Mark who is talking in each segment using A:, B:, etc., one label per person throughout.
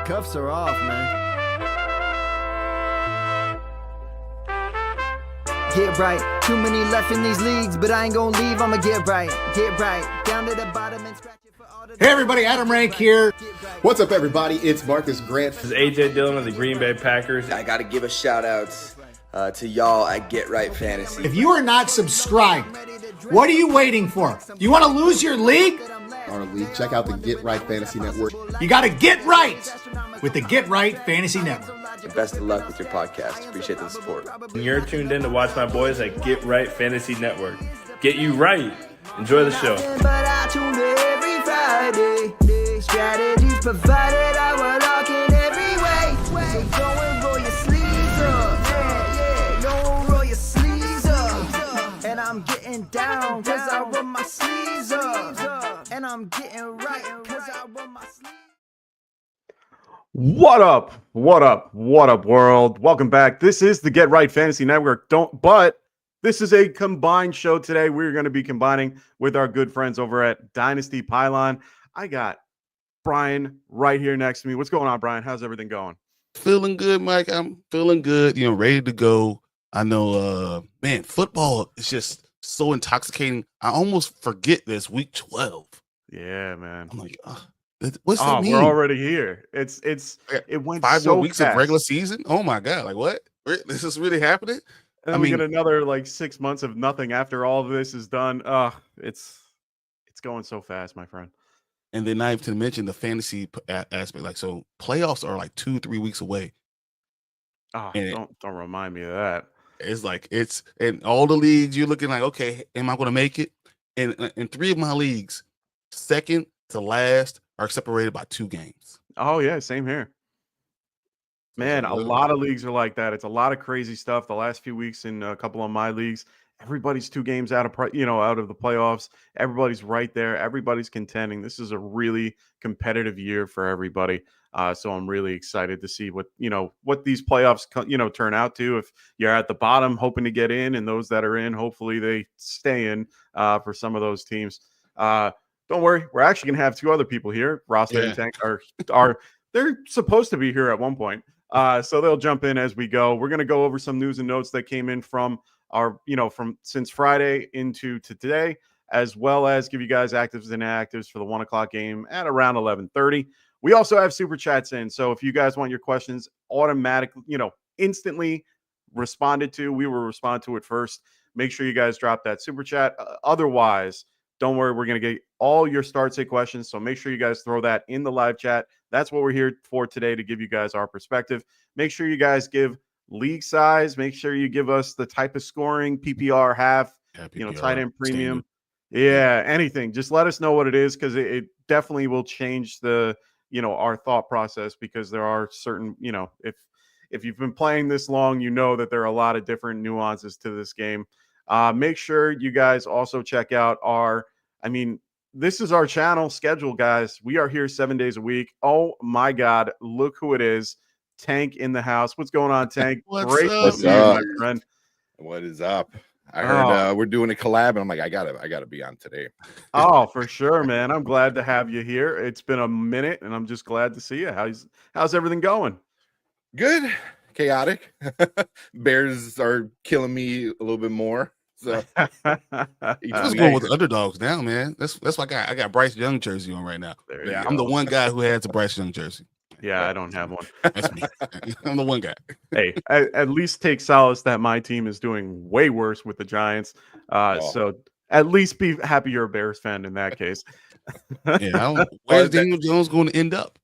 A: Cuffs are off, man. Get right. Too many left in these leagues, but I ain't gonna leave. I'ma get right. Get right. Down to the bottom and scratch it for all the.
B: Hey everybody, Adam Rank here.
C: What's up, everybody? It's Marcus Grant.
D: This is AJ Dillon of the Green Bay Packers.
E: I got to give a shout out to y'all at Get Right Fantasy.
B: If you are not subscribed, what are you waiting for? Do you want to lose your league?
C: Our league. Check out the Get Right Fantasy Network.
B: You got to get right with the Get Right Fantasy Network.
E: And best of luck with your podcast. Appreciate the support.
D: And you're tuned in to watch my boys at Get Right Fantasy Network. Get you right. Enjoy the show.
A: But I tune in every Friday. Strategies provided, I will lock in every way. So go and roll your sleeves up. Yeah, go roll your sleeves up. And I'm getting down cause I roll my sleeves up. And I'm getting right cause I roll my sleeves up.
F: What up? What up? What up, world? Welcome back. This is the Get Right Fantasy Network. But this is a combined show today. We're going to be combining with our good friends over at Dynasty Pylon. I got Brian right here next to me. What's going on, Brian? How's everything going?
G: Feeling good, Mike. I'm feeling good. Ready to go. I know, man, football is just so intoxicating. I almost forget this week 12.
F: Yeah, man.
G: I'm like, what's that mean?
F: We're already here. It went
G: 5
F: so
G: more weeks
F: fast.
G: of regular season. Oh my God. Like what? This is really happening?
F: And then we get another 6 months of nothing after all of this is done. It's going so fast, my friend.
G: And then not even to mention the fantasy aspect. So playoffs are 2-3 weeks away.
F: Don't remind me of that.
G: It's in all the leagues you're looking like, okay, am I going to make it? And in 3 of my leagues, second to last are separated by 2 games.
F: Oh yeah, same here. Man, a lot of leagues are like that. It's a lot of crazy stuff. The last few weeks in a couple of my leagues, everybody's 2 games out of the playoffs. Everybody's right there. Everybody's contending. This is a really competitive year for everybody. So I'm really excited to see what these playoffs turn out to. If you're at the bottom hoping to get in, and those that are in, hopefully they stay in for some of those teams. Don't worry, we're actually gonna have 2 other people here. Rasta and Tank are they're supposed to be here at one point. So they'll jump in as we go. We're going to go over some news and notes that came in from our, from since Friday to today, as well as give you guys actives and inactives for the 1 o'clock game at around 11:30. We also have super chats in. So if you guys want your questions automatically, instantly responded to, we will respond to it first. Make sure you guys drop that super chat. Otherwise, don't worry, we're going to get all your start sit questions. So make sure you guys throw that in the live chat. That's what we're here for today, to give you guys our perspective. Make sure you guys give league size. Make sure you give us the type of scoring, PPR, half, PPR, tight end premium. Standard. Yeah, anything. Just let us know what it is, because it definitely will change the, our thought process, because there are certain, if you've been playing this long, that there are a lot of different nuances to this game. Make sure you guys also check out this is our channel schedule, guys. We are here 7 days a week. Oh my God, look who it is. Tank in the house. What's going on, Tank?
G: Great
C: to
G: see you, my
F: friend.
C: What is up? I heard we're doing a collab, and I'm like, I gotta be on today.
F: Oh, for sure, man. I'm glad to have you here. It's been a minute, and I'm just glad to see you. How's everything going?
C: Good. Chaotic. Bears are killing me a little bit more. So
G: just going with the underdogs now, man. That's why I got Bryce Young jersey on right now.
F: Yeah,
G: I'm the one guy who has a Bryce Young jersey.
F: Yeah, I don't have one.
G: That's me. I'm the one guy.
F: Hey, at least take solace that my team is doing way worse with the Giants. So at least be happy you're a Bears fan in that case.
G: Where's Daniel Jones going to end up?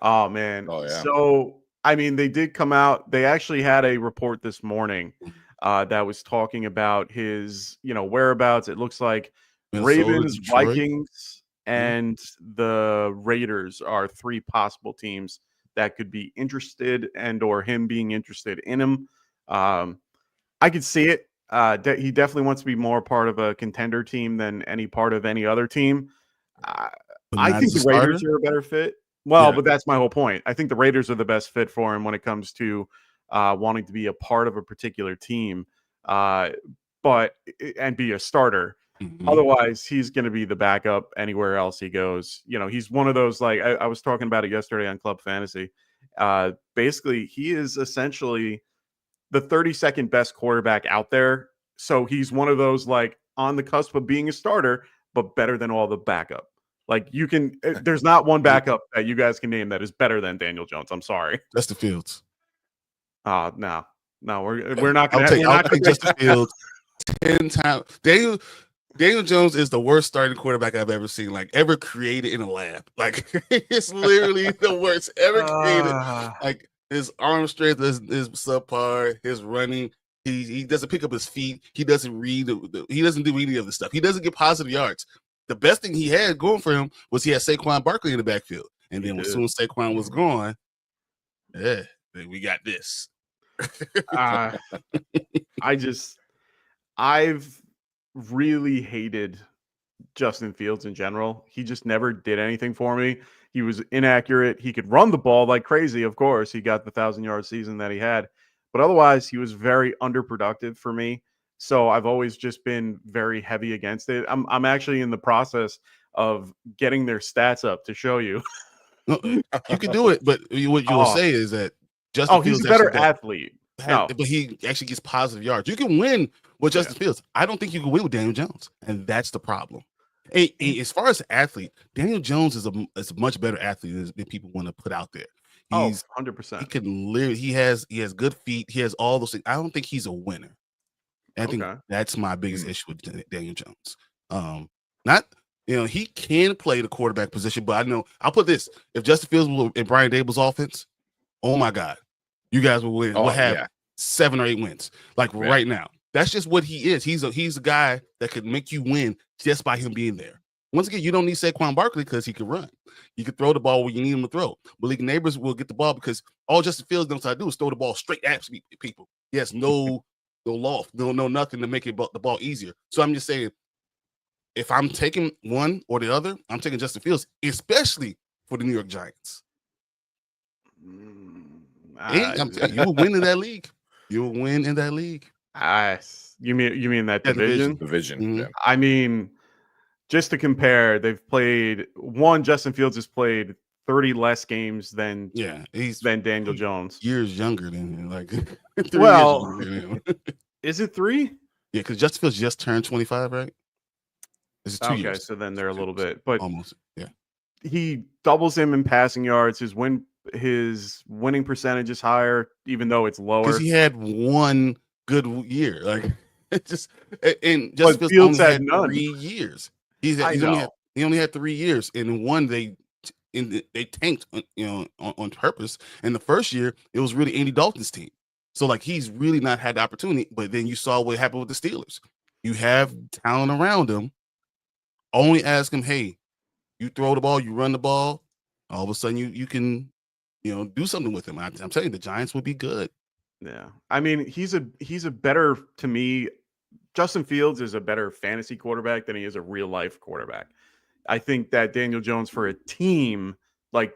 F: Oh, man.
C: Oh, yeah.
F: So, they did come out. They actually had a report this morning that was talking about his, whereabouts. It looks like
G: Minnesota,
F: Ravens,
G: Detroit,
F: Vikings, and the Raiders are 3 possible teams that could be interested, or him being interested in him. I could see it. He definitely wants to be more part of a contender team than any part of any other team. I think the Raiders are a better fit. Well, but that's my whole point. I think the Raiders are the best fit for him when it comes to wanting to be a part of a particular team, and be a starter.
G: Mhm.
F: Otherwise, he's going to be the backup anywhere else he goes. He's one of those, like I was talking about it yesterday on Club Fantasy. Basically, he is essentially the 32nd best quarterback out there. So he's one of those, like, on the cusp of being a starter, but better than all the backup. Like, there's not one backup that you guys can name that is better than Daniel Jones. I'm sorry.
G: Justin Fields.
F: No, we're not going
G: I'll take Justin Fields 10 times. Daniel Jones is the worst starting quarterback I've ever seen, like ever created in a lab. Like it's literally the worst ever created. Like his arm strength is subpar. His running, he doesn't pick up his feet. He doesn't read. He doesn't do any of the stuff. He doesn't get positive yards. The best thing he had going for him was he had Saquon Barkley in the backfield, and then as soon as Saquon was gone, then we got this.
F: I've really hated Justin Fields in general. He just never did anything for me. He was inaccurate. He could run the ball like crazy, of course. He got the 1,000-yard season that he had. But otherwise, he was very underproductive for me. So I've always just been very heavy against it. I'm actually in the process of getting their stats up to show you.
G: No, you can do it, but what you will say is that Justin Fields
F: he's a better athlete.
G: But he actually gets positive yards. You can win with Justin Fields. I don't think you can win with Daniel Jones, and that's the problem. And as far as athlete, Daniel Jones is a much better athlete than people want to put out there. He's
F: 100%.
G: He can literally. He has good feet. He has all those things. I don't think he's a winner. I think that's my biggest issue with Daniel Jones. He can play the quarterback position, but I know I'll put this: if Justin Fields was in Brian Dable's offense, oh my God, you guys will win. We'll have 7 or 8 wins, right now. That's just what he is. He's a guy that could make you win just by him being there. Once again, you don't need Saquon Barkley because he can run. You can throw the ball where you need him to throw. Malik Neighbors will get the ball because all Justin Fields knows how to do is throw the ball straight at people. He has no loft, no nothing to make the ball easier. So I'm just saying, if I'm taking one or the other, I'm taking Justin Fields, especially for the New York Giants. You will win in that league. You will win in that league.
F: You mean that division?
C: Division.
G: Mm-hmm.
C: Yeah.
F: I mean, just to compare, Justin Fields has played 30 less games than Daniel Jones.
G: Years younger than him, 3
F: well,
G: years younger than him.
F: Is it 3?
G: Yeah, because Justin Fields just turned 25, right? This is 2 years.
F: Okay, so then they're a little bit, but
G: almost. Yeah,
F: he doubles him in passing yards. His winning percentage is higher, even though it's lower.
G: Because he had one good year. Justin Fields
F: Fields
G: only
F: had
G: had
F: none.
G: 3 years. He only had 3 years, and in one they tanked, on purpose. And the first year, it was really Andy Dalton's team. So he's really not had the opportunity. But then you saw what happened with the Steelers. You have talent around him. Only ask him, hey, you throw the ball, you run the ball. All of a sudden, you can, do something with him. I'm telling you, the Giants would be good.
F: Yeah, I mean, he's a better, to me, Justin Fields is a better fantasy quarterback than he is a real life quarterback. I think that Daniel Jones, for a team,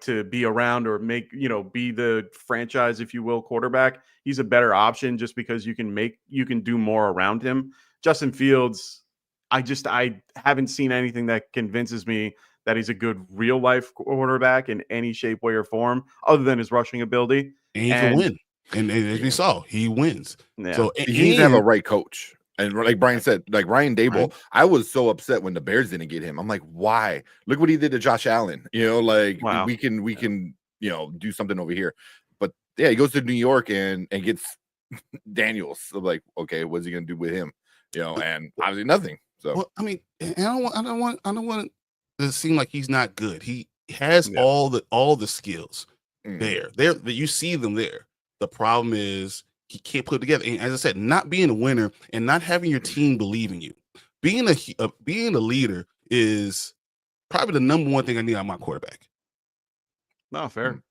F: to be around or make, be the franchise, if you will, quarterback, he's a better option just because you can do more around him. Justin Fields, I haven't seen anything that convinces me that he's a good real life quarterback in any shape, way, or form, other than his rushing ability.
G: And he can win. And as we saw, he wins.
F: Yeah.
G: So
C: he needs to have a right coach. And like Brian said, Ryan Dable, I was so upset when the Bears didn't get him. I'm like, why? Look what he did to Josh Allen.
F: Wow.
C: we can do something over here. But yeah, he goes to New York and gets Daniels. So okay, what's he gonna do with him? And obviously nothing. So
G: I mean, I don't want to seem like he's not good. He has all the skills there. You see them there. The problem is he can't put it together. And as I said, not being a winner and not having your team believe in you. Being a leader is probably the number one thing I need on my quarterback.
F: No, fair.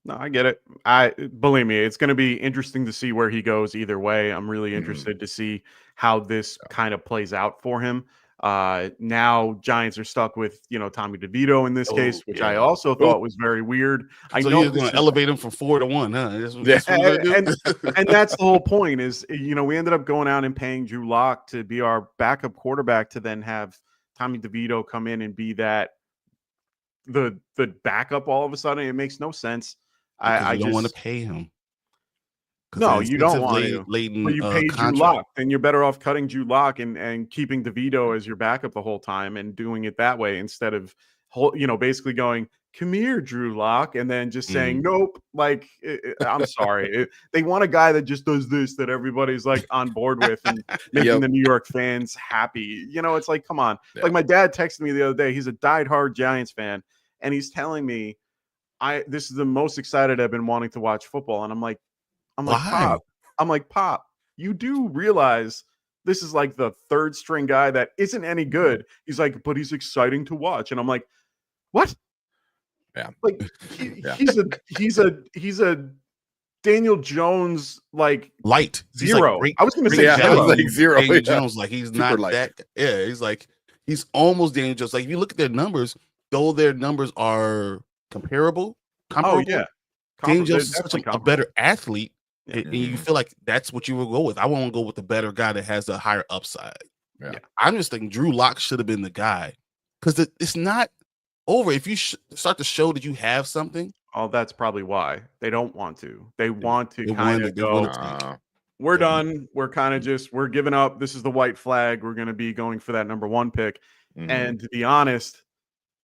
F: No, I get it. Believe me, it's going to be interesting to see where he goes either way. I'm really interested to see how this kind of plays out for him. Now Giants are stuck with, Tommy DeVito in this case, which I
C: yeah.
F: also thought was very weird. I
G: So
F: know
G: you're going to elevate him from 4 to 1, huh? That's what we're going to do?
F: and that's the whole point is, we ended up going out and paying Drew Lock to be our backup quarterback to then have Tommy DeVito come in and be the backup all of a sudden. It makes no sense. I
G: don't want to
F: just
G: pay him.
F: No, you don't want to. But you paid Drew Lock, and you're better off cutting Drew Lock and keeping DeVito as your backup the whole time and doing it that way instead of, basically going, come here, Drew Lock, and then just saying, nope. Like, I'm sorry. They want a guy that just does this, that everybody's like on board with and making the New York fans happy. It's like, come on. Like my dad texted me the other day. He's a diehard Giants fan, and he's telling me, this is the most excited I've been wanting to watch football. And I'm like, Pop, you do realize this is like the third string guy that isn't any good. He's like, but he's exciting to watch. And I'm like, what?
C: Yeah.
F: Like he's a Daniel Jones, like
G: light
F: zero.
G: Like
F: I was going to say
C: zero.
G: Daniel Jones, like he's
C: Super
G: not
C: light.
G: that. Yeah, he's almost Daniel Jones. Like if you look at their numbers, though their numbers are comparable.
F: Oh yeah,
G: Daniel Jones is such a better athlete. And you feel like that's what you will go with. I want to go with the better guy that has the higher upside.
C: Yeah.
G: I'm just thinking Drew Lock should have been the guy because it's not over. If you start to show that you have something.
F: Oh, that's probably why they don't want to. They want to kind of go, we're done. We're kind of we're giving up. This is the white flag. We're going to be going for that number 1 pick. And to be honest,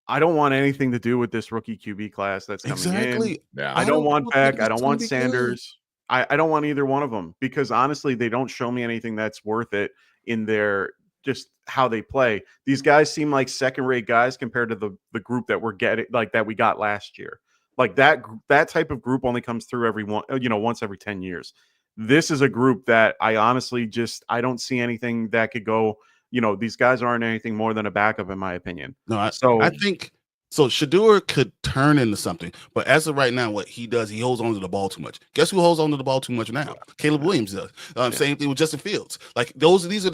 F: I don't want anything to do with this rookie QB class that's coming in.
C: Yeah.
F: I don't want Beck. I don't want Sanders. I don't want either one of them because honestly, they don't show me anything that's worth it in their just how they play. These guys seem like second-rate guys compared to the group that we're getting, like that we got last year. Like that type of group only comes through once every 10 years. This is a group that I honestly I don't see anything that could go. These guys aren't anything more than a backup, in my opinion.
G: No, I think so. Shador could turn into something, but as of right now, what he does, he holds on to the ball too much. Guess who holds on to the ball too much now? Caleb Williams does. Same thing with Justin Fields. Like these are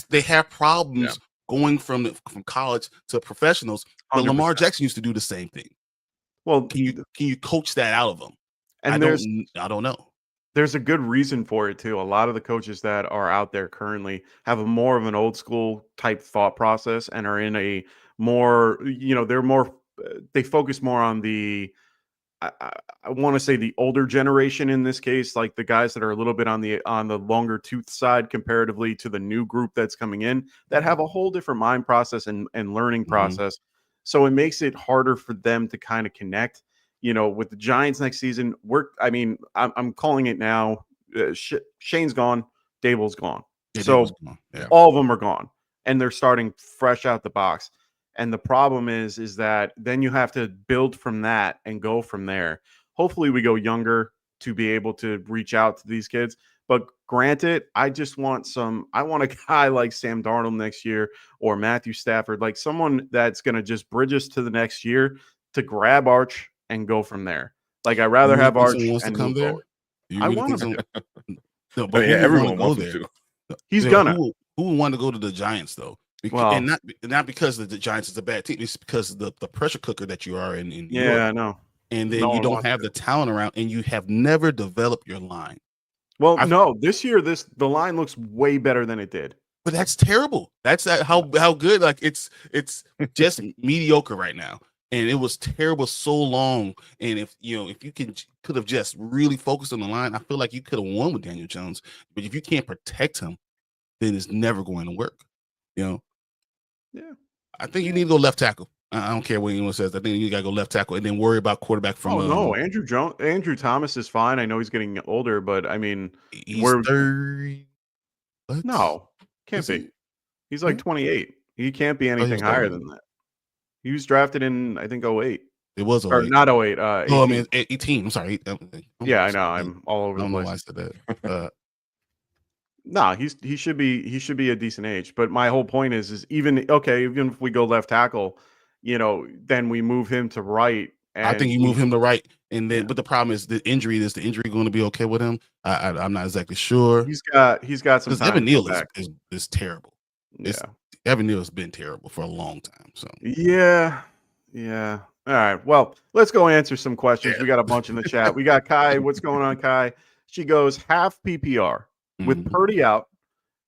G: they have problems going from college to professionals. But 100%. Lamar Jackson used to do the same thing.
F: Well,
G: can you coach that out of them?
F: And
G: I don't know.
F: There's a good reason for it too. A lot of the coaches that are out there currently have a more of an old school type thought process and are in a more, they focus more on the, I want to say the older generation in this case, like the guys that are a little bit on the longer tooth side comparatively to the new group that's coming in that have a whole different mind process and learning process. So it makes it harder for them to kind of connect. With the Giants next season, I'm calling it now. Shane's gone, Dable's gone, so all of them are gone, and they're starting fresh out the box. And the problem is that then you have to build from that and go from there. Hopefully, we go younger to be able to reach out to these kids. But granted, I want a guy like Sam Darnold next year or Matthew Stafford, like someone that's going to just bridge us to the next year to grab Arch and go from there. Like I'd rather have Arch and
G: come there.
F: I want him.
G: No, but
C: everyone wants him to.
F: He's gonna.
G: Who would want to go to the Giants though? And not because the Giants is a bad team. It's because of the pressure cooker that you are in New York.
F: I know.
G: And then you don't have the talent around, and you have never developed your line.
F: Well, no, this year the line looks way better than it did.
G: But that's terrible. That's how good. Like it's just mediocre right now, and it was terrible so long. And if you could have just really focused on the line, I feel like you could have won with Daniel Jones. But if you can't protect him, then it's never going to work. Yeah. I think you need to go left tackle. I don't care what anyone says. I think you got to go left tackle and then worry about quarterback from.
F: No, Andrew Thomas is fine. I know he's getting older, but I mean,
G: he's 30. What?
F: No, can't be. He's like 28. He can't be anything higher than that. He was drafted in, I think, 08.
G: It was 08.
F: Or not 08.
G: No, I mean 18. I'm sorry.
F: Yeah, I know. I'm all over the place.
G: I don't know why I said that.
F: No, he should be a decent age. But my whole point is even if we go left tackle, then we move him to right. And
G: I think you move him to right, and then but the problem is the injury. Is the injury going to be okay with him? I'm not exactly sure.
F: He's got some time.
G: Evan Neal is terrible.
F: Yeah.
G: Evan Neal's been terrible for a long time. So
F: Yeah. All right. Well, let's go answer some questions. We got a bunch in the chat. We got Kai. What's going on, Kai? She goes half PPR with Purdy out.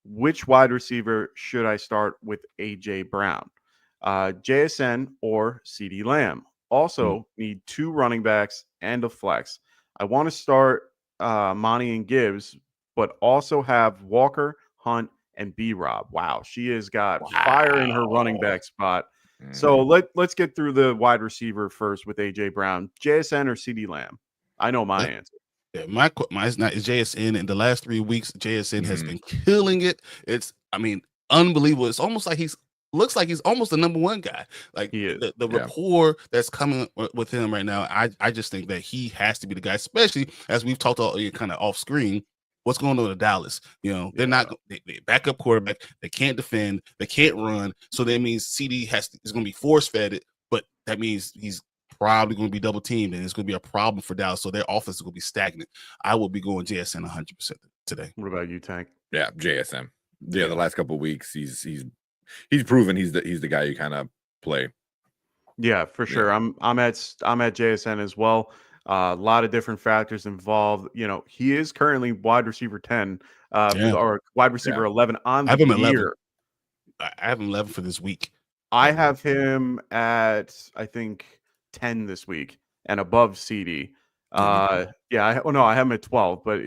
F: Which wide receiver should I start with AJ Brown? JSN or CD Lamb? Also need 2 running backs and a flex. I want to start Monty and Gibbs, but also have Walker, Hunt, and B-Rob. Wow, she has got fire in her running back spot. So let's get through the wide receiver first with AJ Brown. JSN or CD Lamb? I know my answer.
G: Yeah, my is not is JSN. In the last 3 weeks, JSN has been killing it. It's, I mean, unbelievable. It's almost like looks like he's almost the number 1 guy. Like
F: he is.
G: The rapport that's coming with him right now. I just think that he has to be the guy, especially as we've talked all kind of off screen. What's going on with Dallas? You know, they're not they backup quarterback. They can't defend. They can't run. So that means CD is going to be force fed it. But that means he's probably going to be double teamed, and it's going to be a problem for Dallas. So their offense is going to be stagnant. I will be going JSN 100% today.
F: What about you, Tank?
C: Yeah, JSN. Yeah, the last couple of weeks, he's proven he's the guy you kind of play.
F: Yeah, for sure. I'm at JSN as well. A lot of different factors involved. You know, he is currently wide receiver 10 or wide receiver 11 on the year.
G: I have him 11 for this week.
F: I have him at, I think, 10 this week and above CD. I have him at 12, but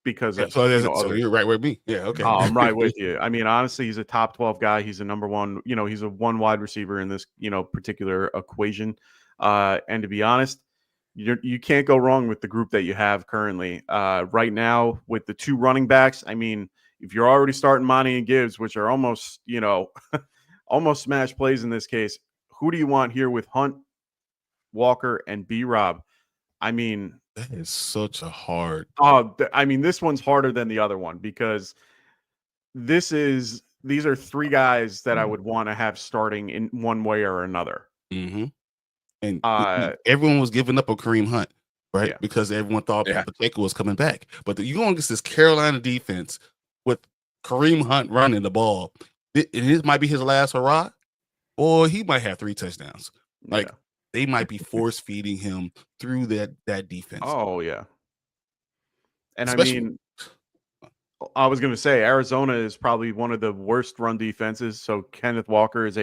F: because of,
G: so you're right with me. Yeah, okay.
F: I'm right with you. I mean, honestly, he's a top 12 guy. He's a number 1. You know, he's a 1 wide receiver in this, particular equation. And to be honest, you can't go wrong with the group that you have currently. Right now, with the 2 running backs, I mean, if you're already starting Monty and Gibbs, which are almost, almost smash plays in this case, who do you want here with Hunt, Walker, and B-Rob? I mean,
G: that is such a hard.
F: I mean, this one's harder than the other one because these are 3 guys that I would want to have starting in one way or another.
G: And everyone was giving up on Kareem Hunt, right?
F: Yeah.
G: Because everyone thought Pacheco was coming back. But you go against this Carolina defense with Kareem Hunt running the ball. It might be his last hurrah, or he might have 3 touchdowns. Like they might be force feeding him through that defense.
F: Oh yeah. And
G: especially,
F: I mean, I was going to say Arizona is probably one of the worst run defenses. So Kenneth Walker is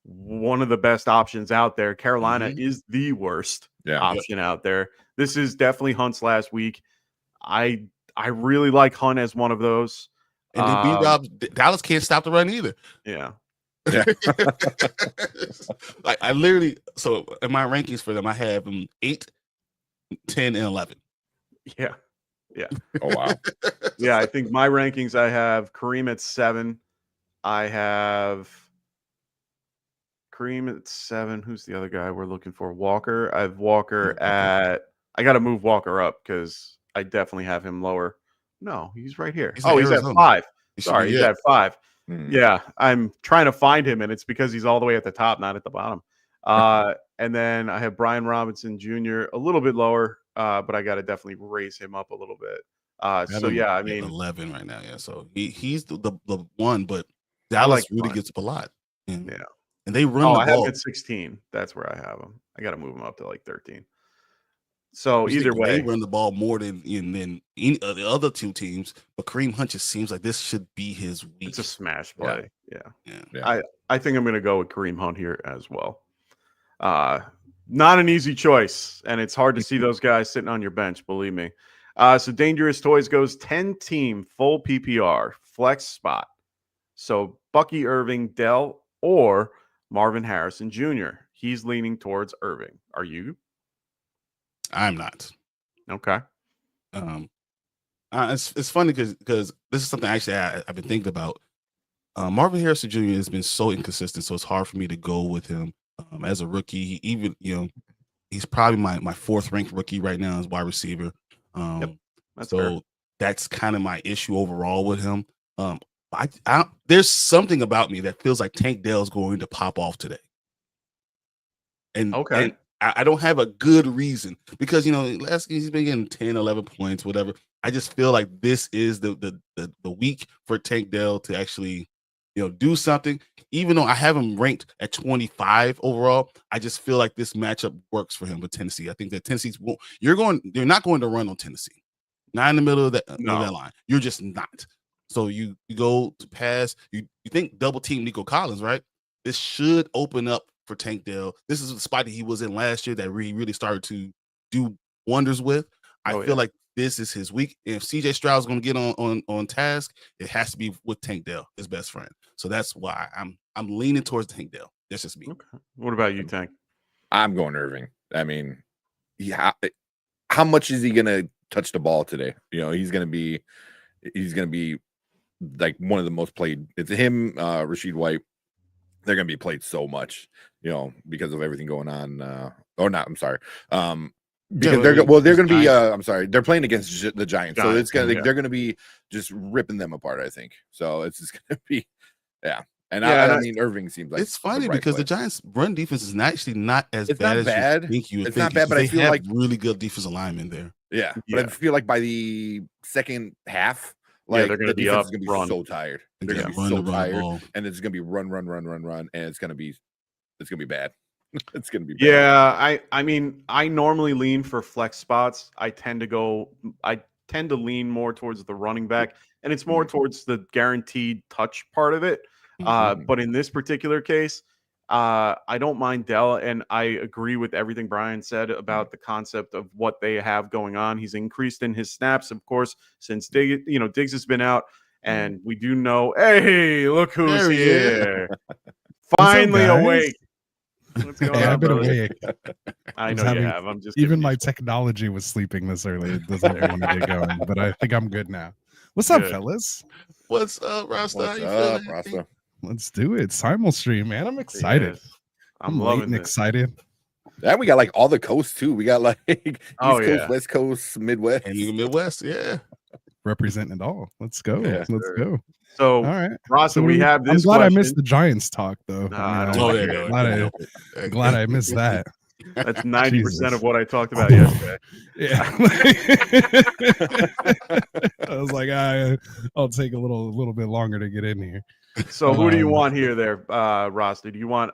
F: one of the best options out there. Carolina is the worst option out there. This is definitely Hunt's last week. I really like Hunt as one of those.
G: And then B-Rob, Dallas can't stop the run either.
F: Yeah.
G: Like I literally, so in my rankings for them, I have them 8, 10, and 11.
F: Yeah.
C: Oh wow.
F: Yeah, I think my rankings, I have Kareem at 7. I have Kareem at 7. Who's the other guy we're looking for? Walker. I have Walker at. I got to move Walker up because I definitely have him lower. No, he's right here. He's at 5. Sorry, he's at 5. Yeah, I'm trying to find him, and it's because he's all the way at the top, not at the bottom. And then I have Brian Robinson Jr. a little bit lower, but I got to definitely raise him up a little bit. So yeah, I mean
G: 11 right now. Yeah, so he's the one, but Dallas really gets up a lot. And they run the ball.
F: I have him at 16. That's where I have him. I got to move him up to like 13. So either way,
G: they run the ball more than any of the other 2 teams. But Kareem Hunt just seems like this should be his week.
F: It's a smash play. Yeah. I think I'm going to go with Kareem Hunt here as well. Not an easy choice, and it's hard to see those guys sitting on your bench. Believe me. So Dangerous Toys goes 10-team full PPR flex spot. So Bucky Irving, Dell, or Marvin Harrison Jr. He's leaning towards Irving. Are you?
G: I'm not.
F: Okay.
G: It's funny because this is something actually I've been thinking about. Marvin Harrison Jr. has been so inconsistent, so it's hard for me to go with him as a rookie. Even he's probably my 4th ranked rookie right now as wide receiver.
F: That's fair.
G: That's kind of my issue overall with him. There's something about me that feels like Tank Dell's going to pop off today. And I don't have a good reason because last year he's been getting 10, 11 points, whatever. I just feel like this is the week for Tank Dell to actually do something. Even though I have him ranked at 25 overall, I just feel like this matchup works for him with Tennessee. I think that Tennessee's won't. They're not going to run on Tennessee. Not in the middle of that line. You're just not. So you go to pass. You think double team Nico Collins, right? This should open up for Tank Dell. This is the spot that he was in last year that he really started to do wonders with. I feel like this is his week. If CJ Stroud's going to get on task, it has to be with Tank Dell, his best friend. So that's why I'm leaning towards Tank Dell. That's just me.
F: Okay. What about you, Tank?
C: I'm going Irving. I mean, how much is he going to touch the ball today? He's going to be like one of the most played. It's him, Rashid White. They're going to be played so much, because of everything going on. Or not, I'm sorry. Because they're going to be, I'm sorry, they're playing against the Giants. So it's going to, they're going to be just ripping them apart, I think. So it's just going to be, yeah. And I mean, Irving seems like
G: it's funny because the Giants' run defense is actually not as
C: it's
G: bad
C: not
G: as
C: bad.
G: you think you would
C: it's
G: think.
C: not bad, but I feel like
G: really good defensive linemen there.
C: Yeah, but I feel like by the second half,
F: they're going to be up,
C: is going to be so tired. They're going to be so tired, and it's going to be run, and it's going to be bad. It's going to be bad.
F: Yeah, I mean, I normally lean for flex spots. I tend to lean more towards the running back, and it's more towards the guaranteed touch part of it. But in this particular case, I don't mind Dell, and I agree with everything Brian said about the concept of what they have going on. He's increased in his snaps, of course, since Diggs has been out, and we do know, hey, look who's here. Finally awake. What's going on,
H: I've been
F: brother?
H: awake.
F: I know you have. I'm just
H: even my technology was sleeping this early. It doesn't let me get going, but I think I'm good now. What's up, fellas?
G: What's up, Rasta?
C: What's up, Rasta?
H: Let's do it. Simul stream, man. I'm excited.
F: Yes. I'm loving it.
H: Excited.
C: And we got like all the coasts too. We got like East Coast,
F: yeah.
C: West Coast, Midwest,
G: and even Midwest. Yeah,
H: representing it all. Let's go.
C: Yeah,
H: Let's go.
F: So,
H: all right,
F: Rasta, we have this.
H: I'm glad
F: question.
H: I missed the Giants talk though. Glad I missed that.
F: That's 90% of what I talked about yesterday.
H: Yeah. I was like, I'll take a little bit longer to get in here.
F: So who do you want here there, Rasta? Do you want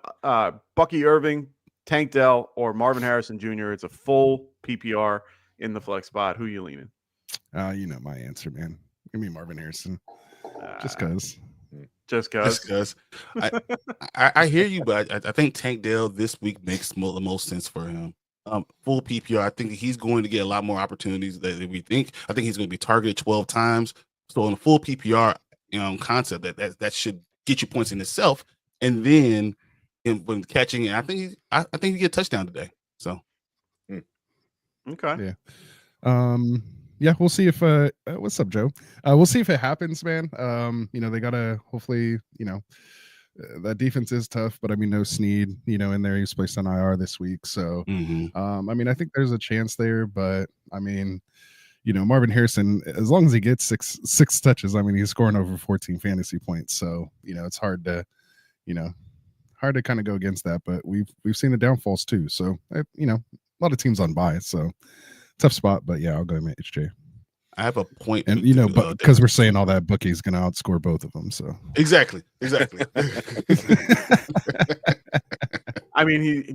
F: Bucky Irving, Tank Dell, or Marvin Harrison Jr.? It's a full PPR in the flex spot. Who you leaning?
H: You know my answer, man. Give me Marvin Harrison. Just because.
F: Just because.
G: I hear you, but I think Tank Dell this week makes the most sense for him. Full PPR, I think he's going to get a lot more opportunities than we think. I think he's going to be targeted 12 times. So in a full PPR concept, that should get you points in itself. And then when catching, I think he get a touchdown today. So
F: okay,
H: yeah. Yeah, we'll see if what's up, Joe? We'll see if it happens, man. They gotta hopefully, that defense is tough, but I mean, no Snead, in there. He's placed on IR this week. So I mean, I think there's a chance there, but I mean, Marvin Harrison, as long as he gets six touches, I mean, he's scoring over 14 fantasy points. So, it's hard to kind of go against that, but we've seen the downfalls too. So, a lot of teams on bye, so tough spot, but yeah, I'll go with HJ.
G: I have a point,
H: and but because we're saying all that, Bookie's going to outscore both of them. So
G: exactly.
F: I mean, he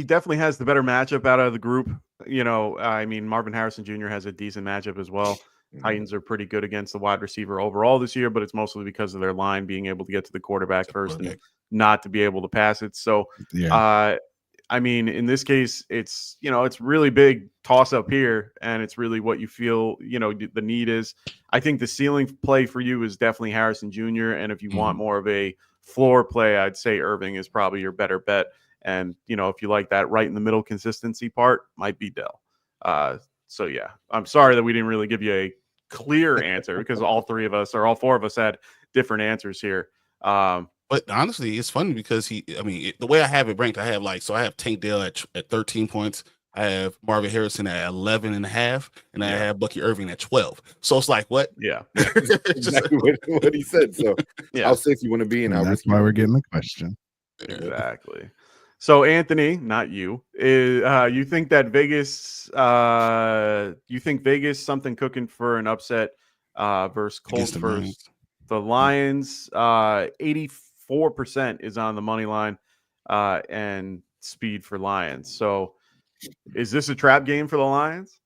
F: definitely has the better matchup out of the group. I mean, Marvin Harrison Jr. has a decent matchup as well. Titans are pretty good against the wide receiver overall this year, but it's mostly because of their line being able to get to the quarterback first and not to be able to pass it. So, yeah. I mean, in this case, it's really big toss up here, and it's really what you feel, the need is. I think the ceiling play for you is definitely Harrison Jr. And if you want more of a floor play, I'd say Irving is probably your better bet. And, if you like that right in the middle consistency part, might be Dell. So, yeah, I'm sorry that we didn't really give you a clear answer because all four of us had different answers here.
G: But honestly, it's funny because the way I have it ranked, I have Tank Dell at 13 points. I have Marvin Harrison at 11.5, and I have Bucky Irving at 12. So it's like, what?
F: Yeah.
C: Exactly what he said. So how safe you want to be, and
H: that's why we're getting the question.
F: Exactly. So Anthony, not you, you think that Vegas, something cooking for an upset versus Colts The Lions, 84% is on the money line, and speed for Lions. So, is this a trap game for the Lions?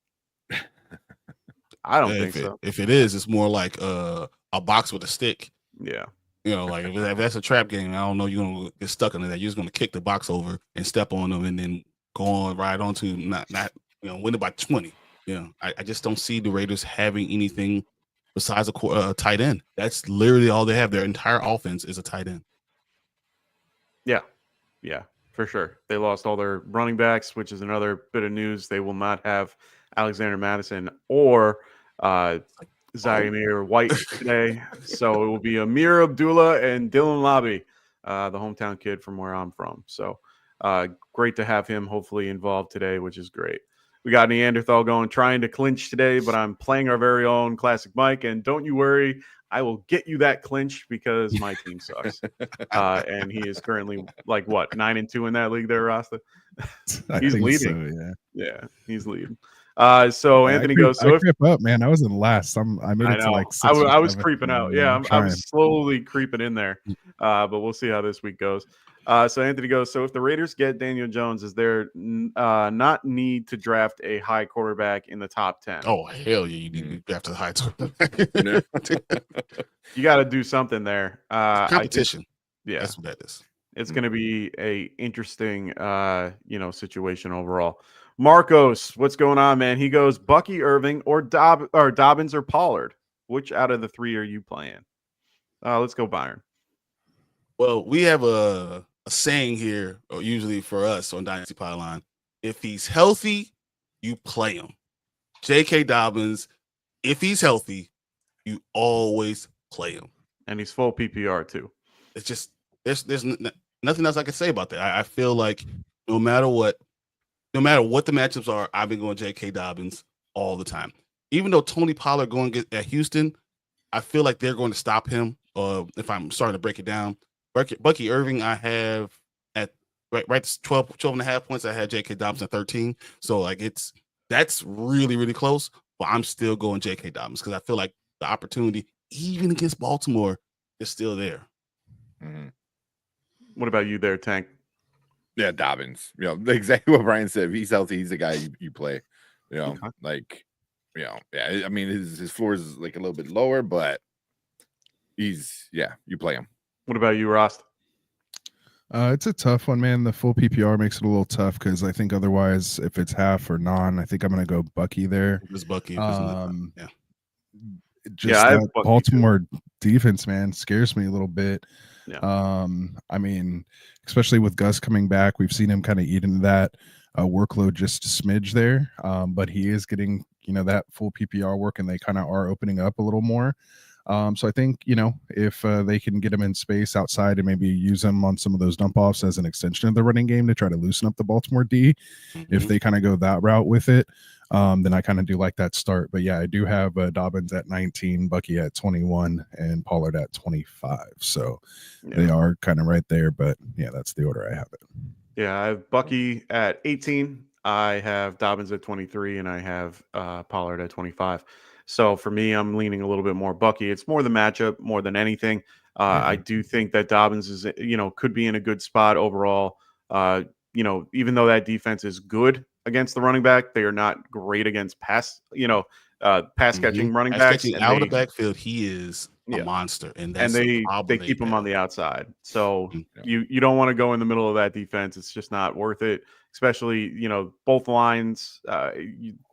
F: I don't think so.
G: If it is, it's more like a box with a stick.
F: Yeah.
G: Like if that's a trap game, I don't know, you're gonna get stuck into that. You're just gonna kick the box over and step on them, and then go on right on to not win it by 20. I just don't see the Raiders having anything besides a tight end. That's literally all they have. Their entire offense is a tight end.
F: Yeah, for sure. They lost all their running backs, which is another bit of news. They will not have Alexander Madison or Zaire White today. So it will be Amir Abdullah and Dylan Lobby, the hometown kid from where I'm from. So great to have him hopefully involved today, which is great. We got Neanderthal going, trying to clinch today, but I'm playing our very own Classic Mike. And don't you worry, I will get you that clinch because my team sucks. And he is currently 9-2 in that league there, Rasta? He's leading.
H: So,
F: yeah, he's leading. So Anthony goes. So
H: I creep up, man. I was in last. I made it to like 6
F: I was creeping out. Yeah, I was slowly creeping in there. But we'll see how this week goes. So Anthony goes. So if the Raiders get Daniel Jones, is there not need to draft a high quarterback in the top 10?
G: Oh hell yeah, you need to draft a high quarterback.
F: You got to do something there.
G: Competition.
F: Yeah,
G: that's what that is.
F: It's going to be a interesting, situation overall. Marcos, what's going on, man? He goes Bucky Irving or Dobbins or Pollard. Which out of the three are you playing? Let's go Byron.
G: Well, we have a saying here, or usually for us on Dynasty Pylon: if he's healthy, you play him. J.K. Dobbins, if he's healthy, you always play him,
F: and he's full PPR too.
G: It's just there's nothing else I can say about that. I feel like no matter what the matchups are, I've been going J.K. Dobbins all the time. Even though Tony Pollard going at Houston, I feel like they're going to stop him. If I'm starting to break it down, Bucky Irving, I have at right 12 and a half points. I had J.K. Dobbins at 13. So that's really, really close. But I'm still going J.K. Dobbins because I feel like the opportunity, even against Baltimore, is still there.
C: Mm-hmm.
F: What about you there, Tank?
C: Yeah, Dobbins. Exactly what Brian said. If he's healthy, he's the guy you play. Yeah. I mean, his floor is like a little bit lower, but you play him.
F: What about you, Rost?
H: It's a tough one, man. The full PPR makes it a little tough because I think otherwise, if it's half or non, I think I'm going to go Bucky there.
G: Just Bucky.
H: That Baltimore defense, man, scares me a little bit.
F: Yeah.
H: I mean, especially with Gus coming back, we've seen him kind of eat into that workload just a smidge there. But he is getting, that full PPR work, and they kind of are opening up a little more. So I think, if they can get him in space outside and maybe use him on some of those dump offs as an extension of the running game to try to loosen up the Baltimore D, if they kind of go that route with it, then I kind of do like that start. But yeah, I do have Dobbins at 19, Bucky at 21, and Pollard at 25. So they are kind of right there. But yeah, that's the order I have it.
F: Yeah, I have Bucky at 18. I have Dobbins at 23, and I have Pollard at 25. So for me, I'm leaning a little bit more Bucky. It's more the matchup more than anything. I do think that Dobbins is, could be in a good spot overall. Even though that defense is good against the running back, they are not great against pass catching running backs.
G: Out of the backfield, he is a monster, and
F: they keep him on the outside. So you don't want to go in the middle of that defense. It's just not worth it. Especially both lines.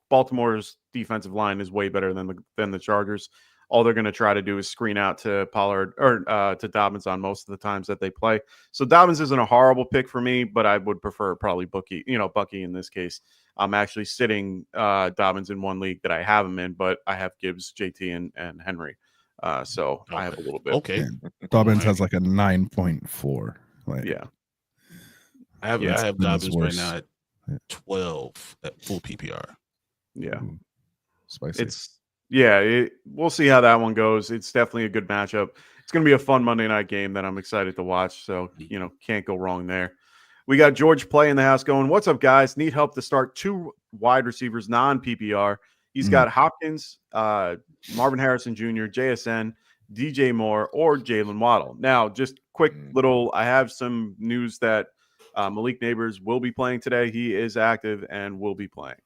F: Baltimore's defensive line is way better than the Chargers. All they're going to try to do is screen out to Pollard or to Dobbins on most of the times that they play. So Dobbins isn't a horrible pick for me, but I would prefer probably Bucky in this case. I'm actually sitting Dobbins in one league that I have him in, but I have Gibbs, JT, and Henry. So I have a little bit.
G: Okay.
H: Dobbins has like a 9.4.
G: I have Dobbins right now at 12 at full PPR.
F: Yeah.
H: Spicy.
F: We'll see how that one goes. It's definitely a good matchup. It's going to be a fun Monday night game that I'm excited to watch. So, can't go wrong there. We got George Play in the house going, what's up, guys? Need help to start 2 wide receivers, non-PPR. He's got Hopkins, Marvin Harrison Jr., JSN, DJ Moore, or Jalen Waddle. Now, just quick little, I have some news that Malik Neighbors will be playing today. He is active and will be playing.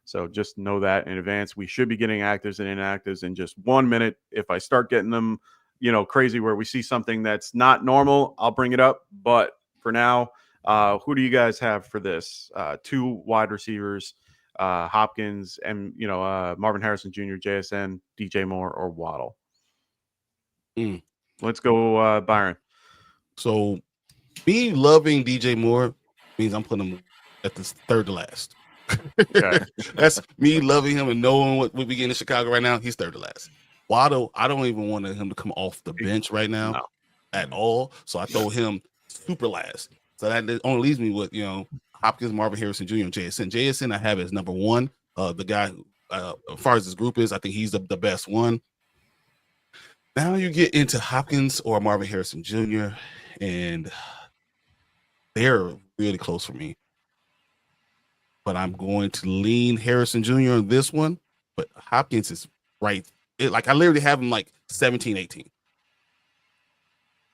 F: So just know that in advance. We should be getting actives and inactives in just 1 minute. If I start getting them, crazy where we see something that's not normal, I'll bring it up. But for now, who do you guys have for this? 2 wide receivers, Hopkins and, Marvin Harrison Jr., JSN, DJ Moore, or Waddle? Let's go, Byron.
G: So me loving DJ Moore means I'm putting him at the third to last.
F: Okay.
G: That's me loving him and knowing what we get in Chicago right now. He's third to last. Waddle, I don't even want him to come off the bench right now at all. So I throw him super last. So that only leaves me with, Hopkins, Marvin Harrison Jr., and JSN. JSN I have as number 1. The guy, as far as this group is, I think he's the best one. Now you get into Hopkins or Marvin Harrison Jr., and they're really close for me. But I'm going to lean Harrison Jr. on this one. But Hopkins is right. I literally have him like 17, 18.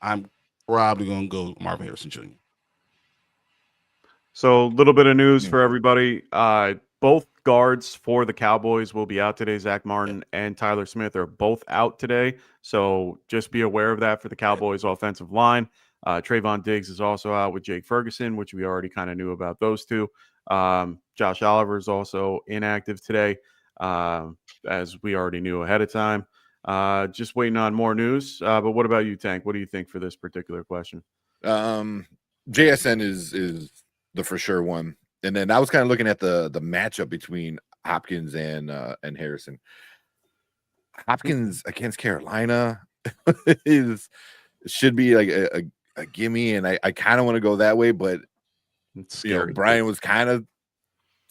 G: I'm probably going to go Marvin Harrison Jr.
F: So a little bit of news for everybody. Both guards for the Cowboys will be out today. Zach Martin and Tyler Smith are both out today. So just be aware of that for the Cowboys offensive line. Trayvon Diggs is also out with Jake Ferguson, which we already kind of knew about those two. Josh Oliver is also inactive today, as we already knew ahead of time. Just waiting on more news. But what about you, Tank? What do you think for this particular question?
C: JSN is the for sure one. And then I was kind of looking at the matchup between Hopkins and Harrison. Hopkins against Carolina should be like a gimme, and I kind of want to go that way, but Brian was kind of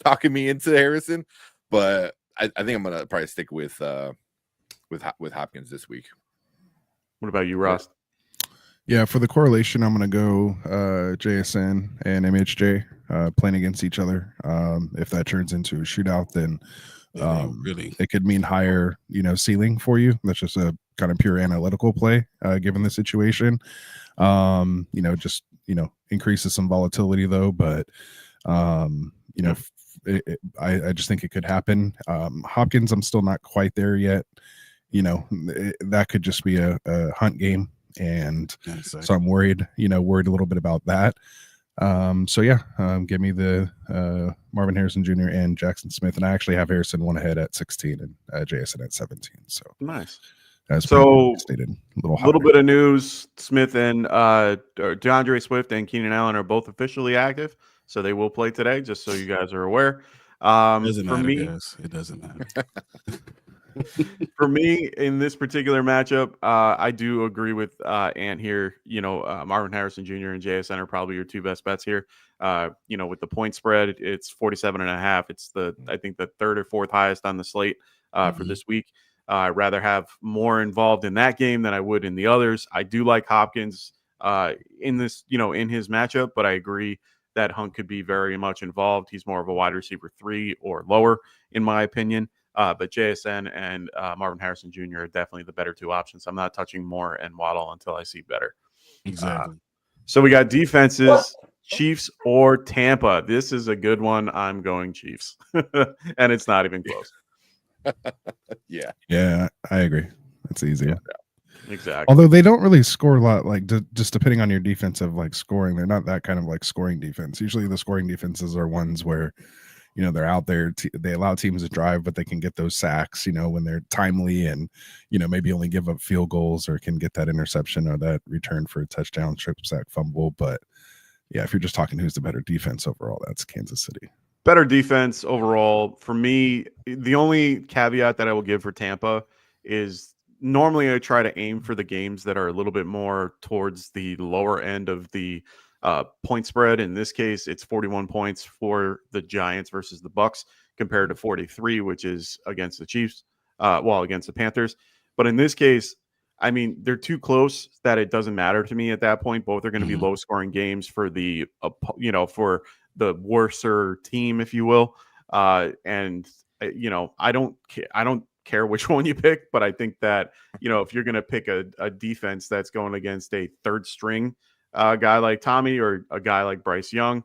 C: talking me into Harrison, but I think I'm gonna probably stick with Hopkins this week.
F: What about you, Ross?
H: Yeah, for the correlation, I'm going to go JSN and MHJ playing against each other. If that turns into a shootout, then
G: really
H: it could mean higher, ceiling for you. That's just a kind of pure analytical play, given the situation. Increases some volatility though, but I just think it could happen. Hopkins, I'm still not quite there yet. That could just be a hunt game. And so I'm worried a little bit about that. Give me the Marvin Harrison Jr. and Jackson Smith. And I actually have Harrison one ahead at 16 and JSN at 17. So
F: nice.
H: So stated. A
F: little bit of news. Smith and DeAndre Swift and Keenan Allen are both officially active. So they will play today, just so you guys are aware.
G: Doesn't matter, guys. It doesn't matter.
F: For me, in this particular matchup, I do agree with Ant here. Marvin Harrison Jr. and JSN are probably your 2 best bets here. With the point spread, it's 47.5. It's I think the 3rd or 4th highest on the slate for this week. I'd rather have more involved in that game than I would in the others. I do like Hopkins in this, in his matchup, but I agree that Hunt could be very much involved. He's more of a wide receiver 3 or lower, in my opinion. But JSN and Marvin Harrison Jr. are definitely the better 2 options. I'm not touching Moore and Waddle until I see better.
G: Exactly.
F: So we got defenses, Chiefs or Tampa. This is a good one. I'm going Chiefs. And it's not even close.
H: Yeah, I agree. That's easy.
F: Yeah, exactly.
H: Although they don't really score a lot, just depending on your defensive scoring, they're not that kind of scoring defense. Usually the scoring defenses are ones where they're out there. They allow teams to drive, but they can get those sacks, when they're timely and, maybe only give up field goals or can get that interception or that return for a touchdown, strip sack, fumble. But yeah, if you're just talking who's the better defense overall, that's Kansas City.
F: Better defense overall. For me, the only caveat that I will give for Tampa is normally I try to aim for the games that are a little bit more towards the lower end of the point spread. In this case, it's 41 points for the Giants versus the Bucks compared to 43, which is against the Chiefs, against the Panthers. But in this case, I mean, they're too close that it doesn't matter to me at that point. Both are going to be low scoring games for the, for the worser team, if you will. I don't care which one you pick, but I think that, if you're going to pick a defense that's going against a third string guy like Tommy or a guy like Bryce Young,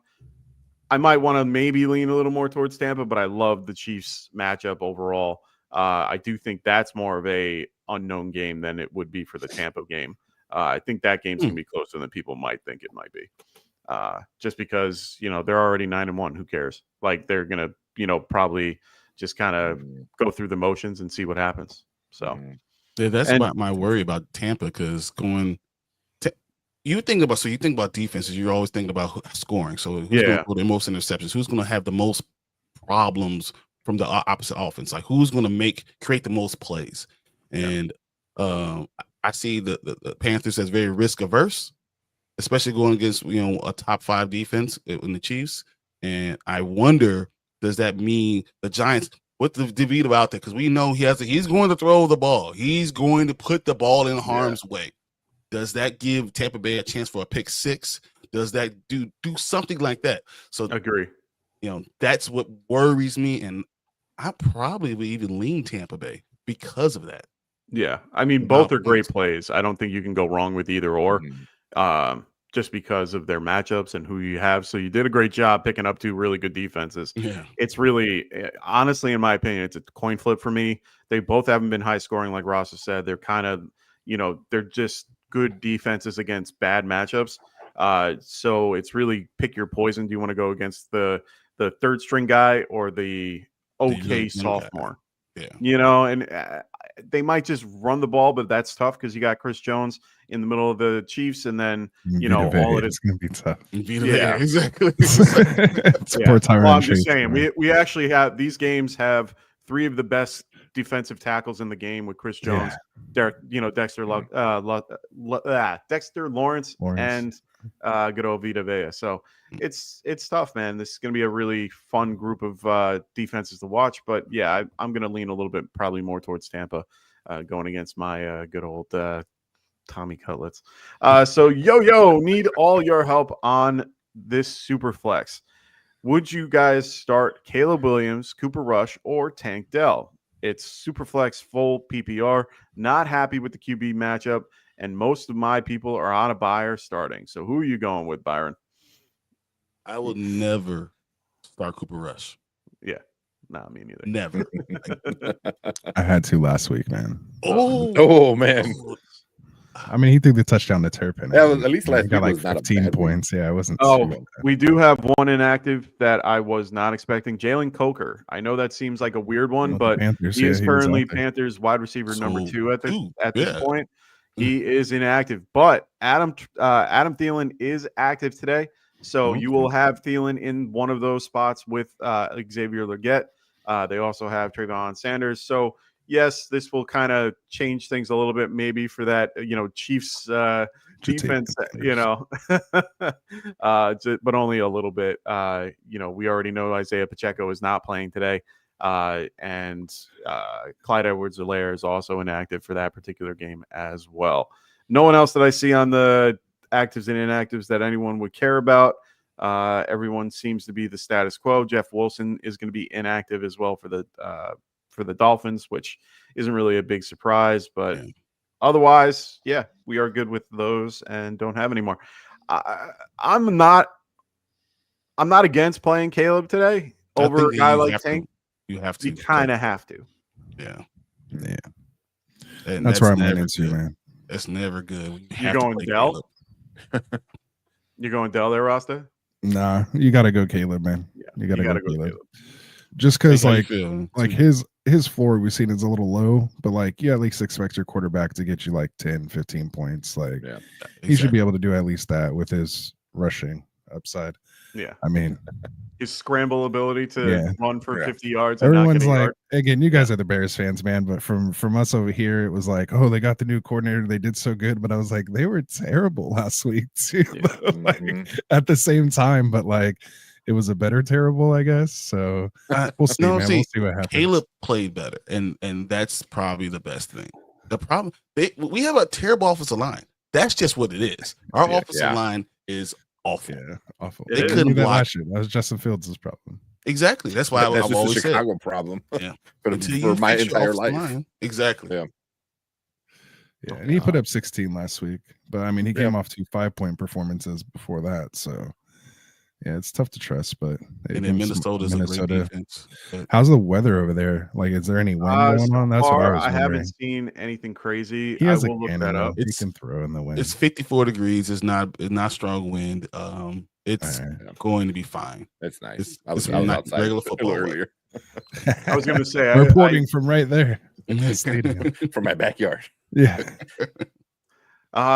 F: I might want to maybe lean a little more towards Tampa, but I love the Chiefs matchup overall. I do think that's more of a unknown game than it would be for the Tampa game. I think that game's going to be closer than people might think it might be. Just because, they're already 9-1. Who cares? Like, they're going to, probably just kind of go through the motions and see what happens. So
G: yeah, that's my worry about Tampa, because you think about defenses, you're always thinking about scoring. So who's going to throw the most interceptions? Who's going to have the most problems from the opposite offense? Like, who's going to create the most plays? And I see the Panthers as very risk averse, especially going against a top 5 defense in the Chiefs. And I wonder, does that mean the Giants with the DeVito out there? Because we know he's going to throw the ball. He's going to put the ball in harm's way. Does that give Tampa Bay a chance for a pick 6? Does that do something like that? So
F: agree.
G: That's what worries me, and I probably would even lean Tampa Bay because of that.
F: Yeah, I mean, both are great plays. I don't think you can go wrong with either or, just because of their matchups and who you have. So you did a great job picking up 2 really good defenses.
G: Yeah.
F: It's really, honestly, in my opinion, it's a coin flip for me. They both haven't been high scoring, like Ross has said. They're kind of, they're just good defenses against bad matchups. So it's really pick your poison. Do you want to go against the third string guy or the sophomore?
G: Yeah.
F: And they might just run the ball, but that's tough because you got Chris Jones in the middle of the Chiefs, and then all it is.
H: It's going to be tough.
F: Yeah,
G: exactly.
H: Poor Tyron.
F: Well, I'm just saying, we actually have these games have 3 of the best defensive tackles in the game with Chris Jones, Dexter Lawrence, and good old Vita Vea. So it's tough, man. This is going to be a really fun group of defenses to watch. But yeah, I'm going to lean a little bit, probably more towards Tampa, going against my good old Tommy Cutlets. So need all your help on this super flex. Would you guys start Caleb Williams, Cooper Rush, or Tank Dell? It's Superflex full PPR. Not happy with the QB matchup, and most of my people are on a buyer starting. So who are you going with, Byron?
G: I would never start Cooper Rush.
F: Yeah. No, me neither.
G: Never.
H: I had to last week, man.
C: Oh man.
H: I mean, he threw the touchdown to Turpin.
C: Yeah, at least last
H: he got
C: week
H: like 15 points. Yeah, I wasn't.
F: We do have one inactive that I was not expecting. Jalen Coker. I know that seems like a weird one, but he is currently Panthers wide receiver number 2 at this point. He is inactive, but Adam Thielen is active today, so you will have Thielen in one of those spots with Xavier Legette. They also have Trayvon Sanders. So yes, this will kind of change things a little bit, maybe for that, Chiefs defense, but only a little bit. We already know Isaiah Pacheco is not playing today, and Clyde Edwards-Helaire is also inactive for that particular game as well. No one else that I see on the actives and inactives that anyone would care about. Everyone seems to be the status quo. Jeff Wilson is going to be inactive as well for the Dolphins, which isn't really a big surprise, but otherwise, yeah, we are good with those and don't have any more. I'm not against playing Caleb today over a guy like Tank.
G: You have to.
F: You kind of have to.
G: Yeah.
H: And that's where I'm leaning to, man.
G: That's never good.
F: You're going Dell? You're going Dell there, Rasta?
H: Nah, you got to go Caleb, man.
F: Yeah,
H: you got to go Caleb. Just because, like his floor we've seen is a little low, but like you at least expect your quarterback to get you like 10, 15 points. Like he should be able to do at least that with his rushing upside.
F: Yeah,
H: I mean
F: his scramble ability to run for 50 yards.
H: Everyone's like, again, you guys are the Bears fans, man. But from us over here, it was like, oh, they got the new coordinator, they did so good. But I was like, they were terrible last week too. Like at the same time, but like it was a better terrible, I guess. So we'll see, man. We'll see what happens.
G: Caleb played better, and that's probably the best thing. The problem we have a terrible offensive line. That's just what it is. Our offensive line is awful.
H: Yeah, awful.
G: They couldn't block.
H: That was Justin Fields' problem.
G: Exactly. That's why
C: That's
G: I've
C: just a
G: always said.
C: Chicago problem.
G: Yeah.
C: for my entire life.
G: Exactly.
C: Yeah.
H: Yeah, and he put up 16 last week, but I mean, he came off 2 5-point performances before that, so yeah, it's tough to trust. But
G: And then Minnesota's a great defense.
H: How's the weather over there? Like, is there any wind going on? That's what I was wondering.
F: I haven't seen anything crazy.
H: He has
F: I will look that up.
H: He can throw in the wind.
G: It's 54 degrees. It's not strong wind. It's going to be fine.
C: That's nice.
G: It's
C: I was
G: not
C: outside
G: regular football
C: earlier.
F: I was going to say,
H: reporting from right there in the stadium.
C: From my backyard.
H: Yeah.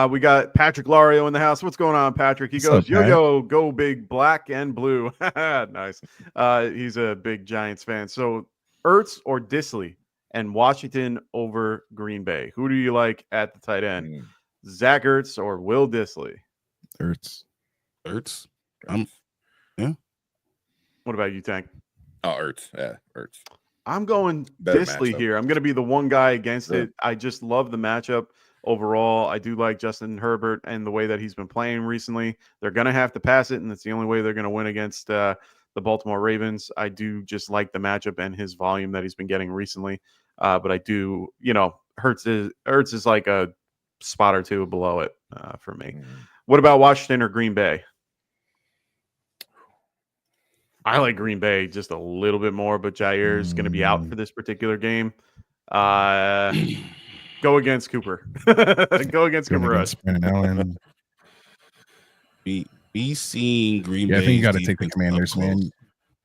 F: We got Patrick Lario in the house. What's going on, Patrick? He goes, yo, go big, black and blue. Nice. He's a big Giants fan. So Ertz or Disley and Washington over Green Bay. Who do you like at the tight end? Zach Ertz or Will Disley?
H: Ertz.
G: Yeah.
F: What about you, Tank?
C: Oh, Ertz. Yeah, Ertz.
F: I'm going
C: Better
F: Disley
C: matchup.
F: here. I'm going to be the one guy against it. I just love the matchup overall. I do like Justin Herbert and the way that he's been playing recently. They're going to have to pass it, and it's the only way they're going to win against the Baltimore Ravens. I do just like the matchup and his volume that he's been getting recently. But I do, Ertz is like a spot or two below it for me. What about Washington or Green Bay? I like Green Bay just a little bit more, but Jair is going to be out for this particular game. Go against Cooper. Go against Cooper Rush.
H: Allen.
G: Be seeing Green Bay.
H: I think you got to take the Commanders, man.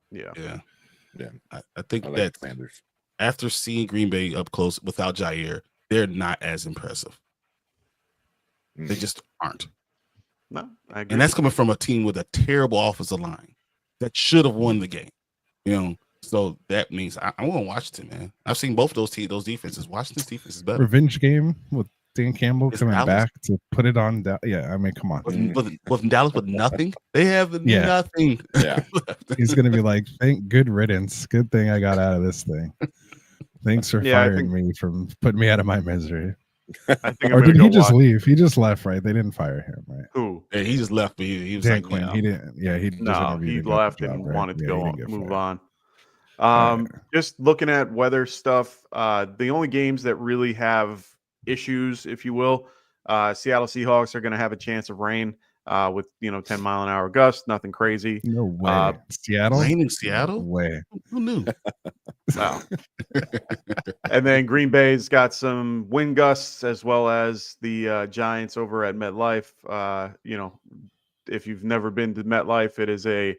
G: Yeah. I think that after seeing Green Bay up close without Jair, they're not as impressive. They just aren't.
F: No, I agree.
G: And that's coming from a team with a terrible offensive line that should have won the game. So that means I'm going to Washington, man. I've seen both those defenses. Washington's defense is better.
H: Revenge game with Dan Campbell coming back to put it on. Yeah, I mean, come on.
G: With Dallas with nothing, they have nothing.
C: Yeah,
H: he's going to be like, good riddance. Good thing I got out of this thing. Thanks for firing me from putting me out of my misery.
F: I think
H: or did he just leave? He just left, right? They didn't fire him, right?
F: Who?
G: Yeah, he just left. But he was
H: Dan Quinn. He didn't. Yeah, he
F: left and wanted to move on. Just looking at weather stuff, the only games that really have issues, if you will, Seattle Seahawks are going to have a chance of rain with 10-mile-an-hour gusts. Nothing crazy.
H: No way. Seattle?
G: Rain in Seattle?
H: No way.
G: Who knew?
F: Wow. And then Green Bay's got some wind gusts as well as the Giants over at MetLife. If you've never been to MetLife,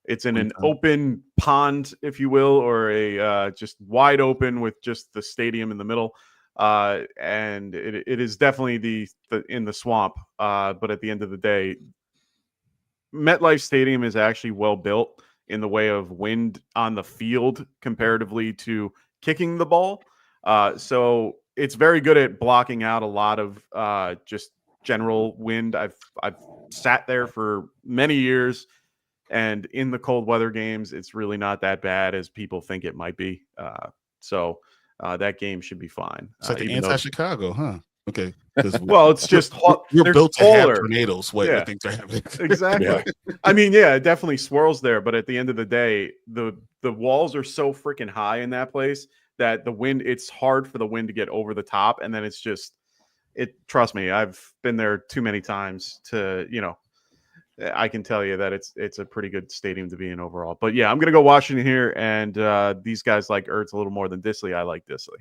F: it's in an open pond, if you will, or a just wide open with just the stadium in the middle. And it is definitely in the swamp. But at the end of the day, MetLife Stadium is actually well built in the way of wind on the field comparatively to kicking the ball. So it's very good at blocking out a lot of just general wind. I've sat there for many years, and in the cold weather games, it's really not that bad as people think it might be. So that game should be fine.
G: It's like the anti-Chicago, huh? Okay.
F: Well, it's just
G: you're built to have tornadoes. What things are happening.
F: Exactly. Yeah. I mean, it definitely swirls there, but at the end of the day, the walls are so freaking high in that place that the wind, it's hard for the wind to get over the top, and then it's just trust me, I've been there too many times to, I can tell you that it's a pretty good stadium to be in overall. But yeah, I'm gonna go Washington here, and these guys like Ertz a little more than Disley. I like Disley.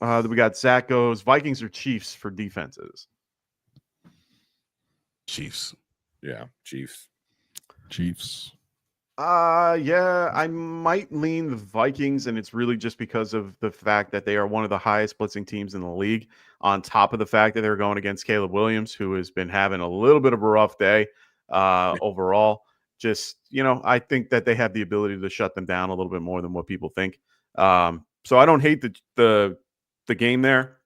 F: We got Zach goes Vikings or Chiefs for defenses.
G: Chiefs.
C: Yeah, Chiefs.
F: Yeah, I might lean the Vikings, and it's really just because of the fact that they are one of the highest blitzing teams in the league, on top of the fact that they're going against Caleb Williams, who has been having a little bit of a rough day overall. Just, I think that they have the ability to shut them down a little bit more than what people think. So I don't hate the game there.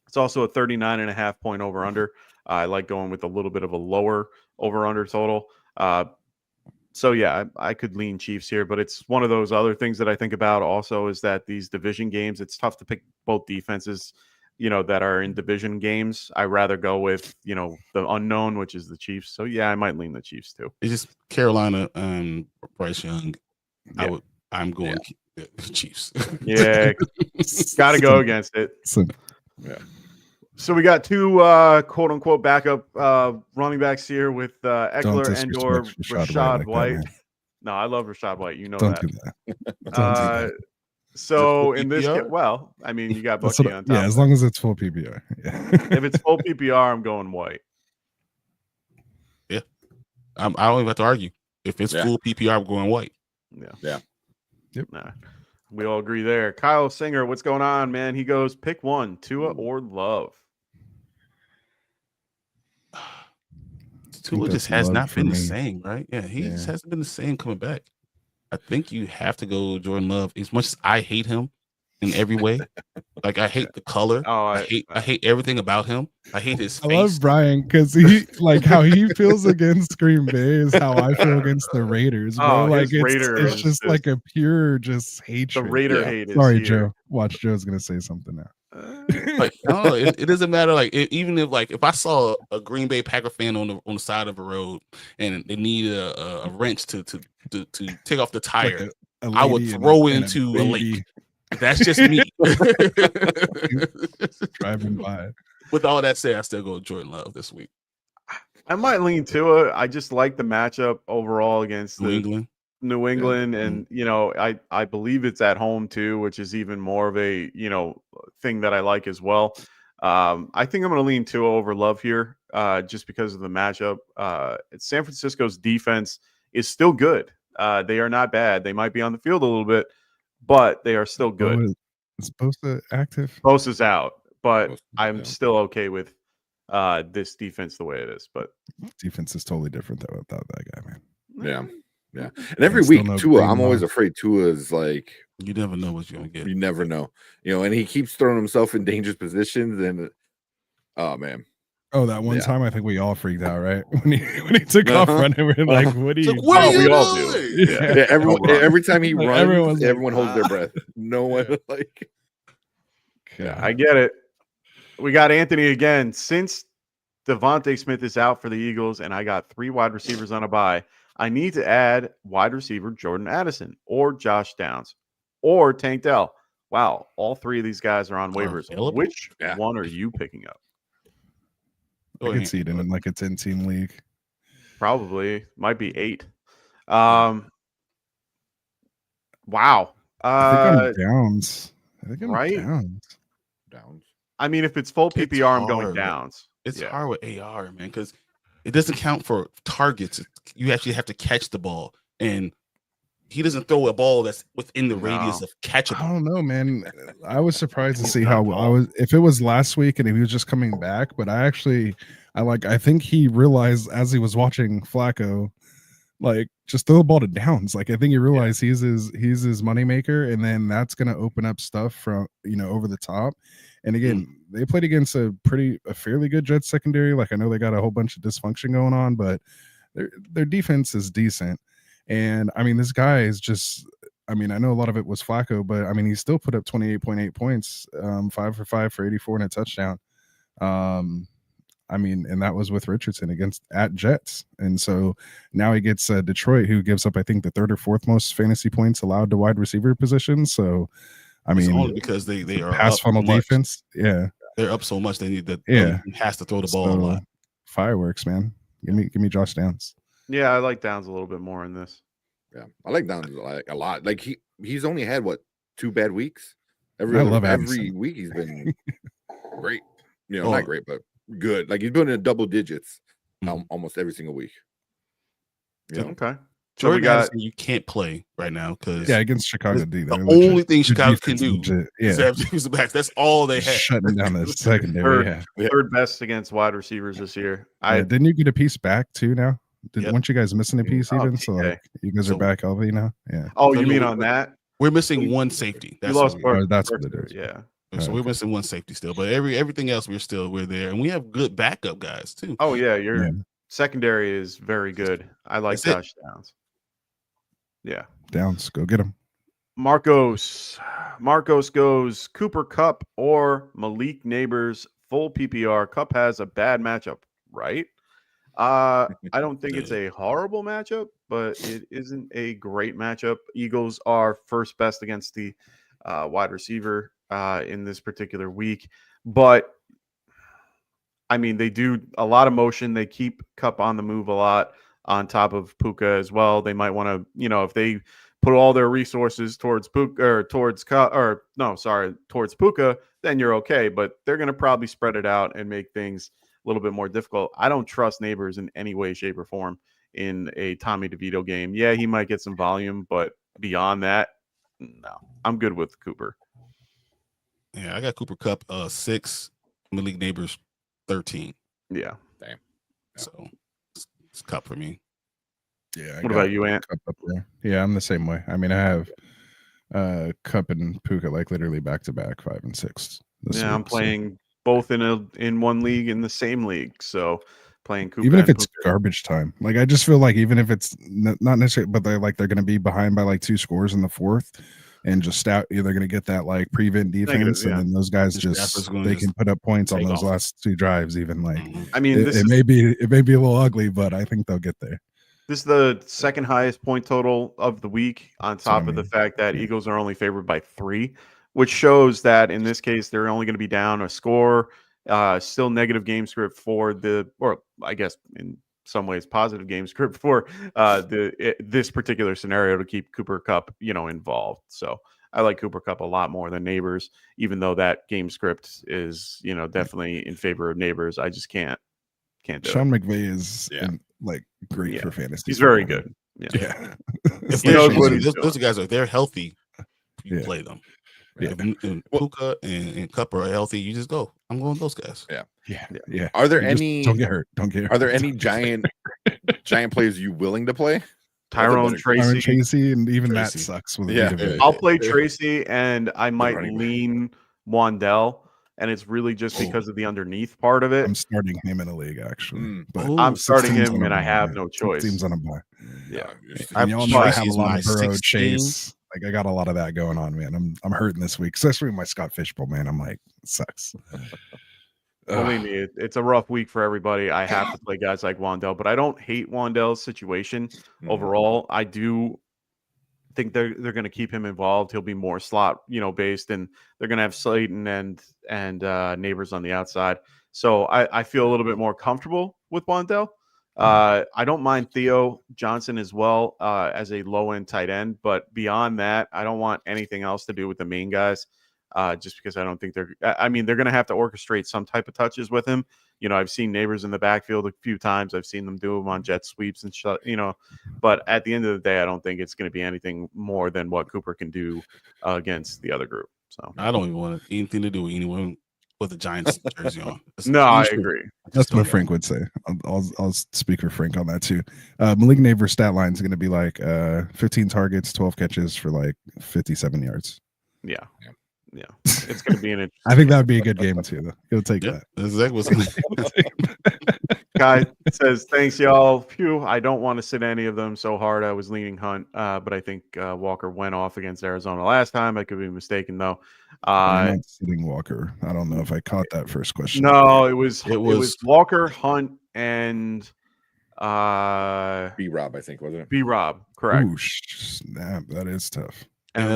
F: It's also a 39.5 point over under. I like going with a little bit of a lower over under total. So yeah, I could lean Chiefs here, but it's one of those other things that I think about also is that these division games, it's tough to pick both defenses that are in division games. I rather go with, the unknown, which is the Chiefs. So yeah, I might lean the Chiefs too.
G: It's just Carolina, Bryce Young.
F: Yeah.
G: I'm going Chiefs.
F: Yeah, got to go against it.
C: Yeah.
F: So we got two quote unquote backup running backs here with Eckler and or Rashad White. No, I love Rashad White. You know
H: Don't
F: that.
H: do that. Don't do that.
F: So in this case, well, I mean, you got Bucky on top.
H: Yeah, as long as it's full PPR. Yeah.
F: If it's full PPR, I'm going White.
G: Yeah, I don't even have to argue. If it's full PPR, I'm going White.
F: Yeah. Yep. Nah, we all agree there. Kyle Singer, what's going on, man? He goes, pick one, Tua or Love.
G: Tua just has not been the same, right? Yeah, he just hasn't been the same coming back. I think you have to go Jordan Love. As much as I hate him in every way, like I hate the color. I hate everything about him. I hate his face.
H: I love Brian because he how he feels against Green Bay is how I feel against the Raiders. Bro. Like it's just like a pure hatred.
F: The Raider hate.
H: Sorry, Joe. Watch, Joe's gonna say something now.
G: Like no, it doesn't matter. Like even if I saw a Green Bay Packer fan on the side of a road and they need a wrench to take off the tire, like I would throw into a lake. That's just me.
H: Driving by.
G: With all that said, I still go with Jordan Love this week.
F: I might lean Tua. I just like the matchup overall against
G: New England.
F: And I believe it's at home too, which is even more of a thing that I like as well. I think I'm going to lean Tua over Love here, just because of the matchup. San Francisco's defense is still good. They are not bad. They might be on the field a little bit, but they are still good.
H: Is Bosa active?
F: Bosa's out, but I'm still okay with this defense the way it is. But
H: defense is totally different though without that guy, man.
C: Yeah. Yeah. And every week, Tua, I'm always afraid Tua is like,
G: you never know what you're going to get.
C: You never know. And he keeps throwing himself in dangerous positions. And oh, man.
H: Oh, that one time I think we all freaked out, right? When he took off running, we're like, what are you doing?
F: We all do.
C: Yeah. Every time he runs, everyone holds their breath. No one like.
F: Yeah, I get it. We got Anthony again. Since Devontae Smith is out for the Eagles and I got 3 wide receivers on a bye, I need to add wide receiver Jordan Addison or Josh Downs or Tank Dell. Wow, all 3 of these guys are on waivers. Which one are you picking up?
H: I can see it in like a 10-team league.
F: Probably. Might be 8. Wow.
H: I think I'm Downs.
C: Downs.
F: I mean, if it's full PPR, I'm going Downs.
G: It's hard with AR, man, because it doesn't count for targets. You actually have to catch the ball, and he doesn't throw a ball that's within the radius of catchable.
H: I don't know, man. I was surprised to see how I was. If it was last week and he was just coming back, but I think he realized as he was watching Flacco, like just throw the ball to Downs. Like I think he realized he's his moneymaker, and then that's gonna open up stuff from over the top. And again, they played against a fairly good Jets secondary. Like I know they got a whole bunch of dysfunction going on, but their defense is decent. And I mean, this guy is just. I mean, I know a lot of it was Flacco, but I mean, he still put up 28.8 points, 5 for 5 for 84 and a touchdown. I mean, and that was with Richardson at Jets. And so now he gets Detroit, who gives up, I think, the 3rd or 4th most fantasy points allowed to wide receiver position. So, I mean,
G: it's only because they are
H: pass funnel defense. Yeah,
G: they're up so much they need that. He has to throw the ball a lot.
H: Fireworks, man. Give me Josh Downs.
F: Yeah, I like Downs a little bit more in this.
C: Yeah, I like Downs a lot. Like he's only had 2 bad weeks. Every week he's been great. Not great, but good. Like he's been in double digits almost every single week.
F: Okay.
G: So we got you can't play right now because
H: against Chicago.
G: The only thing Chicago can do is have the backs. That's all they have.
H: Shutting down the secondary.
F: Third best against wide receivers this year.
H: Didn't you get a piece back too now? Weren't you guys missing a piece even? So like, you guys are back healthy now. Yeah.
F: Oh, you mean on that?
G: We're missing one safety.
H: That's what it is.
F: Yeah.
G: So we're missing one safety still, but everything else we're there, and we have good backup guys too.
F: Oh yeah, your secondary is very good. I like Josh Downs. Yeah,
H: Downs, go get him.
F: Marcos, Marcos goes Cooper Cup or Malik Neighbors full PPR. Cup has a bad matchup, right? I don't think it's a horrible matchup, but it isn't a great matchup. Eagles are first best against the wide receiver in this particular week, but I mean, they do a lot of motion. They keep Cup on the move a lot on top of Puka as well. They might want to, if they put all their resources towards Puka or towards towards Puka, then you're okay. But they're going to probably spread it out and make things a little bit more difficult. I don't trust Neighbors in any way, shape, or form in a Tommy DeVito game. Yeah, he might get some volume, but beyond that, no. I'm good with Cooper.
G: Yeah, I got Cooper Cup 6, Malik Neighbors 13.
F: Yeah.
C: Damn.
G: So it's Cup for me.
H: Yeah.
F: What about you, Ant?
H: Cup up there. Yeah, I'm the same way. I mean, I have Cup and Puka like literally back to back 5 and 6.
F: Yeah, I'm playing both in one league in the same league. So playing Cooper.
H: Even if it's garbage time, like I just feel like even if it's not necessarily, but they're going to be behind by like 2 scores in the fourth, and just out, they're going to get that like prevent defense, and then those guys they can put up points on those last 2 drives. Even like,
F: I mean,
H: it may be a little ugly, but I think they'll get there.
F: This is the second highest point total of the week, on top of the fact that Eagles are only favored by 3, which shows that in this case they're only going to be down a score. Still negative game script for or I guess in some ways positive game script for this particular scenario to keep Cooper Cup, involved. So I like Cooper Cup a lot more than Neighbors, even though that game script is, definitely in favor of Neighbors. I just can't do
H: Sean
F: it.
H: McVay is great for fantasy.
F: He's very good.
H: Yeah.
G: If those guys are they're healthy, you play them.
H: Yeah.
G: If Puka and Cup are healthy, you just go. I'm going with those guys.
H: Yeah.
C: Are there any?
H: Don't get hurt. Don't get hurt.
C: Are there any giant players you willing to play?
F: Tyrone
H: Tracy, and even that sucks.
F: I'll play Tracy, and I might lean Wandell, and it's really just because of the underneath part of it.
H: I'm starting him in a league, actually. But
F: I'm starting him, and I have no choice.
H: Teams on a bye.
F: Yeah,
H: y'all know I have a lot of Burrow chase. Like I got a lot of that going on, man. I'm hurting this week, especially with my Scott Fishbowl, man. I'm like, it sucks.
F: Believe me, it's a rough week for everybody. I have to play guys like Wandell, but I don't hate Wandell's situation overall. I do think they're going to keep him involved. He'll be more slot, based, and they're going to have Slayton and Neighbors on the outside. So I feel a little bit more comfortable with Wandell. I don't mind Theo Johnson as well as a low end tight end, but beyond that, I don't want anything else to do with the main guys. Just because I don't think they're going to have to orchestrate some type of touches with him. I've seen Neighbors in the backfield a few times. I've seen them do them on jet sweeps and but at the end of the day, I don't think it's going to be anything more than what Cooper can do against the other group. So
G: I don't even want anything to do with anyone with the Giants jersey on.
F: I agree.
H: That's what Frank would say. I'll speak for Frank on that too. Malik Neighbors' stat line is going to be like 15 targets, 12 catches for like 57 yards.
F: Yeah. It's going to be an
H: I think that would be a good game too, though. He'll take that.
G: That's exactly what's
F: Guy says, thanks, y'all. Phew, I don't want to sit any of them so hard. I was leaning Hunt, but I think Walker went off against Arizona last time. I could be mistaken, though.
H: I'm not sitting Walker. I don't know if I caught that first question.
F: No, it was Walker, Hunt, and
C: B-Rob, I think, wasn't it?
F: B-Rob, correct.
H: Ooh, snap. That is tough.
F: And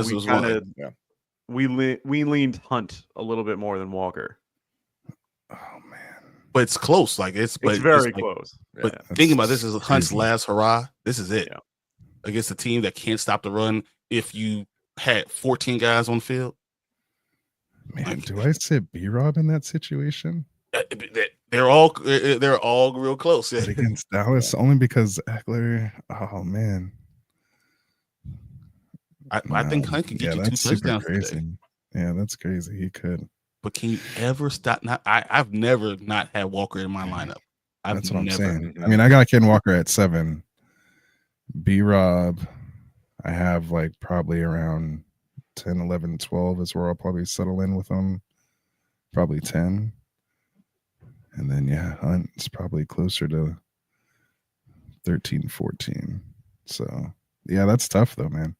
F: we leaned Hunt a little bit more than Walker.
H: Oh man,
G: but it's close. Like it's
F: very close.
G: But thinking about this is Hunt's last hurrah. This is it against a team that can't stop the run. If you had 14 guys on the field,
H: man, do I sit B-Rob in that situation?
G: They're all real close
H: against Dallas, only because Eckler. Oh man.
G: I think Hunt can get you 2 touchdowns today.
H: Yeah, that's crazy. He could.
G: But can you ever stop? I've never not had Walker in my lineup.
H: That's what I'm saying. I mean, I got Ken Walker at 7. B-Rob, I have like probably around 10, 11, 12 is where I'll probably settle in with him. Probably 10. And then, Hunt is probably closer to 13, 14. So, that's tough though, man.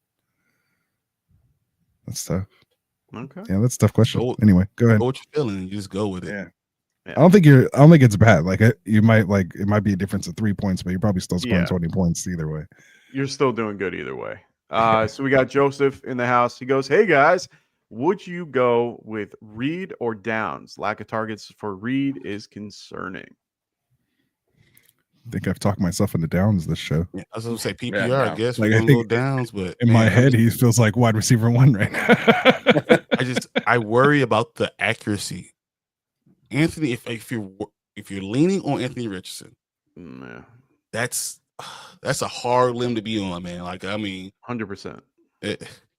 H: That's tough.
F: Okay.
H: Yeah, that's a tough question.
G: Go-
H: Anyway, go ahead.
G: Know what you're feeling, you just go with it.
H: Yeah. I don't think it's bad. Like it might be a difference of 3 points, but you're probably still scoring 20 points either way.
F: You're still doing good either way. So we got Joseph in the house. He goes, "Hey guys, would you go with Reed or Downs? Lack of targets for Reed is concerning."
H: I think I've talked myself into Downs this show.
G: Yeah, I was gonna say PPR. I guess
H: like,
G: we're
H: I
G: gonna go
H: think
G: Downs, but
H: in my head, he feels like wide receiver 1 right now.
G: I worry about the accuracy. Anthony, if you're leaning on Anthony Richardson, that's a hard limb to be on, man. Like, I mean,
F: 100%.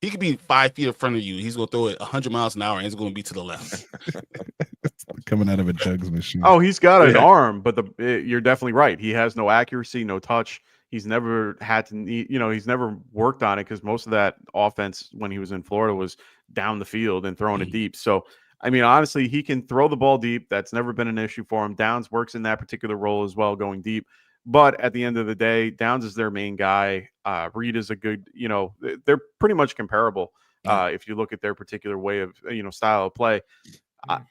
G: He could be 5 feet in front of you. He's gonna throw it 100 miles an hour, and it's gonna be to the left.
H: Coming out of a jugs machine.
F: Oh, he's got an arm, but you're definitely right. He has no accuracy, no touch. He's never had to, he's never worked on it because most of that offense when he was in Florida was down the field and throwing it deep. So, I mean, honestly, he can throw the ball deep. That's never been an issue for him. Downs works in that particular role as well, going deep. But at the end of the day, Downs is their main guy. Reed is a good, they're pretty much comparable if you look at their particular way of, style of play.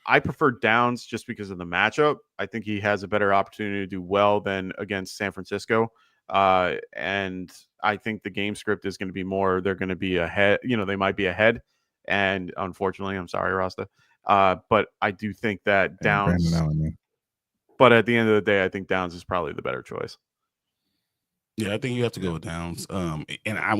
F: I prefer Downs just because of the matchup. I think he has a better opportunity to do well than against San Francisco. And I think the game script is going to be more, they're going to be ahead, they might be ahead. And unfortunately, I'm sorry, Rasta. But I do think that Downs, but at the end of the day, I think Downs is probably the better choice.
G: Yeah, I think you have to go with Downs. And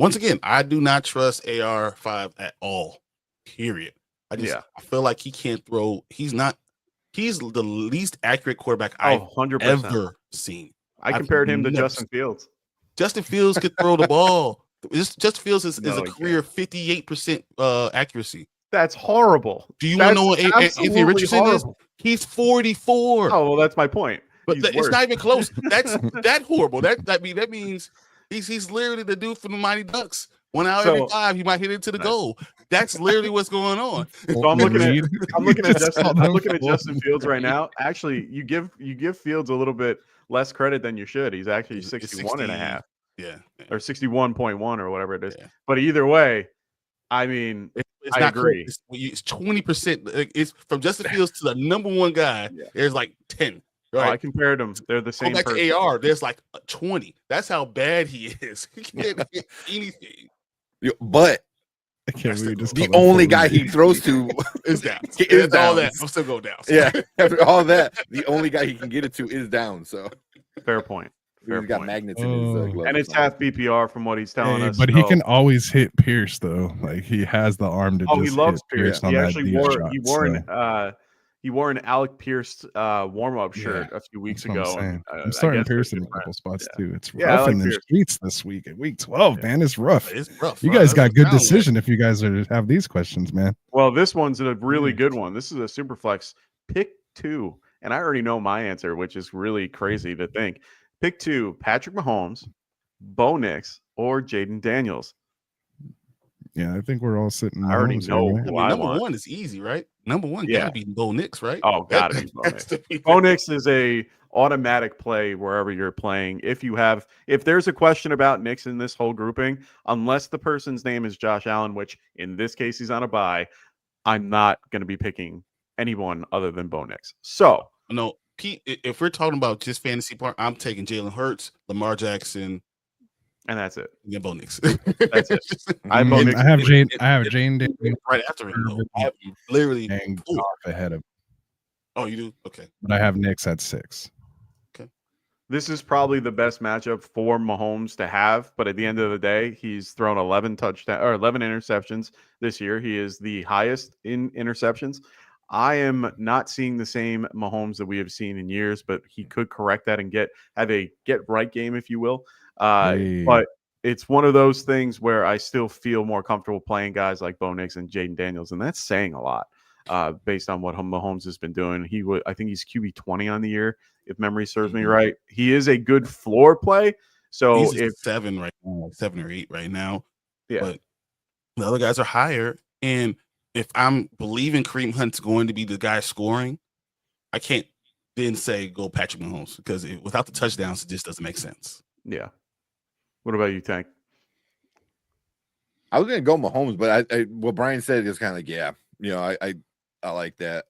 G: once again, I do not trust AR5 at all. Period. I feel like he can't throw. He's the least accurate quarterback I've
F: 100%.
G: ever seen.
F: I compared him to Justin Fields.
G: Justin Fields could throw the ball. Justin Fields is a career 58% accuracy.
F: That's horrible.
G: Do you want to know what Anthony Richardson is? He's 44.
F: Oh, well, that's my point.
G: But it's not even close. That's horrible. That means he's literally the dude from the Mighty Ducks. 1 hour every 5, he might hit it to the goal. That's literally what's going on.
F: So I'm looking at Justin Fields right now. Actually, you give Fields a little bit less credit than you should. He's actually 61.5.
G: Yeah.
F: Or 61.1 or whatever it is. Yeah. But either way, I mean, I agree.
G: It's 20%. It's from Justin Fields to the number 1 guy. Yeah. There's like 10. Right.
F: Oh, I compared them. They're the same.
G: Go back to AR. There's like 20. That's how bad he is. He can't hit anything.
C: But the only guy he throws to
G: is down.
C: Is
G: all that. I'm still going down. So.
C: Yeah, after all that, the only guy he can get it to is down. So
F: fair point.
C: He's got magnets in his glove.
F: And it's half BPR from what he's telling us.
H: But he can always hit Pierce though. Like he has the arm to.
F: He loves Pierce. He actually wore an Alec Pierce warm-up shirt a few weeks ago.
H: I'm starting Pierce in a couple spots too. It's rough in the streets this week at week 12, man. It's rough.
G: It's rough.
H: You guys got good decision if you guys have these questions, man.
F: Well, this one's a really good one. This is a super flex. Pick 2. And I already know my answer, which is really crazy to think. Pick 2, Patrick Mahomes, Bo Nix, or Jaden Daniels.
H: Yeah, I think we're all sitting.
F: I already know who I
G: number
F: want.
G: 1 is easy, right? Number 1 gotta be Bo Nix, right?
F: Oh, gotta be Bo Nix. Bo Nix is a automatic play wherever you're playing. If there's a question about Nix in this whole grouping, unless the person's name is Josh Allen, which in this case he's on a bye, I'm not going to be picking anyone other than Bo Nix. So
G: no, Pete. If we're talking about just fantasy part, I'm taking Jalen Hurts, Lamar Jackson.
F: And that's it.
G: Yeah, Bo Nix.
F: That's it.
H: I have Jane
G: right after him. I have literally
H: off ahead of.
G: Oh, you do? Okay.
H: But I have Nix at 6.
G: Okay.
F: This is probably the best matchup for Mahomes to have. But at the end of the day, he's thrown 11 interceptions this year. He is the highest in interceptions. I am not seeing the same Mahomes that we have seen in years, but he could correct that and have a get right game, if you will. But it's one of those things where I still feel more comfortable playing guys like Bo Nix and Jaden Daniels, and that's saying a lot based on what Mahomes has been doing. I think he's QB 20 on the year, if memory serves me right. He is a good floor play. So
G: he's 7 right now, 7 or 8 right now.
F: Yeah,
G: but the other guys are higher. And if I'm believing Kareem Hunt's going to be the guy scoring, I can't then say go Patrick Mahomes because without the touchdowns, it just doesn't make sense.
F: Yeah. What about you, Tank?
C: I was gonna go Mahomes, but what Brian said is kind of like, you know, I like that.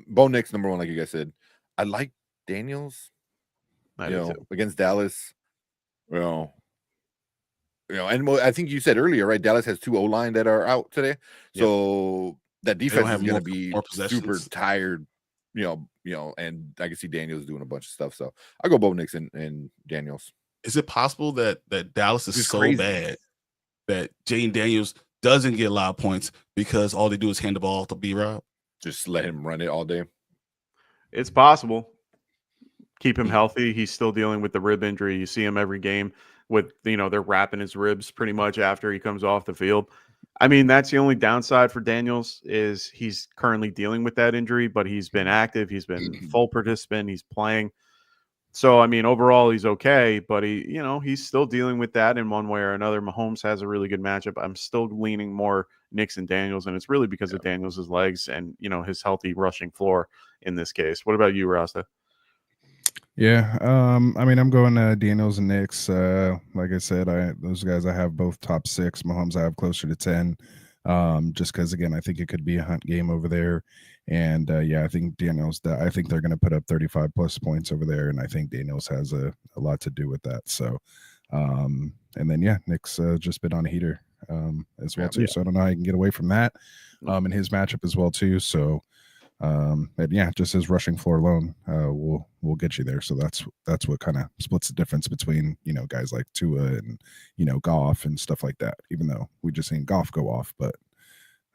C: Bo Nix number 1, like you guys said. I like Daniels.
F: I do too.
C: Against Dallas. And I think you said earlier, right? Dallas has 2 O-line that are out today, so that defense is going to be super tired. And I can see Daniels doing a bunch of stuff. So I go Bo Nix and Daniels.
G: Is it possible that Dallas is so bad that Jane Daniels doesn't get a lot of points because all they do is hand the ball to B-Rob?
C: Just let him run it all day.
F: It's possible. Keep him healthy. He's still dealing with the rib injury. You see him every game with, they're wrapping his ribs pretty much after he comes off the field. I mean, that's the only downside for Daniels is he's currently dealing with that injury, but he's been active. He's been full participant. He's playing. So, I mean, overall, he's okay, but he's still dealing with that in one way or another. Mahomes has a really good matchup. I'm still leaning more Nix and Daniels, and it's really because of Daniels' legs and, his healthy rushing floor in this case. What about you, Rasta?
H: Yeah, I mean, I'm going Daniels and Nix. Like I said, those guys I have both top 6. Mahomes I have closer to 10. Just because again, I think it could be a hunt game over there. And I think Daniels. I think they're going to put up 35 plus points over there, and I think Daniels has a lot to do with that. So, and then Nick's just been on a heater as well too. So I don't know how he can get away from that. In his matchup as well too. So. Just his rushing floor alone will get you there. So that's what kind of splits the difference between guys like Tua and Goff and stuff like that. Even though we just seen Goff go off, but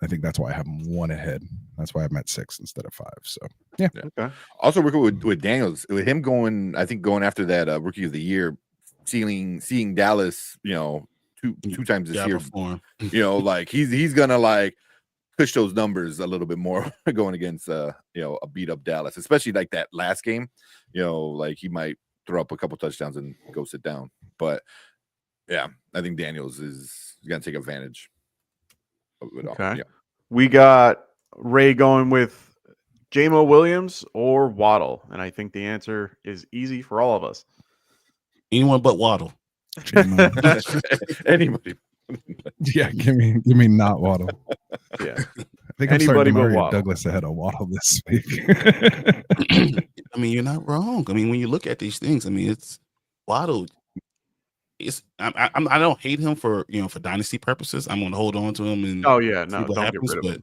H: I think that's why I have him 1 ahead. That's why I'm at 6 instead of 5. So
C: Okay. Also working with Daniels, with him going after that rookie of the year, seeing Dallas, two times this year. Like he's gonna like push those numbers a little bit more going against a beat up Dallas, especially like that last game. Like he might throw up a couple touchdowns and go sit down. But I think Daniels is gonna take advantage of it all.
F: Okay. We got Ray going with J-Mo Williams or Waddle, and I think the answer is easy for all of us.
G: Anyone but Waddle.
C: Anybody.
H: Yeah, give me not Waddle.
F: Yeah,
H: I think
F: anybody
H: I'm
F: but
H: Mario
F: Waddle.
H: Douglas ahead of Waddle this week.
G: I mean, you're not wrong. I mean, when you look at these things, I mean, it's Waddle. I don't hate him for for dynasty purposes. I'm going to hold on to him and
F: don't
G: happens,
F: get rid of him.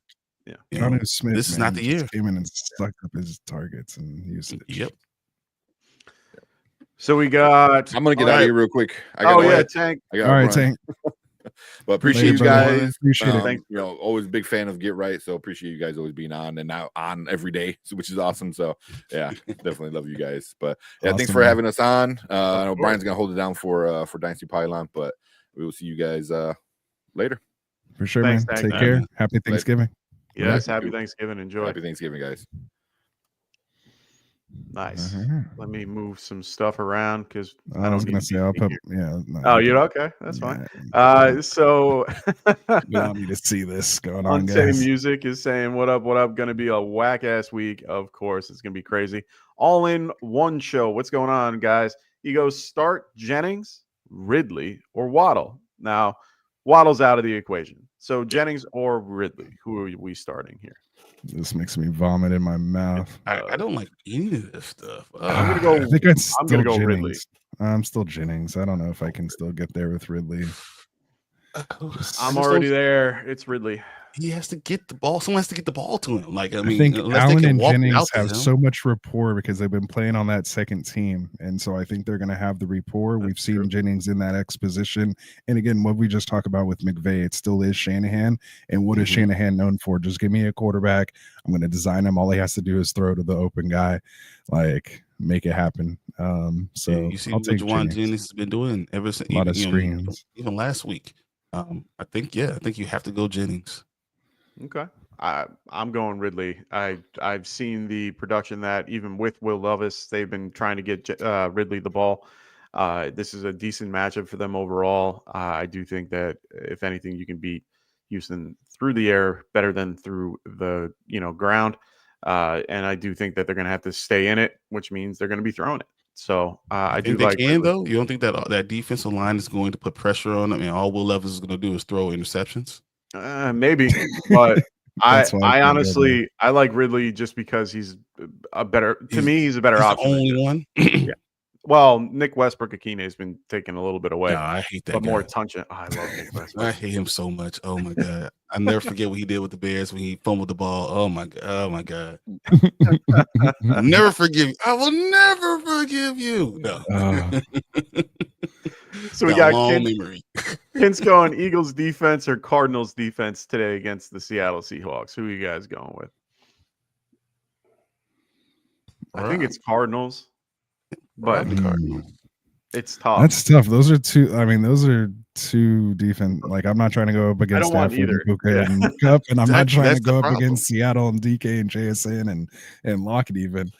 H: Jonnu Smith,
G: this is not the year.
H: Came in and sucked up his targets and usage.
G: Yep.
F: So we got.
C: I'm gonna get out of here real quick.
F: Tank.
C: All
H: right, Tank.
C: But appreciate you guys.
H: Appreciate it.
C: Always a big fan of Get Right, so appreciate you guys always being on and now on every day, which is awesome. So definitely love you guys. But thanks for having us on. I know Brian's gonna hold it down for Dynasty Pylon, but we will see you guys later.
H: For sure, man. Take care. Happy Thanksgiving.
F: Yes, happy Thanksgiving. Enjoy.
C: Happy Thanksgiving, guys.
F: Nice. Let me move some stuff around because
H: I was gonna say I'll put No,
F: oh, you're okay. That's fine. So
H: you want me to see this going on,
F: Untamed
H: guys.
F: Music is saying, what up? Gonna be a whack ass week. Of course, it's gonna be crazy. All in one show. What's going on, guys? He goes start Jennings, Ridley, or Waddle. Now, Waddle's out of the equation. So Jennings or Ridley. Who are we starting here?
H: This makes me vomit in my mouth.
G: I don't like any of this stuff.
F: I'm gonna go.
H: I think I'm
F: gonna go
H: Jennings.
F: Ridley.
H: I'm still Jennings. I don't know if I can still get there with Ridley.
F: I'm already there. It's Ridley.
G: He has to get the ball. Someone has to get the ball to him. Like, I mean,
H: think Allen and Jennings have
G: him.
H: so much rapport because they've been playing on that second team. And so I think they're going to have the rapport. We've seen Jennings in that X position. And again, what we just talked about with McVay, it still is Shanahan. And what is Shanahan known for? Just give me a quarterback. I'm going to design him. All he has to do is throw to the open guy. Like, make it happen. So
G: you see what Juwan Jennings has been doing ever since.
H: A lot of screens.
G: Even last week. I think you have to go Jennings.
F: Okay. I'm going Ridley. I've seen the production that even with Will Levis, they've been trying to get Ridley the ball. This is a decent matchup for them overall. I do think that if anything, you can beat Houston through the air better than through the ground. And I do think that they're going to have to stay in it, which means they're going to be throwing it. So I do
G: they
F: like
G: can though. You don't think that defensive line is going to put pressure on them, and all Will Levis is going to do is throw interceptions?
F: Maybe, but
H: That's why
F: I
H: can't go there.
F: honestly I like Ridley just because he's a better. To me, he's a better
G: He's the
F: option.
G: only one.
F: Yeah. Well, Nick Westbrook-Akine has been taken a little bit away,
G: Nah, I hate that
F: but
G: guy.
F: more touching. Oh, I love Nick
G: I
F: Westbrook.
G: hate him so much. Oh my god. I never forget what he did with the Bears when he fumbled the ball. Oh my god. Oh my god. Never forgive you. I will never forgive you. No.
F: So we got
G: long
F: Kins,
G: memory.
F: Kins going Eagles defense or Cardinals defense today against the Seattle Seahawks. Who are you guys going with? I think it's Cardinals, but it's tough.
H: That's tough. Those are two. I mean, those are two defense. Like, I'm not trying to go up against
F: don't want
H: Stafford and
F: either.
H: Puka
F: Yeah.
H: and Cup, and I'm not trying to
G: That's
H: go
G: the
H: up
G: problem.
H: against Seattle and DK and JSN and Lockett even,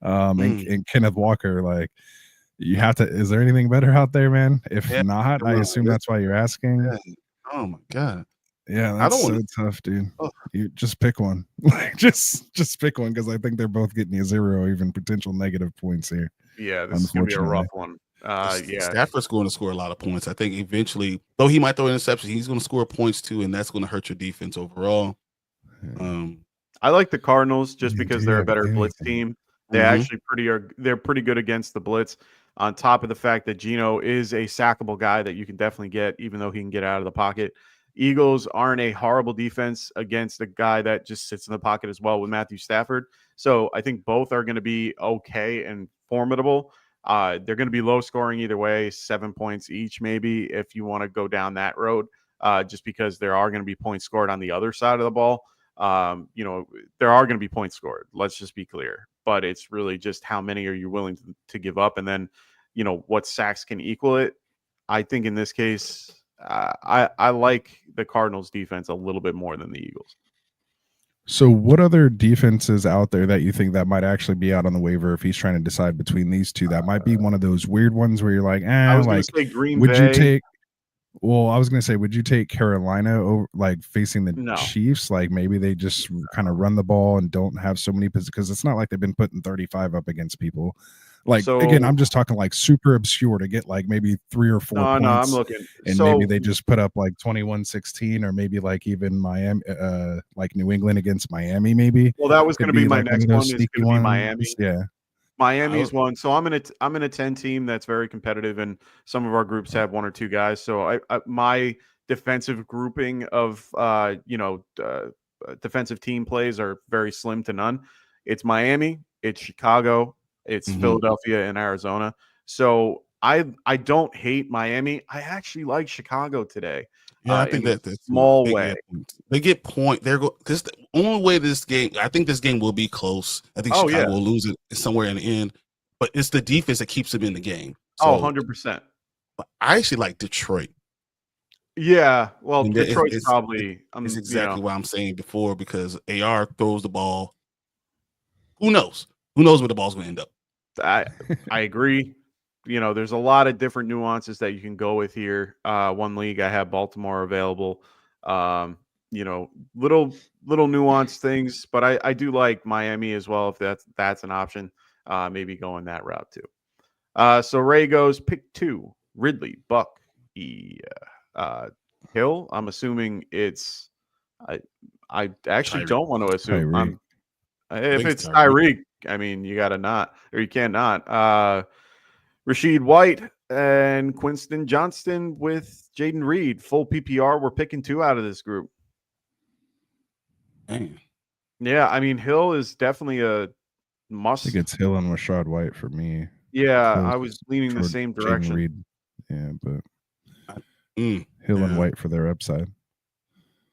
H: and Kenneth Walker. Like, you have to. Is there anything better out there, man? If
G: Yeah,
H: not, I assume that's why you're asking.
G: Yeah. Oh my god.
H: Yeah,
G: I
H: that's
G: don't
H: so
G: wanna-
H: tough, dude.
G: Oh.
H: You just pick one. Like, just pick one, because I think they're both getting you 0, even potential negative points here.
F: Yeah, this is gonna be a rough one. Yeah,
G: Stafford's going to score a lot of points. I think eventually, though he might throw interceptions, he's going to score points too, and that's going to hurt your defense overall.
F: I like the Cardinals just
H: Yeah,
F: because
H: do
F: they're a
H: have
F: better blitz
H: anything.
F: team. They actually they're pretty good against the blitz. On top of the fact that Geno is a sackable guy that you can definitely get, even though he can get out of the pocket. Eagles aren't a horrible defense against a guy that just sits in the pocket as well with Matthew Stafford. So I think both are going to be okay and formidable. They're going to be low scoring either way, 7 points each, maybe, if you want to go down that road, just because there are going to be points scored on the other side of the ball. There are going to be points scored. Let's just be clear. But it's really just how many are you willing to give up? And then, what sacks can equal it. I think in this case, I like the Cardinals defense a little bit more than the Eagles.
H: So what other defenses out there that you think that might actually be out on the waiver if he's trying to decide between these two? That might be one of those weird ones where you're like,
F: I was going
H: like,
F: to say Green
H: would
F: Bay.
H: you take? Well, I was going to say, would you take Carolina over, like, facing the Chiefs? Like, maybe they just kind of run the ball and don't have so many positions, because it's not like they've been putting 35 up against people. Like, again, I'm just talking like super obscure to get like maybe 3 or 4 points.
F: No, I'm looking.
H: And maybe they just put up like 21-16, or maybe like even Miami, like New England against Miami, maybe.
F: Well, that was going to be my next one. Is going to be Miami.
H: Yeah.
F: Miami's one. So I'm in a 10 team that's very competitive, and some of our groups have 1 or 2 guys. So my defensive grouping of defensive team plays are very slim to none. It's Miami, it's Chicago, it's Philadelphia, and Arizona. So I don't hate Miami. I actually like Chicago today.
G: Yeah, I think that's
F: small way.
G: They get point. They're this the only way this game. I think this game will be close. I think Chicago will lose it somewhere in the end. But it's the defense that keeps them in the game. So,
F: 100%.
G: I actually like Detroit.
F: Yeah, well, Detroit's probably.
G: It's exactly what I'm saying before, because AR throws the ball. Who knows? Who knows where the ball's going to end up?
F: I agree. There's a lot of different nuances that you can go with here. One league, I have Baltimore available. Little nuanced things, but I do like Miami as well, if that's an option. Maybe going that route too. So Ray goes pick 2: Ridley, Buck, Hill. I'm assuming it's. I actually don't want to assume. If it's Tyreek, I mean, you got to not, or you can't not. Rashid White and Quinston Johnston with Jaden Reed. Full PPR. We're picking 2 out of this group.
G: Dang.
F: Yeah, I mean, Hill is definitely a must.
H: I think it's Hill and Rashad White for me.
F: Yeah, I was leaning the same direction.
H: Reed. Yeah, but Hill and White for their upside.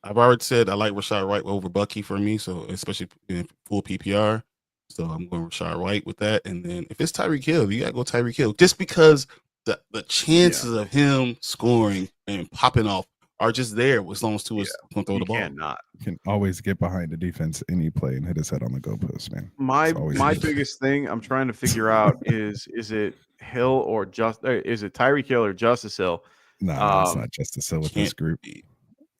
G: I've already said I like Rashad White over Bucky for me, so especially in full PPR. So I'm going Rashad White with that. And then if it's Tyreek Hill, you got to go Tyreek Hill, just because the chances of him scoring and popping off are just there as long as Tua's going to throw the ball.
H: You can always get behind the defense any play and hit his head on the goalpost, man.
F: My biggest thing I'm trying to figure out is it Hill or is it Tyreek Hill or Justice Hill?
H: No, it's not Justice Hill with this group.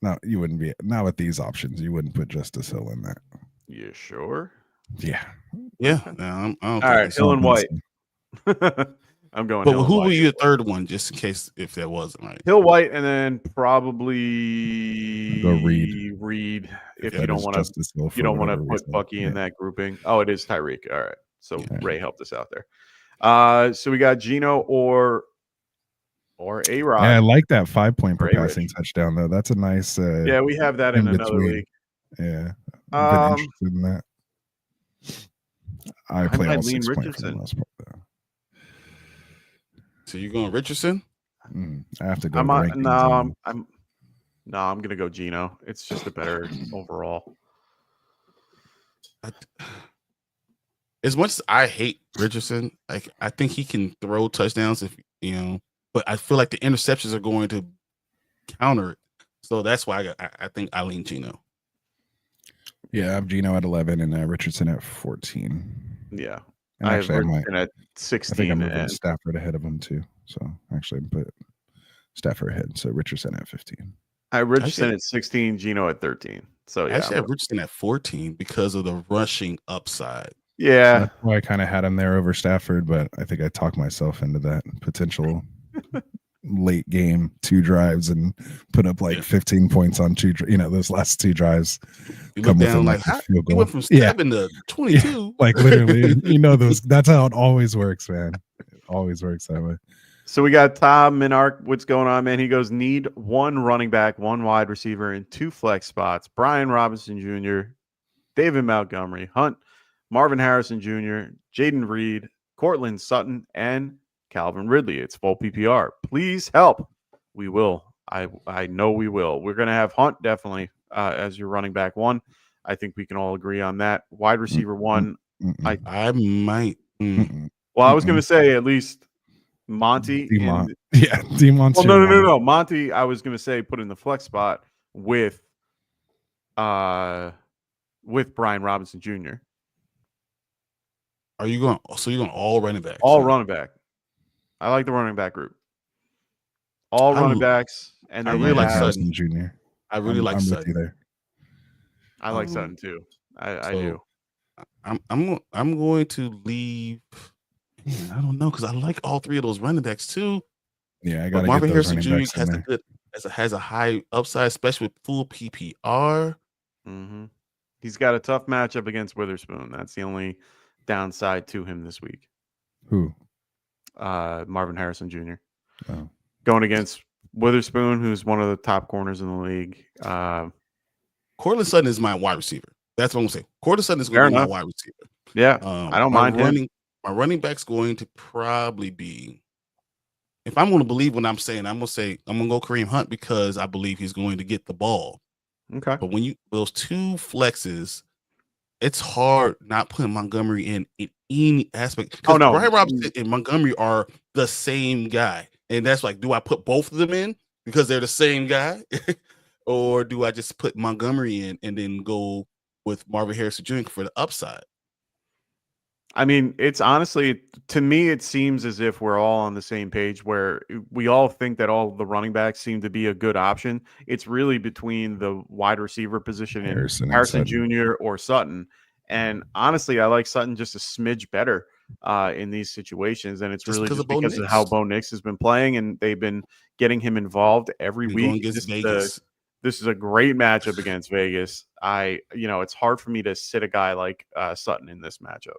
H: No, you wouldn't be. Not with these options. You wouldn't put Justice Hill in that.
F: You sure?
H: Yeah.
G: Yeah. No, I don't
F: all right, Hill and White. All I'm going.
G: But
F: Hill and
G: who
F: White.
G: were your third one, just in case if that wasn't right?
F: Hill, White, and then probably
H: Go Reed.
F: Reed. If
H: That
F: you don't
H: is
F: want to,
H: Justice Hill for
F: you don't want to
H: whatever
F: put
H: reason.
F: Bucky in
H: Yeah.
F: that grouping. Oh, it is Tyreek. All right. So
G: Yeah.
F: Ray helped us out there. So we got Gino or A-Rod.
H: Yeah, I like that 5 point per
F: Ray
H: passing
F: Rich.
H: touchdown though. That's a nice.
F: Yeah, we have that in another
H: between.
F: league.
H: Yeah, I've been interested in that. I play
F: might
H: all
F: lean
H: 6 point for the
F: Richardson.
H: most part though.
G: So you're going Richardson?
H: I have to go.
F: I'm
H: to the
F: on,
H: rankings
F: I'm gonna go Gino. It's just a better overall.
G: As much as I hate Richardson, like I think he can throw touchdowns if but I feel like the interceptions are going to counter it. So that's why I think I lean Gino.
H: Yeah, I have Gino at 11 and Richardson at 14.
F: Yeah,
H: And
F: I have
H: actually,
F: Richardson at
H: I
F: 16.
H: think I'm moving
F: and
H: Stafford ahead of him too. So actually, put Stafford ahead. So Richardson at 15.
F: I have Richardson at 16, Gino at 13. So yeah,
G: actually, I have Richardson at 14 because of the rushing upside.
F: Yeah,
H: That's why I kind of had him there over Stafford, but I think I talked myself into that potential late game 2 drives and put up like 15 points on 2. Those last 2 drives.
G: You look down like he went from 7 to 22.
H: Yeah, like literally, those. That's how it always works, man. It always works that way.
F: So we got Tom Minark. What's going on, man? He goes, need 1 running back, 1 wide receiver, and 2 flex spots. Brian Robinson Jr., David Montgomery, Hunt, Marvin Harrison Jr., Jaden Reed, Cortland Sutton, and Calvin Ridley. It's full PPR. Please help. We will. I know we will. We're going to have Hunt definitely as your running back 1. I think we can all agree on that. Wide receiver 1.
G: I might.
F: Well, I was going to say at least Monty.
H: Demont.
F: Well, no. Monty, I was going to say put in the flex spot with Brian Robinson Jr.
G: Are you going? So you're going all running backs?
F: All running back. I like the running back group. All running backs, and
G: I really like
H: Sutton Jr.
G: I really like Sutton.
H: There.
F: I like Sutton too. I do.
G: I'm going to leave. I don't know because I like all 3 of those running backs too.
H: Yeah, I got
G: Marvin Harrison Jr. has a high upside, especially with full PPR.
F: Mm-hmm. He's got a tough matchup against Witherspoon. That's the only downside to him this week.
H: Who?
F: Marvin Harrison Jr.
H: Oh.
F: Going against Witherspoon, who's one of the top corners in the league.
G: Cortland Sutton is my wide receiver. That's what I'm going to say. Cortland Sutton is going to be my wide receiver.
F: Yeah, I don't mind him.
G: My running back's going to probably be, if I'm going to believe what I'm saying, I'm going to go Kareem Hunt because I believe he's going to get the ball.
F: Okay.
G: But when those 2 flexes, it's hard not putting Montgomery in any aspect.
F: Oh, no.
G: Brian Robinson and Montgomery are the same guy. And that's like, do I put both of them in because they're the same guy? Or do I just put Montgomery in and then go with Marvin Harrison Jr. for the upside?
F: I mean, it's honestly, to me, it seems as if we're all on the same page where we all think that all the running backs seem to be a good option. It's really between the wide receiver position and Harrison Jr. or Sutton. And honestly, I like Sutton just a smidge better in these situations. And it's really just because of how Bo Nix has been playing and they've been getting him involved every week. This is a great matchup against Vegas. It's hard for me to sit a guy like Sutton in this matchup.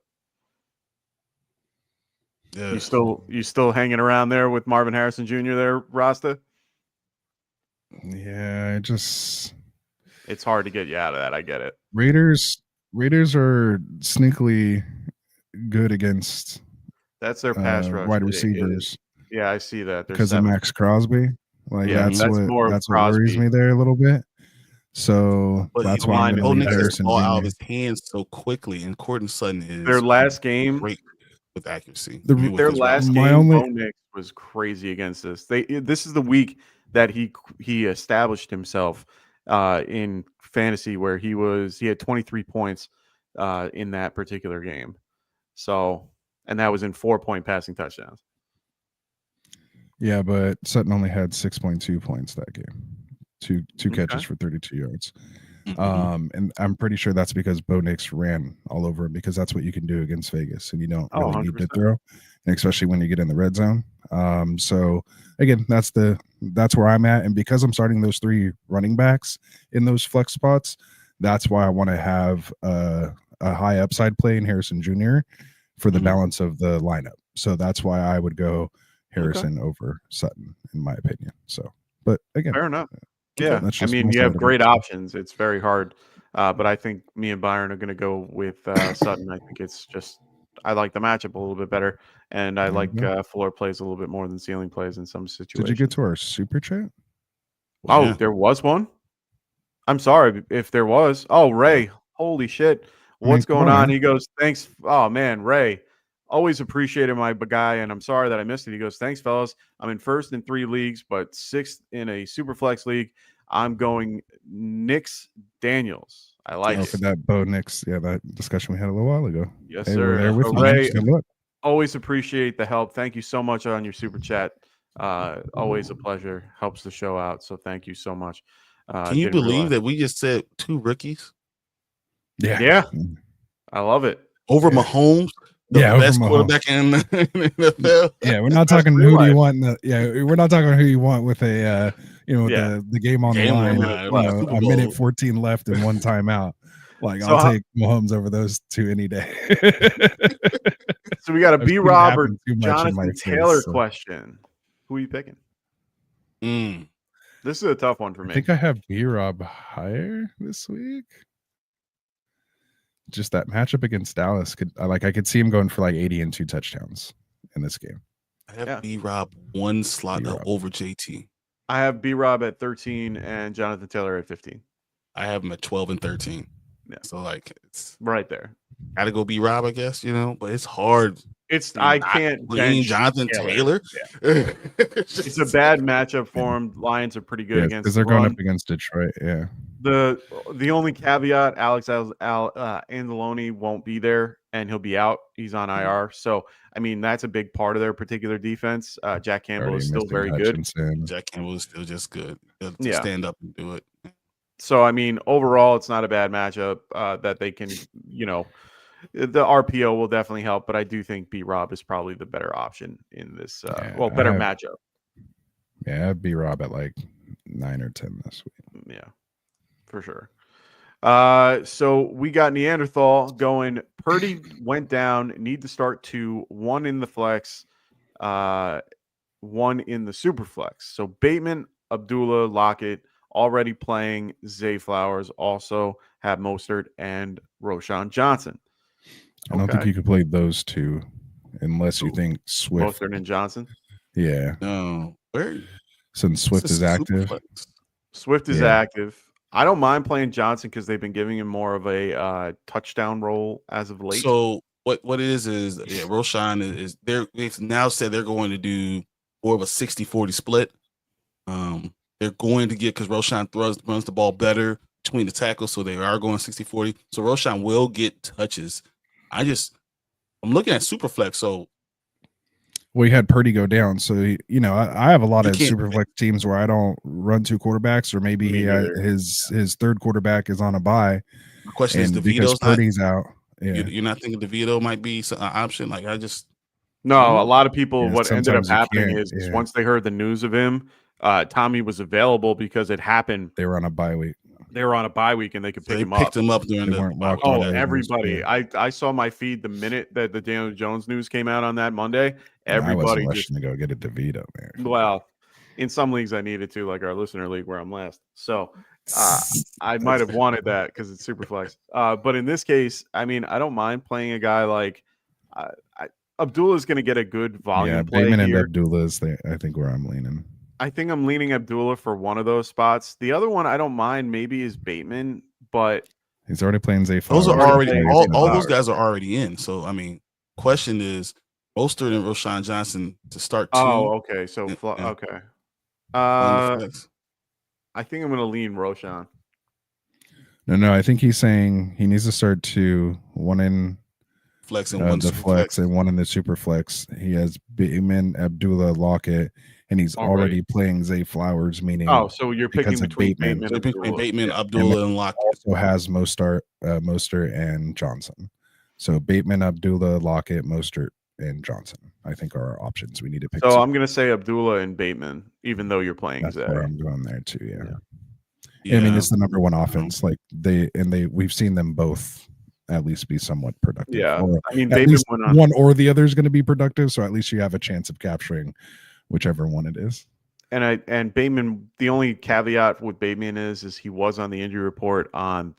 F: Yeah. You still hanging around there with Marvin Harrison Jr. there, Rasta?
H: Yeah, it's
F: hard to get you out of that. I get it.
H: Raiders are sneakily good against
F: that's their pass rush
H: wide receivers.
F: Yeah, I see that
H: because of Max Crosby. Like that's what worries me there a little bit. So that's why I'm going to
G: Harrison ball out of his hands so quickly, and Cortland Sutton is
F: their last game
G: great with accuracy.
F: Their last game, Bo Nix was crazy against us. This is the week that he established himself in fantasy, where he had 23 points in that particular game. So, and that was in 4-point passing touchdowns.
H: Yeah, but Sutton only had 6.2 points that game. Two catches for 32 yards. And I'm pretty sure that's because Bo Nix ran all over him because that's what you can do against Vegas, and you don't really need to throw. and especially when you get in the red zone. So again, that's where I'm at, and because I'm starting those 3 running backs in those flex spots, that's why I want to have a high upside play in Harrison Jr. for the balance of the lineup. So that's why I would go Harrison over Sutton, in my opinion. So, but again,
F: fair enough. Yeah, I mean, you have great options. It's very hard, but I think me and Byron are going to go with Sutton. I think it's just I like the matchup a little bit better, and I like floor plays a little bit more than ceiling plays in some situations.
H: Did you get to our super chat?
F: Oh, there was one. I'm sorry if there was. Oh, Ray, holy shit, what's going on? He goes, thanks. Oh man, Ray, always appreciated my guy, and I'm sorry that I missed it. He goes, thanks, fellas. I'm in first in 3 leagues, but 6th in a super flex league. I'm going Nix Daniels. I like it.
H: For that Bo Nix, that discussion we had a little while ago.
F: Yes, sir.
H: There with
F: Ray, always appreciate the help. Thank you so much on your super chat. Always a pleasure. Helps the show out. So thank you so much.
G: Can you believe that we just said 2 rookies?
F: Yeah. I love it.
G: Over Mahomes, the best quarterback in the NFL.
H: Yeah, we're not talking who do you want. We're not talking who you want with a the game on the line. A minute 14 left and 1 timeout. Like so I'll take Mahomes over those 2 any day.
F: So we got a B-Rob or Jonathan Taylor question. Who are you picking? This is a tough one for me.
H: I think I have B-Rob higher this week. Just that matchup against Dallas I could see him going for like 80 and 2 touchdowns in this game.
G: I have B-Rob 1 slot over JT.
F: I have B-Rob at 13 and Jonathan Taylor at 15.
G: I have him at 12 and 13.
F: Yeah.
G: So it's
F: right there.
G: Gotta go B-Rob, I guess, but it's hard.
F: I can't bench
G: Jonathan Taylor.
F: Yeah. It's a bad matchup for him. Lions are pretty good against
H: because they're going up against Detroit. Yeah.
F: The only caveat, Alex Anzalone won't be there and he'll be out. He's on IR. So I mean that's a big part of their particular defense. Jack Campbell is still very good.
G: Jack Campbell is still just good. He'll stand up and do it.
F: So I mean overall it's not a bad matchup that they can, the RPO will definitely help, but I do think B-Rob is probably the better option in this better matchup.
H: Yeah, I have B-Rob at like 9 or 10 this week.
F: Yeah, for sure. So we got Neanderthal going. Purdy went down, need to start 2, 1 in the flex, 1 in the super flex. So Bateman, Abdullah, Lockett already playing. Zay Flowers also have Mostert and Roshan Johnson.
H: I don't think you could play those 2 unless you think Swift.
F: Mostert and Johnson?
H: Yeah.
G: No. Where?
H: Since Swift is active.
F: Swift is active. I don't mind playing Johnson because they've been giving him more of a touchdown role as of late.
G: So what it is Roshan is they've now said they're going to do more of a 60-40 split. They're going to get because Roshan runs the ball better between the tackles, so they are going 60-40. So Roshan will get touches. I'm looking at Superflex. So
H: we had Purdy go down. So, I have a lot of Superflex teams where I don't run 2 quarterbacks, or maybe his third quarterback is on a bye.
G: The question is,
H: because Purdy's out. Yeah.
G: You're not thinking DeVito might be an option? Like
F: No, a lot of people, what ended up happening is once they heard the news of him, Tommy was available because it happened.
H: They were on a bye week.
F: And they could pick him up.
G: Picked him up during
F: everybody. I saw my feed the minute that the Daniel Jones news came out on that Monday. Everybody
H: just to go get a DeVito, man.
F: Well, in some leagues I needed to, like our listener league where I'm last. So I might have wanted that because it's super flex. But in this case, I mean, I don't mind playing a guy like Abdullah is going to get a good volume play
H: Bateman
F: here.
H: And Abdullah is I think where I'm leaning.
F: I think I'm leaning Abdullah for one of those spots. The other one I don't mind maybe is Bateman, but
H: he's already playing Zay Flowers.
G: Those are already all those guys are already in. So I mean, question is Mostert and Roshan Johnson to start 2.
F: Oh, okay. So okay. I think I'm going to lean Roshan.
H: No. I think he's saying he needs to start 2, 1 in
G: flex and 1
H: the flex and 1 in the super flex. He has Bateman, Abdullah, Lockett. And he's already playing Zay Flowers, meaning
F: so you're picking between
G: Bateman, Abdullah, and Lockett.
H: Also has Mostert and Johnson. So Bateman, Abdullah, Lockett, Mostert, and Johnson, I think, are our options. We need to pick.
F: So I'm going to say Abdullah and Bateman, even though you're playing
H: That's
F: Zay.
H: where I'm going there too. Yeah.
G: Yeah.
H: I mean, it's the number one offense. Like we've seen them both at least be somewhat productive.
F: Yeah.
H: Or
F: I mean,
H: at
F: Bateman
H: least
F: went on.
H: one or the other is going to be productive. So at least you have a chance of capturing whichever one it is.
F: And Bateman, the only caveat with Bateman is he was on the injury report on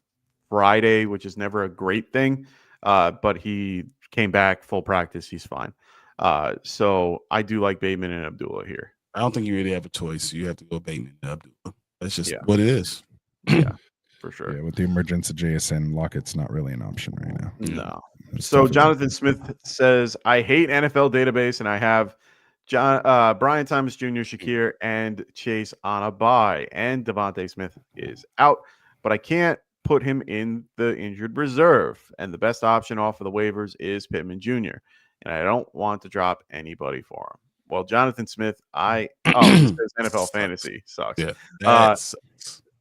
F: Friday, which is never a great thing. But he came back full practice. He's fine. So I do like Bateman and Abdullah here.
G: I don't think you really have a choice. You have to go Bateman and Abdullah. That's just what it is.
F: Yeah, for sure.
H: Yeah, with the emergence of JSN, Lockett's not really an option right now.
F: No.
H: It's
F: So
H: tough.
F: Jonathan Smith says, I hate NFL database, and I have Brian Thomas Jr., Shakir, and Chase on a bye, and Devontae Smith is out, but I can't put him in the injured reserve, and the best option off of the waivers is Pittman Jr., and I don't want to drop anybody for him. Well, Jonathan Smith, it says NFL fantasy sucks.
G: Yeah,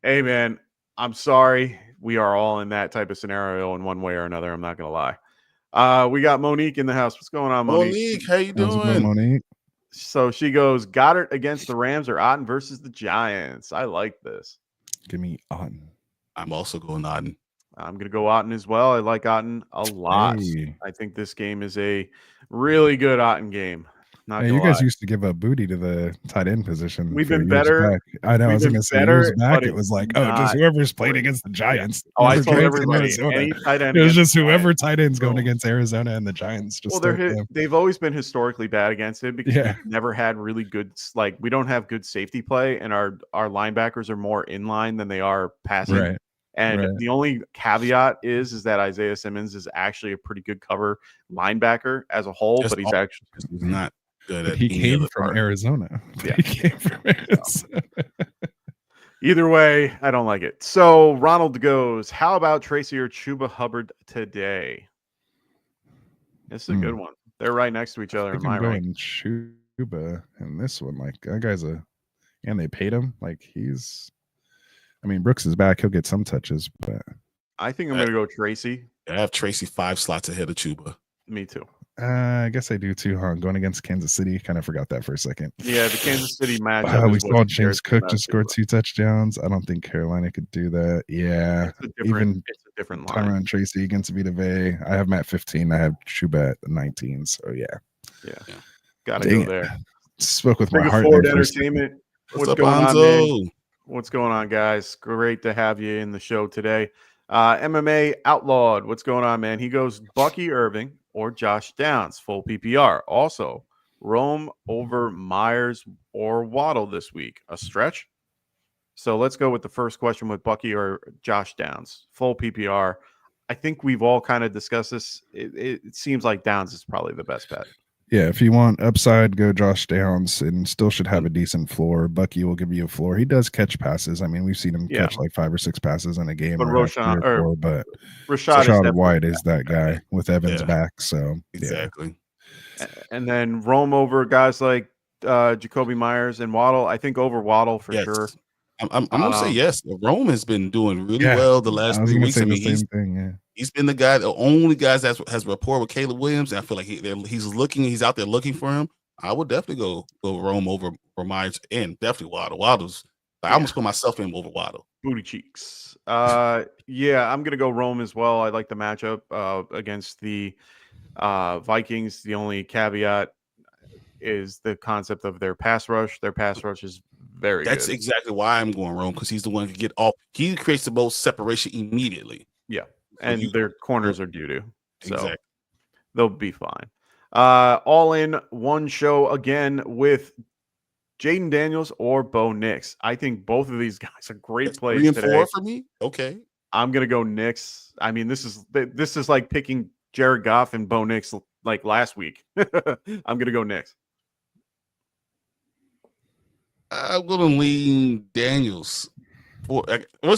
F: hey man, I'm sorry. We are all in that type of scenario in one way or another. I'm not gonna lie. We got Monique in the house. What's going on, Monique?
G: Monique, how you
H: How's it going,
G: doing?
H: Monique?
F: So she goes, Goddard against the Rams or Otten versus the Giants. I like this.
H: Give me Otten.
G: I'm also going Otten.
F: I'm going to go Otten as well. I like Otten a lot.
H: Hey.
F: I think this game is a really good Otten game. Not
H: Hey,
F: gonna
H: you guys
F: lie.
H: used to give up booty to the tight end position.
F: We've
H: for
F: been
H: years
F: better.
H: back. I know. I
F: We've
H: was
F: been
H: going to say
F: better,
H: years back.
F: but
H: It was like,
F: it's
H: oh, just
F: not
H: whoever's playing
F: great.
H: against the Giants.
F: Oh, I
H: Whoever
F: told
H: plays in
F: everybody,
H: Arizona.
F: any tight end
H: It was
F: against
H: just
F: the
H: whoever
F: Giants.
H: tight ends going
F: Boom.
H: against Arizona and the Giants. Just
F: Well,
H: start them.
F: they've always been historically bad against it because
H: Yeah.
F: we've never had really good, like, we don't have good safety play, and our linebackers are more in line than they are passing.
H: Right.
F: And
H: Right.
F: the only caveat is that Isaiah Simmons is actually a pretty good cover linebacker as a whole,
G: Just
F: but he's actually
G: He's not good
H: But
G: at
H: he
G: any
H: came
G: other
H: from
G: part.
H: Arizona.
F: Yeah.
H: He came from Arizona.
F: either way. I don't like it. So Ronald goes, how about Tracy or Chuba Hubbard today? This is a good one. They're right next to each other
H: I
F: in
H: think
F: my
H: I'm
F: rank.
H: going Chuba in this one. Like, that guy's and they paid him. Like, I mean, Brooks is back. He'll get some touches, but
F: I think I'm going to go Tracy.
G: I have Tracy 5 slots ahead of Chuba.
F: Me too.
H: I guess I do too, huh? Going against Kansas City. Kind of forgot that for a second.
F: Yeah, the Kansas City matchup.
H: We
F: is what
H: saw
F: scares
H: James
F: me
H: Cook
F: about
H: just scored
F: Chuba.
H: 2 touchdowns. I don't think Carolina could do that. Yeah. Even
F: It's a different line.
H: Tyron Tracy against Vita Vey. I have him at 15. I have Chuba at 19. So yeah.
F: Gotta
H: Dang
F: go
H: it.
F: there.
H: Spoke with my
F: Bring it
H: heart.
F: forward
H: there for a second.
F: entertainment.
G: What's up,
F: going on, man?
G: Bonzo?
F: What's going on, guys? Great to have you in the show today. MMA Outlawed, what's going on, man? He goes Bucky Irving or Josh Downs, full PPR. Also, Rome over Myers or Waddle this week. A stretch? So let's go with the first question with Bucky or Josh Downs, full PPR. I think we've all kind of discussed this. It seems like Downs is probably the best bet.
H: Yeah, if you want upside, go Josh Downs and still should have a decent floor. Bucky will give you a floor. He does catch passes. I mean, we've seen him catch like 5 or 6 passes in a game.
F: But
H: Rashad
F: Rashad
H: White is that guy with Evans back. So
G: exactly.
F: And then Rome over guys like Jacoby Myers and Waddle. I think over Waddle for sure.
G: I'm gonna say yes. Rome has been doing really well the last 3 weeks. I mean, he's been the only guy that has rapport with Caleb Williams. And I feel like he's out there looking for him. I would definitely go Rome over Myers and definitely Waddle. Waddle's I almost put myself in over Waddle.
F: Booty cheeks. Yeah, I'm gonna go Rome as well. I like the matchup against the Vikings. The only caveat is the concept of their pass rush. Their pass rush is very
G: That's
F: good.
G: exactly why I'm going Rome, because he's the one who can get off. He creates the most separation immediately.
F: Yeah, and their corners are due to. So
G: Exactly.
F: they'll be fine. All in one show again with Jaden Daniels or Bo Nix. I think both of these guys are great plays
G: 3 and
F: today.
G: 4 for me. Okay,
F: I'm gonna go Nix. I mean, this is like picking Jared Goff and Bo Nix like last week. I'm gonna go Nix.
G: I'm gonna lean Daniels. Once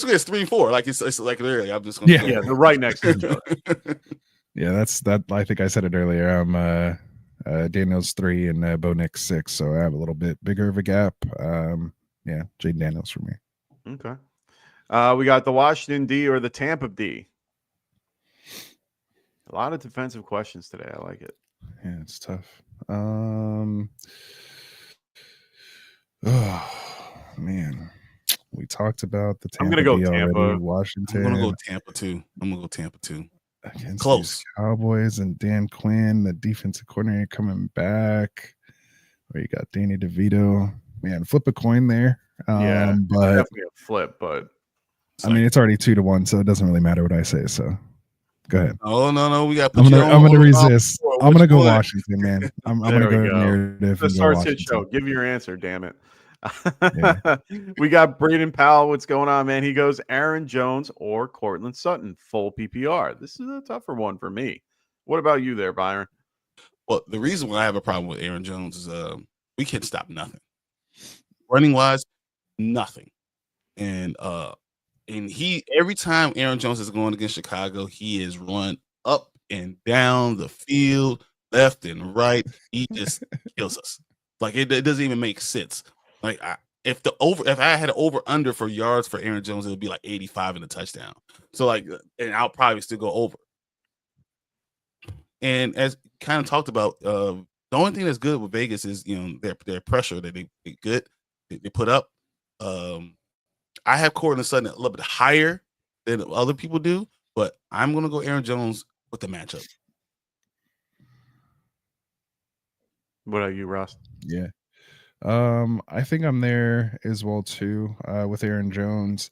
G: again, it's 3 and 4. Like it's like literally. I'm just gonna
F: they're right next to each other.
H: Yeah, that's that. I think I said it earlier. I'm Daniels 3 and Bo Nix 6, so I have a little bit bigger of a gap. Yeah, Jaden Daniels for me.
F: Okay. We got the Washington D or the Tampa D. A lot of defensive questions today. I like it.
H: Yeah, it's tough. Oh man, we talked about the
F: I'm gonna
H: Tampa
F: go
H: B already.
F: Tampa.
G: I'm
H: Washington
G: gonna go Tampa too.
H: against
G: Close.
H: these Cowboys and Dan Quinn, the defensive coordinator, coming back. Where you got Danny DeVito. Man, flip a coin there.
F: Yeah,
H: But
F: definitely a flip, but
H: I mean, it's already 2-1, so it doesn't really matter what I say. So go ahead.
G: Oh no, we got.
H: I'm gonna resist. I'm gonna go
G: one?
H: Washington, man. I'm
F: There
H: gonna
F: we
H: go
F: go.
H: narrative
F: The
H: and go
F: Start Sit Show.
H: Washington.
F: Give your answer, damn it.
H: Yeah.
F: We got Braden Powell. What's going on, man? He goes Aaron Jones or Cortland Sutton, full PPR. This is a tougher one for me. What about you there, Byron?
G: Well, the reason why I have a problem with Aaron Jones is we can't stop nothing. Running wise, nothing. And he every time Aaron Jones is going against Chicago, he is run up and down the field, left and right. He just kills us. Like it doesn't even make sense. Like if I had an over under for yards for Aaron Jones, it would be like 85 in a touchdown. So like, and I'll probably still go over. And as kind of talked about, the only thing that's good with Vegas is their pressure that they put up. I have Cortland Sutton a little bit higher than other people do, but I'm going to go Aaron Jones with the matchup.
F: What about you, Ross?
H: Yeah. I think I'm there as well too. With Aaron Jones,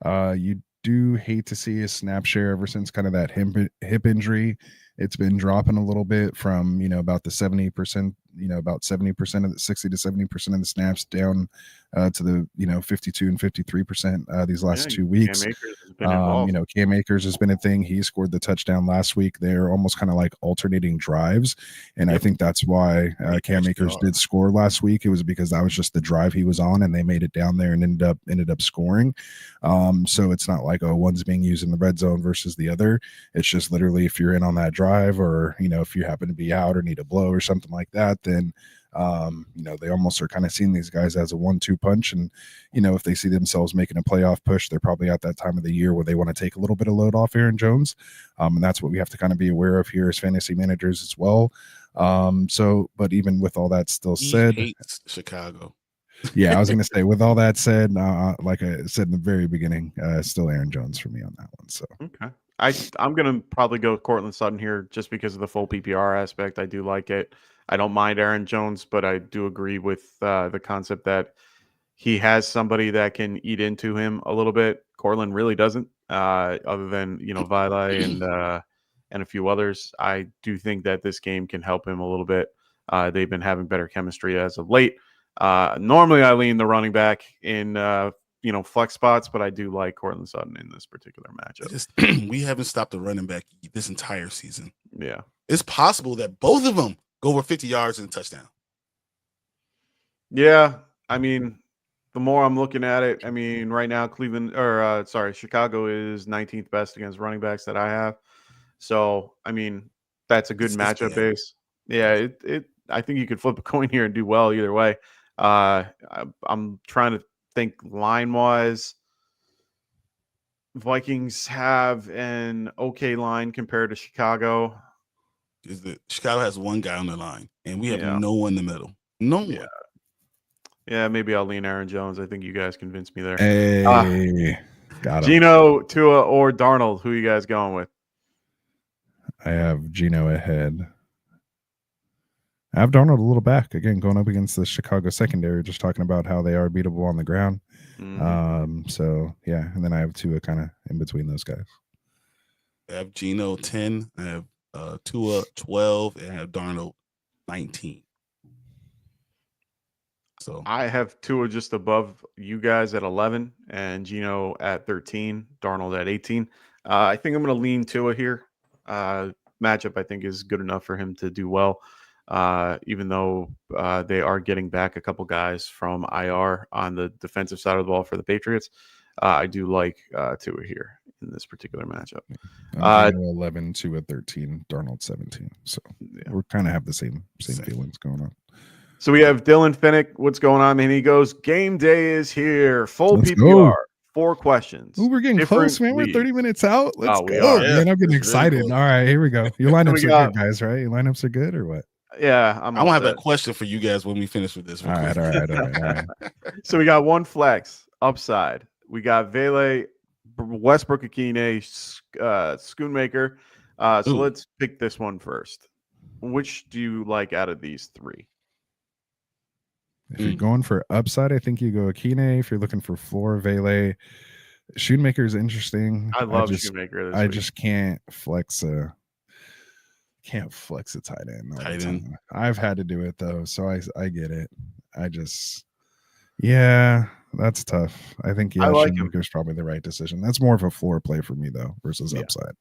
H: you do hate to see his snap share ever since kind of that hip injury. It's been dropping a little bit from about the 70%, about 70% of the 60 to 70% of the snaps down to the 52 and 53% these last 2 weeks. Cam Akers has been a thing. He scored the touchdown last week. They're almost kind of like alternating drives, and I think that's why Cam Akers did score last week. It was because that was just the drive he was on, and they made it down there and ended up scoring. So it's not like one's being used in the red zone versus the other. It's just literally if you're in on that drive, or if you happen to be out or need a blow or something like that, then they almost are kind of seeing these guys as a 1-2 punch. And if they see themselves making a playoff push, they're probably at that time of the year where they want to take a little bit of load off Aaron Jones, and that's what we have to kind of be aware of here as fantasy managers as well. But even with all that still said,
G: he hates Chicago.
H: Yeah, I was going to say, with all that said, like I said in the very beginning, still Aaron Jones for me on that one. So
F: okay. I'm going to probably go with Cortland Sutton here just because of the full PPR aspect. I do like it. I don't mind Aaron Jones, but I do agree with the concept that he has somebody that can eat into him a little bit. Cortland really doesn't, other than, Vili and a few others. I do think that this game can help him a little bit. They've been having better chemistry as of late. Normally I lean the running back in flex spots, but I do like Cortland Sutton in this particular matchup.
G: We haven't stopped the running back this entire season.
F: Yeah,
G: it's possible that both of them go over 50 yards and a touchdown.
F: Yeah, I mean, the more I'm looking at it, I mean, right now Chicago is 19th best against running backs that I have. So, I mean, that's a good matchup base. Yeah, I think you could flip a coin here and do well either way. I'm trying to think line-wise. Vikings have an okay line compared to Chicago.
G: Chicago has one guy on the line, and we have no one in the middle. No one.
F: Yeah, maybe I'll lean Aaron Jones. I think you guys convinced me there.
H: Hey, got him.
F: Gino, Tua, or Darnold. Who are you guys going with?
H: I have Gino ahead. I have Darnold a little back. Again, going up against the Chicago secondary, just talking about how they are beatable on the ground. So, yeah, and then I have Tua kind of in between those guys.
G: I have Gino 10. I have Tua 12, and I have Darnold 19. So
F: I have Tua just above you guys at 11 and Gino at 13, Darnold at 18. I think I'm going to lean Tua here. Matchup, I think, is good enough for him to do well, even though they are getting back a couple guys from IR on the defensive side of the ball for the Patriots. I do like Tua here in this particular matchup.
H: 11, Tua 13, Darnold 17. So we kind of have the same feelings going on.
F: So we have Dylan Finnick. What's going on, man? He goes, game day is here. Full
H: Let's
F: PPR.
H: go.
F: 4 questions.
H: Ooh, we're getting close, man. We're 30 minutes out. Let's
F: Oh, we
H: go,
F: are.
H: man. I'm getting
G: It's really
H: excited.
G: close.
H: All right, here we go. Your
F: So
H: lineups
F: we
H: are
F: got-
H: good, guys, right? Your lineups are good or what?
F: Yeah, I'm
G: I
F: all
G: want to have
F: set.
G: a question for you guys when we finish with this.
H: All right, all right, all right, all right.
F: So we got one flex upside. We got Vele, Westbrook Akine, Schoonmaker. So
G: Ooh.
F: let's pick this one first. Which do you like out of these 3?
H: If you're going for upside, I think you go Akine. If you're looking for floor, Vele. Shoemaker is interesting.
F: I love Shoemaker.
H: I just can't flex a tight end.
G: Tight end.
H: I've had to do it though, so I get it. Yeah, that's tough. I think
F: I like
H: Shoemaker's probably the right decision. That's more of a floor play for me though versus upside.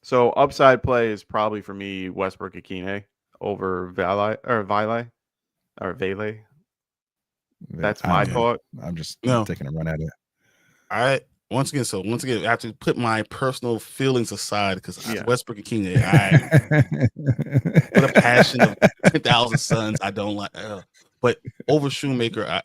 F: So upside play is probably for me Westbrook Akine over Vele. That's my thought.
H: I'm just
G: No.
H: taking a run at it.
G: Once again, I have to put my personal feelings aside because Westbrook Akine, what a passion of 10,000 Suns. I don't like, but over Shoemaker, I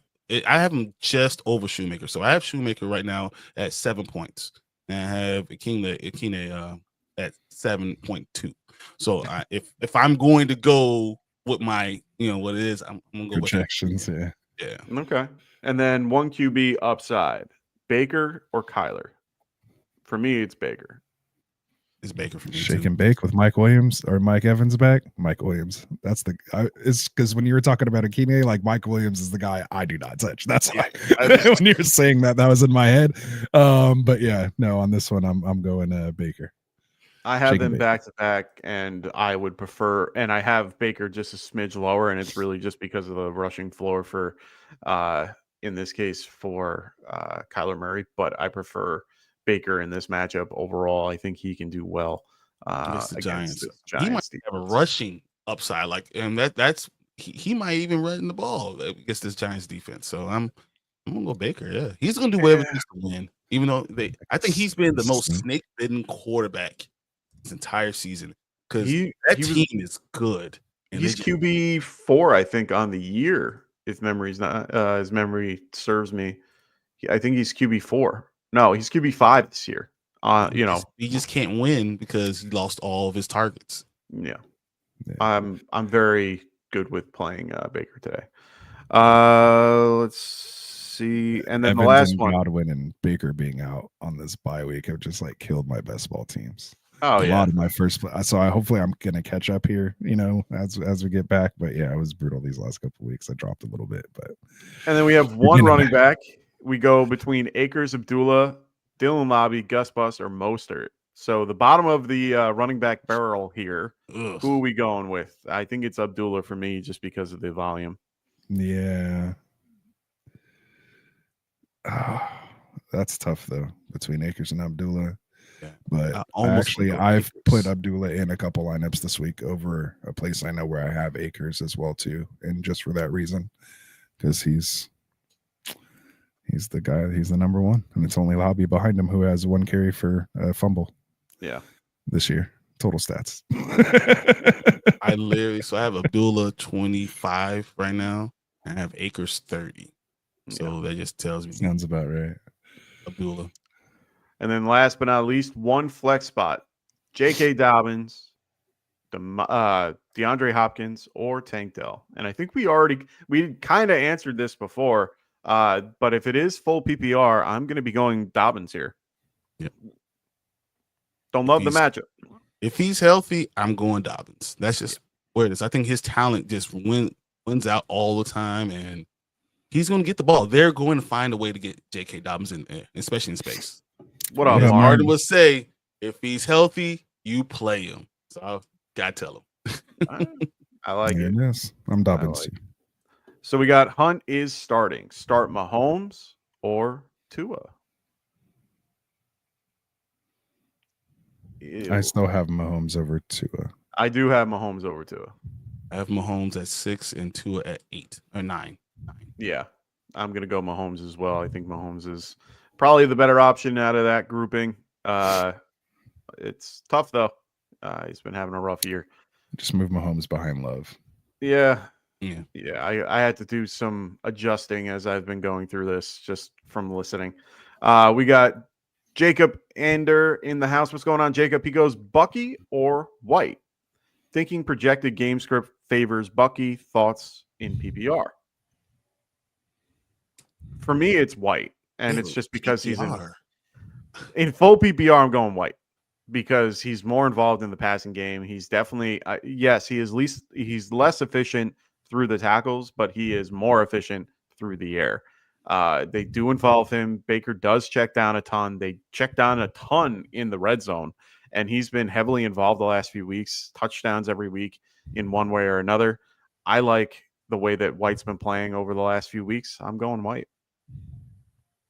G: have him just over Shoemaker. So I have Shoemaker right now at 7 points, and I have Akine at 7.2. So if I'm going to go with my, what it is, I'm going to go
H: projections.
G: with
F: yeah. Okay. And then 1 QB upside. Baker or Kyler? For me, it's Baker.
G: It's Baker for me.
H: Shake and bake with Mike Williams or Mike Evans back. Mike Williams. That's it's because when you were talking about Akine, like Mike Williams is the guy I do not touch. That's why when you were saying that was in my head. But yeah, no, on this one I'm going Baker.
F: I have them back to back, and I would prefer, and I have Baker just a smidge lower, and it's really just because of the rushing floor for in this case for Kyler Murray, but I prefer Baker in this matchup overall. I think he can do well
G: against the Giants.
F: He
G: might have a rushing upside, and that's he might even run the ball against this Giants defense. So I'm gonna go Baker. Yeah, he's gonna do whatever he needs to win. Even though I think he's been the most snake-bitten quarterback this entire season because that team is good.
F: And he's QB4, I think, on the year. If memory's not his memory serves me, I think he's QB4. No, he's QB5 this year.
G: He just can't win because he lost all of his targets.
F: Yeah. I'm very good with playing Baker today. Let's see, and then
H: Evans
F: the last
H: and
F: one,
H: Godwin and Baker being out on this bye week have just like killed my best ball teams.
F: Oh,
H: a lot of my first play. So hopefully I'm gonna catch up here, as we get back. But yeah, it was brutal these last couple of weeks. I dropped a little bit, but
F: and then we have one running back. We go between Akers, Abdullah, Dylan Lobby, Gus Bus, or Mostert. So the bottom of the running back barrel here.
G: Ugh.
F: Who are we going with? I think it's Abdullah for me, just because of the volume.
H: Yeah. That's tough though between Akers and Abdullah.
G: Yeah.
H: But I've put Abdullah in a couple lineups this week over a place I know where I have Akers as well too, and just for that reason, because he's the guy, he's the number one, and it's only Lobby behind him who has 1 carry for a fumble.
F: Yeah,
H: this year total stats.
G: I have Abdullah 25 right now, and I have Akers 30. So that just tells me
H: sounds about right.
G: Abdullah.
F: And then last but not least, one flex spot: J.K. Dobbins, DeAndre Hopkins, or Tank Dell. And I think we kind of answered this before, but if it is full PPR, I'm going to be going Dobbins here.
G: Yep.
F: Don't love the matchup.
G: If he's healthy, I'm going Dobbins. That's just where it is. I think his talent just wins out all the time, and he's going to get the ball. They're going to find a way to get J.K. Dobbins in there, especially in space.
F: What up,
G: Martin would say, if he's healthy, you play him. So I got to tell him.
F: I like it.
H: Yes, I'm Dobbins.
F: So we got Hunt is starting. Start Mahomes or Tua? Ew.
H: I still have Mahomes over Tua.
F: I do have Mahomes over Tua.
G: I have Mahomes at 6 and Tua at 8 or 9.
F: Yeah, I'm going to go Mahomes as well. I think Mahomes is probably the better option out of that grouping. It's tough, though. He's been having a rough year.
H: Just move Mahomes behind Love.
F: Yeah. I had to do some adjusting as I've been going through this just from listening. We got Jacob Ander in the house. What's going on, Jacob? He goes Bucky or White. Thinking projected game script favors Bucky. Thoughts in PPR? For me, it's White, and it's just because he's in full PPR. I'm going White because he's more involved in the passing game. He's definitely yes, he's less efficient through the tackles, but he is more efficient through the air. They do involve him. Baker does check down a ton. They check down a ton in the red zone, and he's been heavily involved the last few weeks, touchdowns every week in one way or another. I like the way that White's been playing over the last few weeks. I'm going White.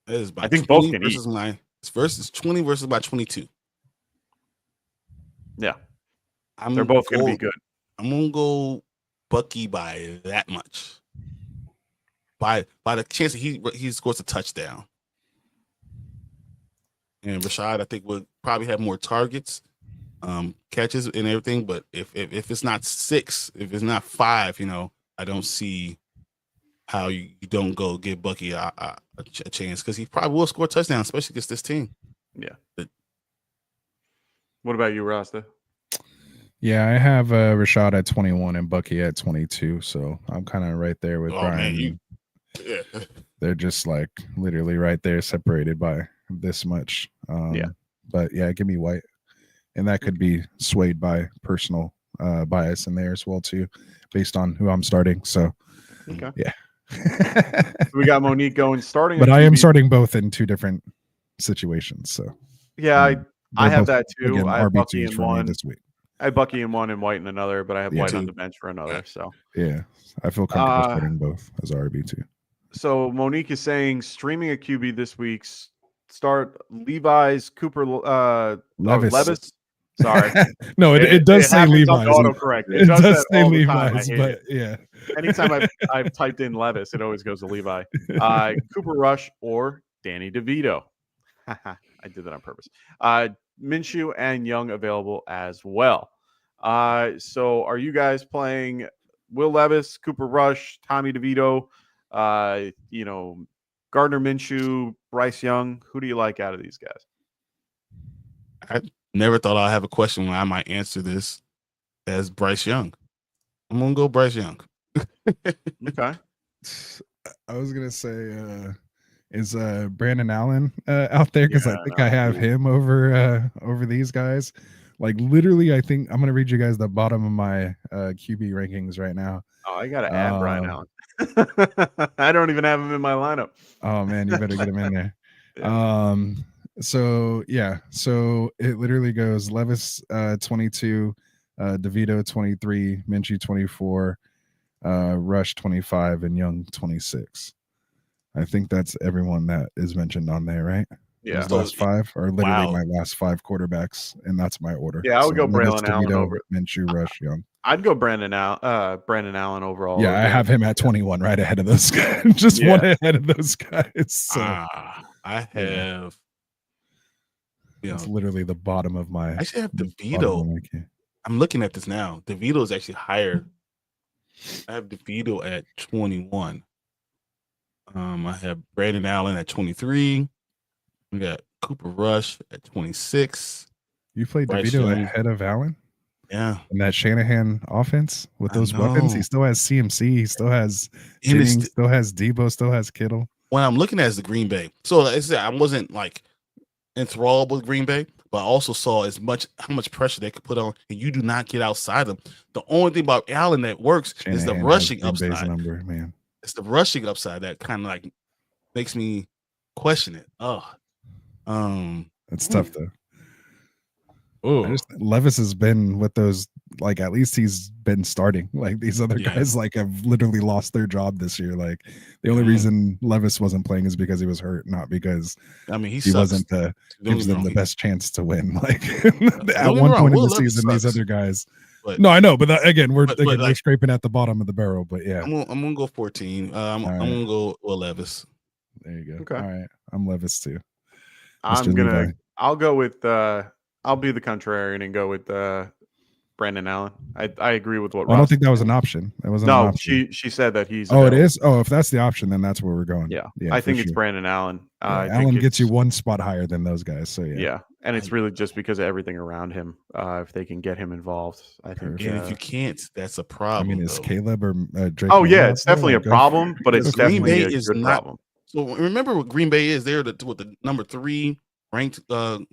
G: I think both can versus mine. It's versus 20 versus by 22.
F: Yeah. They're both going to be good.
G: I'm going to go Bucky by that much. By the chance that he scores a touchdown. And Rashad, I think, would probably have more targets, catches and everything. But if it's not 6, if it's not 5, I don't see how you don't go give Bucky a chance, because he probably will score a touchdown, especially against this team.
F: Yeah. What about you, Rasta?
H: Yeah, I have Rashad at 21 and Bucky at 22. So I'm kind of right there with Brian.
G: Man,
H: They're just like literally right there, separated by this much. But yeah, give me White. And that could be swayed by personal bias in there as well, too, based on who I'm starting. So,
F: okay.
H: Yeah.
F: We got Monique going starting.
H: But I am starting both in 2 different situations. So,
F: yeah, I have that too.
H: Again,
F: I have Bucky
H: RB2s
F: in
H: for
F: one
H: me this week.
F: I have Bucky in one and White in another, but I have White
H: too.
F: on the bench for another. So,
H: yeah, I feel comfortable starting both as RB2.
F: So, Monique is saying streaming a QB this week, start Levi's, Cooper,
H: Levis.
F: Sorry.
H: No, it does say Levi's.
F: Autocorrect.
H: It does say Levi's, but yeah.
F: Anytime I've typed in Levis, it always goes to Levi. Cooper Rush or Danny DeVito. I did that on purpose. Minshew and Young available as well. So are you guys playing Will Levis, Cooper Rush, Tommy DeVito, Gardner Minshew, Bryce Young? Who do you like out of these guys?
G: I never thought I'd have a question when I might answer this as Bryce Young. I'm going to go Bryce Young.
F: Okay.
H: I was going to say, is Brandon Allen out there? Because I think I have him over these guys. Like literally, I think I'm going to read you guys the bottom of my QB rankings right now.
F: Oh, I got to add Brian Allen. I don't even have him in my lineup.
H: Oh, man, you better get him in there. Yeah. So it literally goes Levis 22, DeVito 23, Minshew 24, Rush 25, and Young 26. I think that's everyone that is mentioned on there, right?
F: Yeah.
H: Those last 5 are literally my last 5 quarterbacks, and that's my order.
F: Yeah, I would go Braylon Allen over
H: Minshew, Rush, Young.
F: I'd go Brandon Allen overall.
H: Yeah, I have him at 21, right ahead of those guys. Just one ahead of those guys. So
G: I have.
H: It's literally the bottom of my.
G: I actually have DeVito. I'm looking at this now. DeVito is actually higher. I have DeVito at 21. I have Brandon Allen at 23. We got Cooper Rush at 26.
H: You played DeVito ahead of Allen?
G: Yeah.
H: And that Shanahan offense with those weapons, he still has CMC, he still has Jennings, still has Debo, still has Kittle.
G: When I'm looking at is the Green Bay. So like I said, I wasn't like enthralled with Green Bay, but I also saw how much pressure they could put on, and you do not get outside them. The only thing about Allen that works is the rushing upside.
H: Man.
G: It's the rushing upside that kind of like makes me question it.
H: It's tough though. Levis has been with those, like at least he's been starting. Like these other guys like have literally lost their job this year. Like the only reason Levis wasn't playing is because he was hurt, not because he wasn't gives them the best chance to win. Like at one point in the season, these other guys. But, no, I know, but again, we're scraping at the bottom of the barrel. But yeah,
G: I'm gonna go 14. I'm gonna go Will Levis.
H: There you go.
F: Okay.
H: All right, I'm Levis too.
F: I'll go with I'll be the contrarian and go with Brandon Allen. I agree with what
H: I don't
F: Ross
H: think that was
F: said.
H: an option. That wasn't an
F: No,
H: option.
F: she said that he's.
H: Oh, it
F: available.
H: is. Oh, if that's the option, then that's where we're going.
F: Yeah,
H: yeah.
F: I
H: for
F: think it's
H: sure.
F: Brandon Allen.
H: Yeah,
F: I think
H: Allen gets you
F: it's-
H: one spot higher than those guys. So yeah.
F: Yeah, and it's really just because of everything around him. If they can get him involved, I think.
G: And if you can't, that's a
H: I
G: problem.
H: mean, is
G: though.
H: Caleb or Drake?
F: Oh
H: May
F: yeah,
H: out
F: it's
H: there?
F: definitely a
H: Like, go-
F: problem, but it's
G: Because Green
F: definitely
G: Bay
F: a
G: is
F: good
G: not-
F: problem.
G: So remember what Green Bay is? They're the number 3 ranked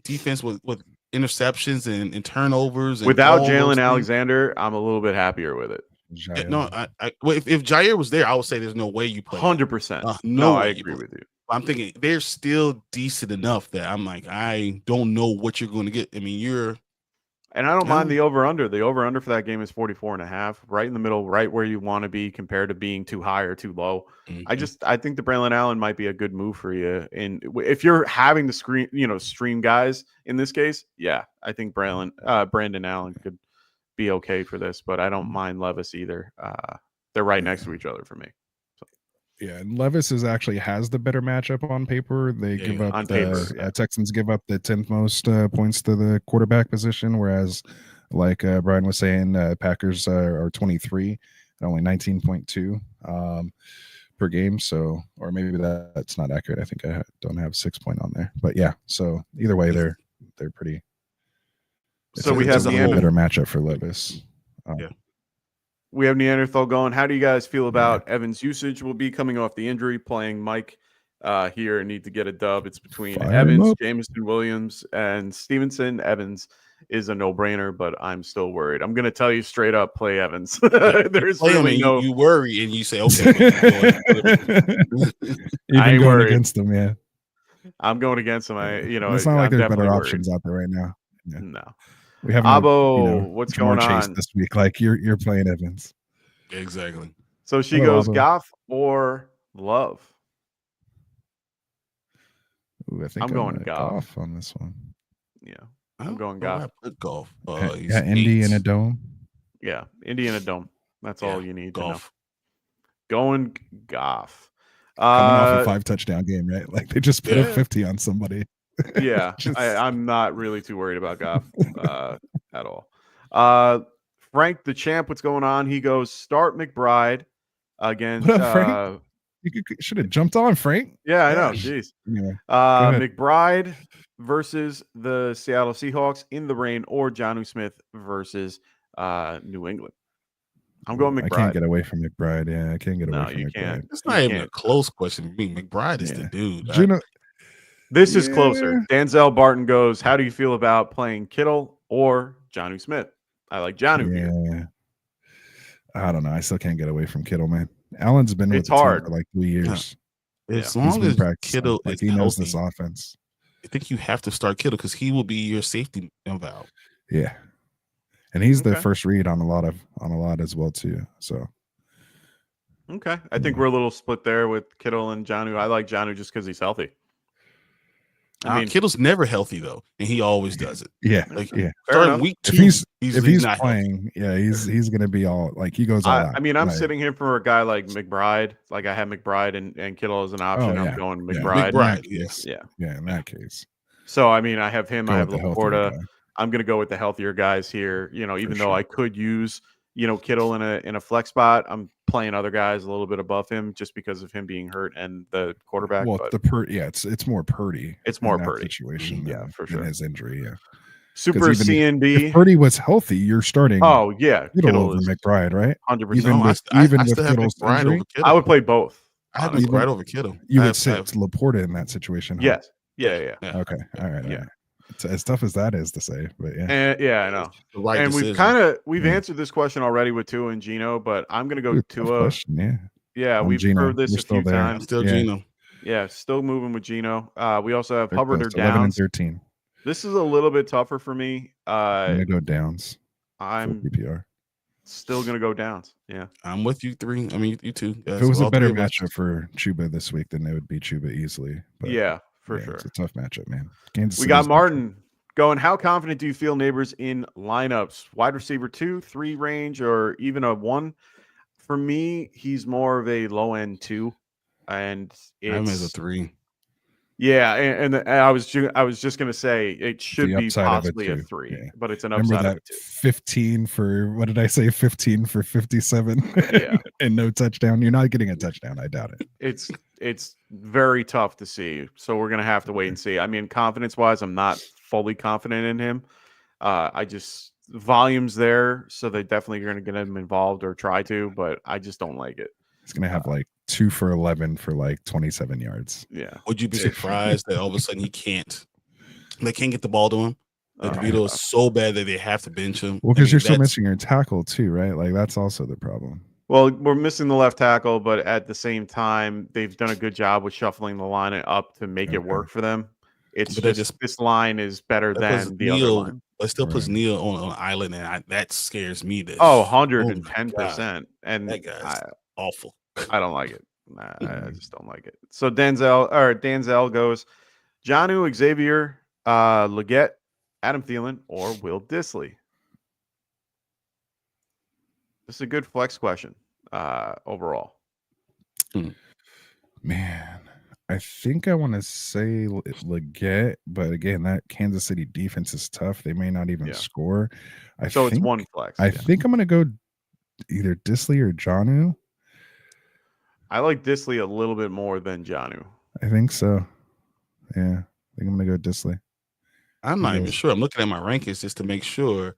G: defense with interceptions and turnovers. And
F: Without
G: all those
F: Jalen
G: things.
F: Alexander, I'm a little bit happier with it.
H: Jair.
G: No, well, if Jair was there, I would say there's no way you play.
F: 100%.
G: No
F: No,
G: way
F: I
G: you
F: agree
G: play.
F: with you.
G: I'm thinking they're still decent enough that I'm like, I don't know what you're going to get. I mean,
F: And I don't mind the over-under. The over-under for that game is 44.5, right in the middle, right where you want to be compared to being too high or too low. I think the Brandon Allen might be a good move for you. And if you're having to stream guys in this case, yeah, I think Brandon Allen could be okay for this, but I don't mind Levis either. They're right next to each other for me.
H: Yeah, and Levis actually has the better matchup on paper. They give up
F: on paper,
H: Texans give up the 10th most points to the quarterback position, whereas, like Brian was saying, Packers are 23, only 19.2 per game. So, or maybe that's not accurate. I think I don't have 6 point on there, but yeah. So either way, they're pretty.
F: So we have
H: a better matchup for Levis.
F: We have Neanderthal going. How do you guys feel about Evans' usage? Will be coming off the injury, playing Mike here and need to get a dub. It's between Evans, Jameson Williams, and Stevenson. Evans is a no-brainer, but I'm still worried. I'm going to tell you straight up, play Evans. There's really no.
G: You worry and you say, okay.
H: Even going against them, yeah.
F: I'm going against him.
H: It's not like there's better options out there right now. Yeah.
F: No.
H: We have
F: what's going
H: Chase
F: on
H: this week? Like you're playing Evans.
G: Exactly.
F: So she goes Goff or Love.
H: Ooh, I think
F: I'm going Goff
H: on this one.
F: Yeah, I'm going Goff.
G: Golf.
H: Indy in a dome.
F: Yeah, Indy in a dome. That's all you need to know.
G: Golf.
F: Going Goff.
H: Coming off a 5 touchdown game, right? Like they just put a 50 on somebody.
F: Yeah, I'm not really too worried about Goff at all. Frank the champ, what's going on? He goes start McBride against.
H: You should have jumped on Frank.
F: Yeah, I know. Jeez.
H: Anyway,
F: McBride versus the Seattle Seahawks in the rain, or Jonnu Smith versus New England. I'm going McBride.
H: I can't get away from McBride. Yeah, I can't get away from
F: you
H: McBride.
F: can't.
G: It's not even a close question for me. McBride is the dude.
F: This is closer. Danzel Barton goes, how do you feel about playing Kittle or Jonnu Smith? I like Jonnu here.
H: I don't know. I still can't get away from Kittle, man. Allen's been with the team for like 3 years.
G: As long as Kittle
H: like
G: is
H: he knows
G: healthy,
H: this offense.
G: I think you have to start Kittle because he will be your safety valve.
H: Yeah. And he's the first read on a lot as well too. So
F: okay. I think we're a little split there with Kittle and Jonnu. I like Jonnu just because he's healthy.
G: I mean, Kittle's never healthy though, and he always does it.
H: Yeah,
G: Starting week 2,
H: if he's playing, he's gonna be all like he goes all out.
F: I mean, I'm sitting here for a guy like McBride. Like I have McBride and Kittle as an option. I'm going McBride.
G: McBride, yes.
H: Yeah, in that case.
F: So I mean, I have him. I have Laporta. I'm gonna go with the healthier guys here. Even though I could use Kittle in a flex spot, I'm playing other guys a little bit above him just because of him being hurt and the quarterback.
H: Well, it's more Purdy.
F: It's more Purdy
H: situation.
F: For sure.
H: His injury. Yeah.
F: Super CNB.
H: If Purdy was healthy, you're starting.
F: Oh yeah,
H: Kittle over McBride, right?
F: 100%.
H: Even with Kittle's injury,
F: I would play both.
G: I have McBride over Kittle.
H: You would sit Laporta in that situation. Huh?
F: Yes. Yeah.
H: Okay. All right. Yeah. It's as tough as that is to say, but yeah.
F: I know. And we've answered this question already with Tua and Gino, but I'm gonna go Tua. Yeah, we've heard this a few times.
G: Still Gino.
F: Yeah, still moving with Gino. We also have Hubbard or Downs.
H: 11 and 13.
F: This is a little bit tougher for me.
H: I'm gonna go Downs.
F: I'm
H: PPR.
F: Still gonna go Downs. Yeah,
G: I'm with you 3. I mean, you 2.
H: If it was a better matchup for Chuba this week, then it would be Chuba easily. But
F: for sure.
H: It's a tough matchup, man.
F: We got Martin going. How confident do you feel Neighbors in lineups? Wide receiver 2, 3 range, or even a 1? For me, he's more of a low end 2, and
G: I'm as a 3.
F: Yeah, and I was just gonna say it should
H: The
F: be
H: upside of it
F: possibly a
H: too.
F: 3,
H: Yeah.
F: but it's an
H: Remember
F: upside of
H: that
F: a 2.
H: 15 for what did I say? 15 for 57
F: Yeah.
H: and no touchdown. You're not getting a touchdown. I doubt it.
F: It's very tough to see. So we're gonna have to wait and see. I mean, confidence wise, I'm not fully confident in him. I just volume's there, so they definitely are gonna get him involved or try to, but I just don't like it.
H: He's gonna have like 2 for 11 for like 27 yards.
F: Yeah.
G: Would you be surprised that all of a sudden they can't get the ball to him? Like DeVito is so bad that they have to bench him.
H: Well, because you're still missing your tackle too, right? Like that's also the problem.
F: Well, we're missing the left tackle, but at the same time, they've done a good job with shuffling the line up to make it work for them. It's just this line is better than the other line.
G: But still puts Neil on an island, and that scares me.
F: 110%. And
G: that guy's awful.
F: I don't like it. I just don't like it. So Danzel goes Jonnu, Xavier, Leggett, Adam Thielen, or Will Dissly. This is a good flex question overall.
H: Man, I think I want to say Leggett, but again, that Kansas City defense is tough. They may not even score.
F: It's one flex.
H: I think I'm going to go either Dissly or Jonnu.
F: I like Dissly a little bit more than Jonnu.
H: I think so. Yeah, I think I'm going to go Dissly.
G: I'm not even sure. I'm looking at my rankings just to make sure.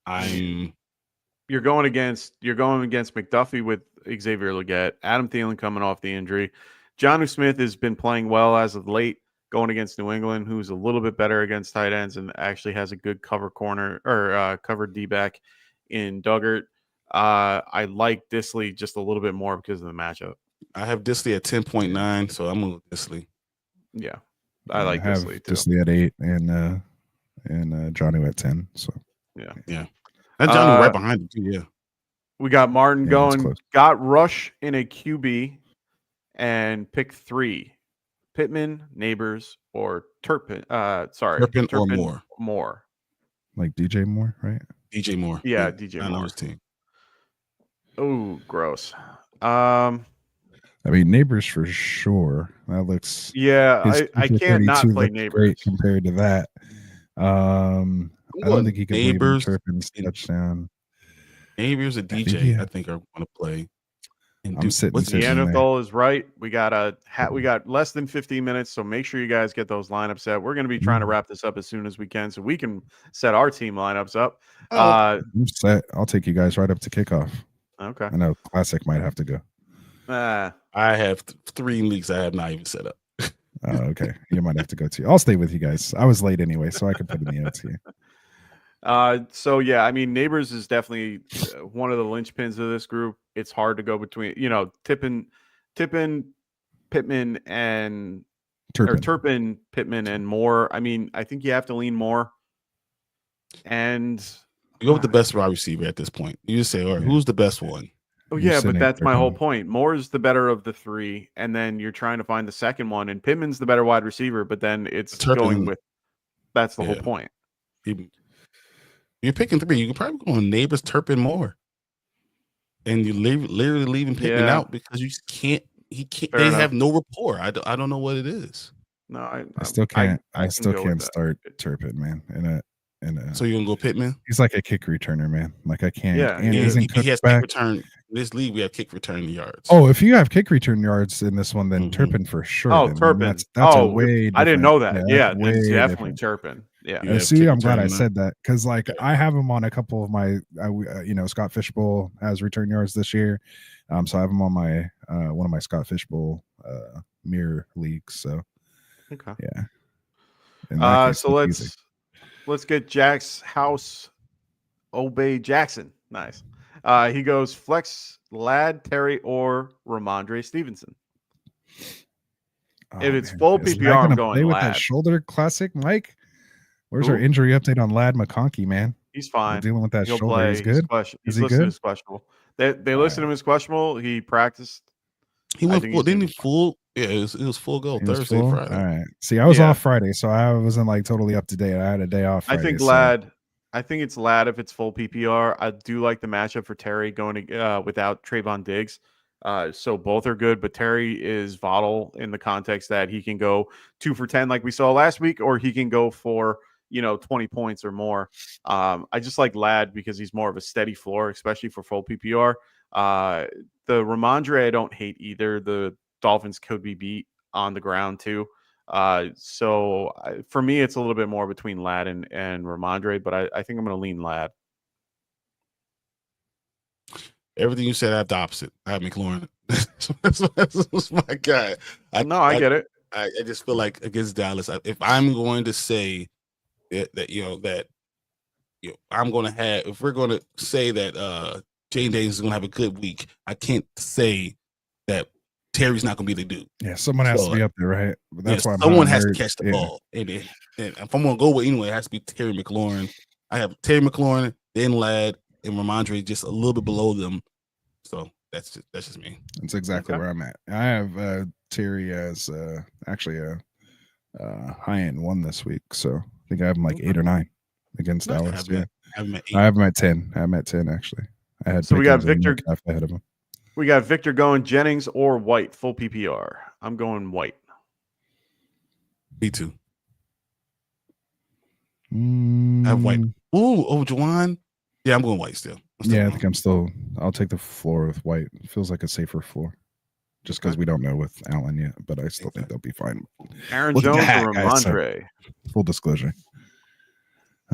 F: You're going against McDuffie with Xavier Leggett, Adam Thielen coming off the injury. Jonnu Smith has been playing well as of late, going against New England, who's a little bit better against tight ends and actually has a good cover corner or covered D-back in Duggart. I like Dissly just a little bit more because of the matchup.
G: I have Dissly at 10.9, so I'm going to Dissly.
F: Yeah, I like Dissly too.
H: Dissly at 8 and Jonnu at 10. So
G: yeah. And Jonnu right behind him too. Yeah.
F: We got Martin going. Got Rush in a QB and pick 3: Pittman, Neighbors, or Turpin. Turpin
G: or
F: Moore.
H: Like DJ Moore, right?
G: DJ Moore.
F: Yeah, DJ Moore.
G: Team.
F: Oh, gross.
H: I mean, Neighbors for sure. That looks.
F: Yeah, I can't not play Neighbors.
H: Great compared to that. I don't think he can
G: Neighbors
H: Turpin's touchdown.
G: Neighbors and DJ, I think, are going to play.
H: I'm sitting.
F: Neanderthal is right. We got we got less than 15 minutes, so make sure you guys get those lineups set. We're going to be trying to wrap this up as soon as we can, so we can set our team lineups up.
H: I'm set. I'll take you guys right up to kickoff.
F: Okay.
H: I know Classic might have to go.
G: I have 3 leagues I have not even set up.
H: Okay. You might have to go too. I'll stay with you guys. I was late anyway, so I could put in the OT.
F: So yeah, I mean, Neighbors is definitely one of the linchpins of this group. It's hard to go between, Tippin, Pittman, and Turpin, Pittman, and Moore. I mean, I think you have to lean Moore. And
G: you go with the best wide receiver at this point. You just say, all right, who's the best one?
F: Oh yeah, but that's my whole point. Moore is the better of the 3, and then you're trying to find the second one, and Pittman's the better wide receiver, but then it's going with that's the whole point.
G: You're picking 3. You can probably go on Neighbors, Turpin, Moore, and you literally leaving Pittman out because you just can't. He can't. They have no rapport. I don't know what it is.
F: No, I
H: still can't. I still can't start Turpin, man.
G: So you're gonna go Pittman?
H: He's like a kick returner, man. Like I can't.
F: Yeah,
H: and
G: he has kick return. In this league, we have kick return yards.
H: Oh, if you have kick return yards in this one, then Turpin for sure.
F: Oh, Turpin.
H: That's a way.
F: I didn't know that. Yeah,
H: it's
F: definitely Turpin. Yeah.
H: See, I'm glad I said that because, like, I have him on a couple of my, Scott Fishbowl has return yards this year, so I have him on my one of my Scott Fishbowl mirror leagues. So,
F: okay,
H: yeah.
F: So let's get Jack's house. Obey Jackson. Nice. He goes flex Ladd, Terry, or Ramondre Stevenson. If it's full PPR, I'm going
H: play with
F: Ladd.
H: that shoulder. Classic, Mike. Where's our injury update on Ladd McConkey, man?
F: He's fine.
H: We're dealing with that shoulder.
F: Play.
H: He's good.
F: He's listed as questionable. They listed him as questionable. He practiced.
G: He went full. Didn't he full? Yeah, it was full go Thursday, Friday.
H: All right. See, I was off Friday, so I wasn't like totally up to date. I had a day off Friday,
F: I think Ladd. I think it's Ladd if it's full PPR. I do like the matchup for Terry going without Trayvon Diggs. So both are good, but Terry is volatile in the context that he can go 2 for 10 like we saw last week, or he can go for 20 points or more. I just like Ladd because he's more of a steady floor, especially for full PPR. The Ramondre I don't hate either. The Dolphins could be beat on the ground too. For me, it's a little bit more between Ladd and Ramondre, but I think I'm going to lean Ladd.
G: Everything you said, I have the opposite. I have McLaurin. That's my guy.
F: I get it.
G: I just feel like against Dallas, if I'm going to say that I'm going to have, if we're going to say that Jane Davis is going to have a good week, I can't say that Terry's not going to be the dude.
H: Yeah, someone has to be up there, right?
G: But that's why someone has to catch the ball. And if I'm going to go with anyway, it has to be Terry McLaurin. I have Terry McLaurin, then Ladd, and Ramondre just a little bit below them. So that's just me.
H: That's exactly where I'm at. I have Terry as actually a high end one this week. So I think I have him like 8 or 9 against Dallas. Yeah, I have him at 10. I'm at 10 actually. I had
F: we got Victor
H: ahead of him.
F: We got Victor going Jennings or White full PPR. I'm going White.
G: Me too. I have White. Juwan. Yeah, I'm going White still.
H: I think I'll take the floor with White. It feels like a safer floor. Just because we don't know with Allen yet, but I still think they'll be fine.
F: Aaron Jones or Ramondre?
H: Full disclosure.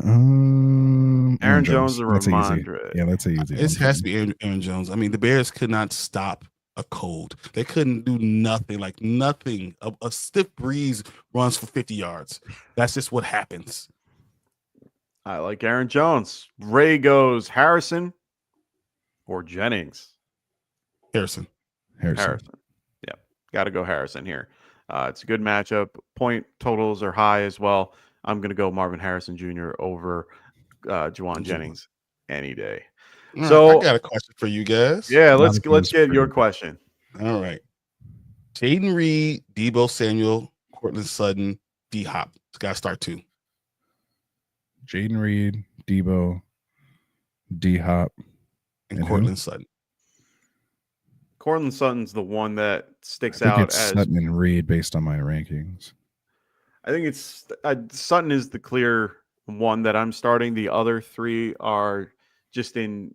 H: Aaron
F: Jones or Ramondre?
H: Yeah, that's easy.
G: It has to be Aaron Jones. I mean, the Bears could not stop a cold. They couldn't do nothing, like nothing. A stiff breeze runs for 50 yards. That's just what happens.
F: I like Aaron Jones. Ray goes Harrison or Jennings?
G: Harrison.
F: Yeah, got to go Harrison here. It's a good matchup. Point totals are high as well. I'm going to go Marvin Harrison Jr. over Juwan Jennings any day.
G: So I got a question for you guys.
F: Yeah, let's get your question.
G: All right. Jaden Reed, Deebo Samuel, Courtland Sutton, D Hop. It's got to start 2.
H: Jaden Reed, Deebo, D Hop,
G: and Courtland Sutton.
F: Courtland Sutton's the one that sticks out as
H: Sutton and Reed based on my rankings.
F: I think it's Sutton is the clear one that I'm starting. The other 3 are just in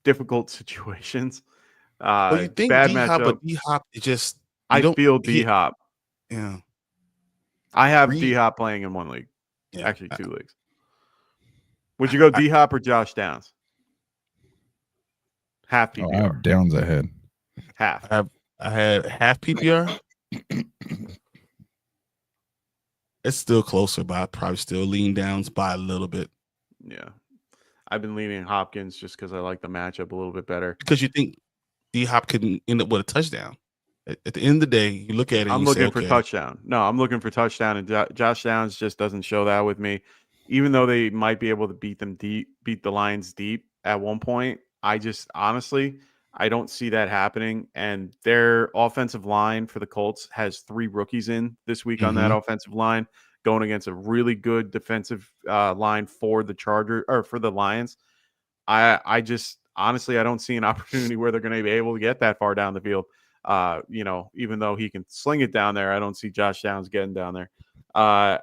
F: difficult situations.
G: You think
F: bad
G: D-Hop,
F: matchup.
G: but D-Hop is just
F: I feel D-Hop.
G: Yeah.
F: I have D-Hop playing in 1 league. Yeah, actually 2 leagues. Would you go D-Hop or Josh Downs? Half PPR.
H: I have Downs ahead.
F: Half.
G: I had half PPR. It's still closer, but I probably still lean Downs by a little bit.
F: Yeah. I've been leaning Hopkins just because I like the matchup a little bit better.
G: Because you think D-Hop could end up with a touchdown. At the end of the day, you look at it.
F: I'm looking for touchdown. No, I'm looking for touchdown, and Josh Downs just doesn't show that with me. Even though they might be able to beat the Lions deep at one point, I just honestly I don't see that happening. And their offensive line for the Colts has 3 rookies in this week on that offensive line, going against a really good defensive line for the Lions. I just honestly I don't see an opportunity where they're going to be able to get that far down the field. Even though he can sling it down there, I don't see Josh Downs getting down there. I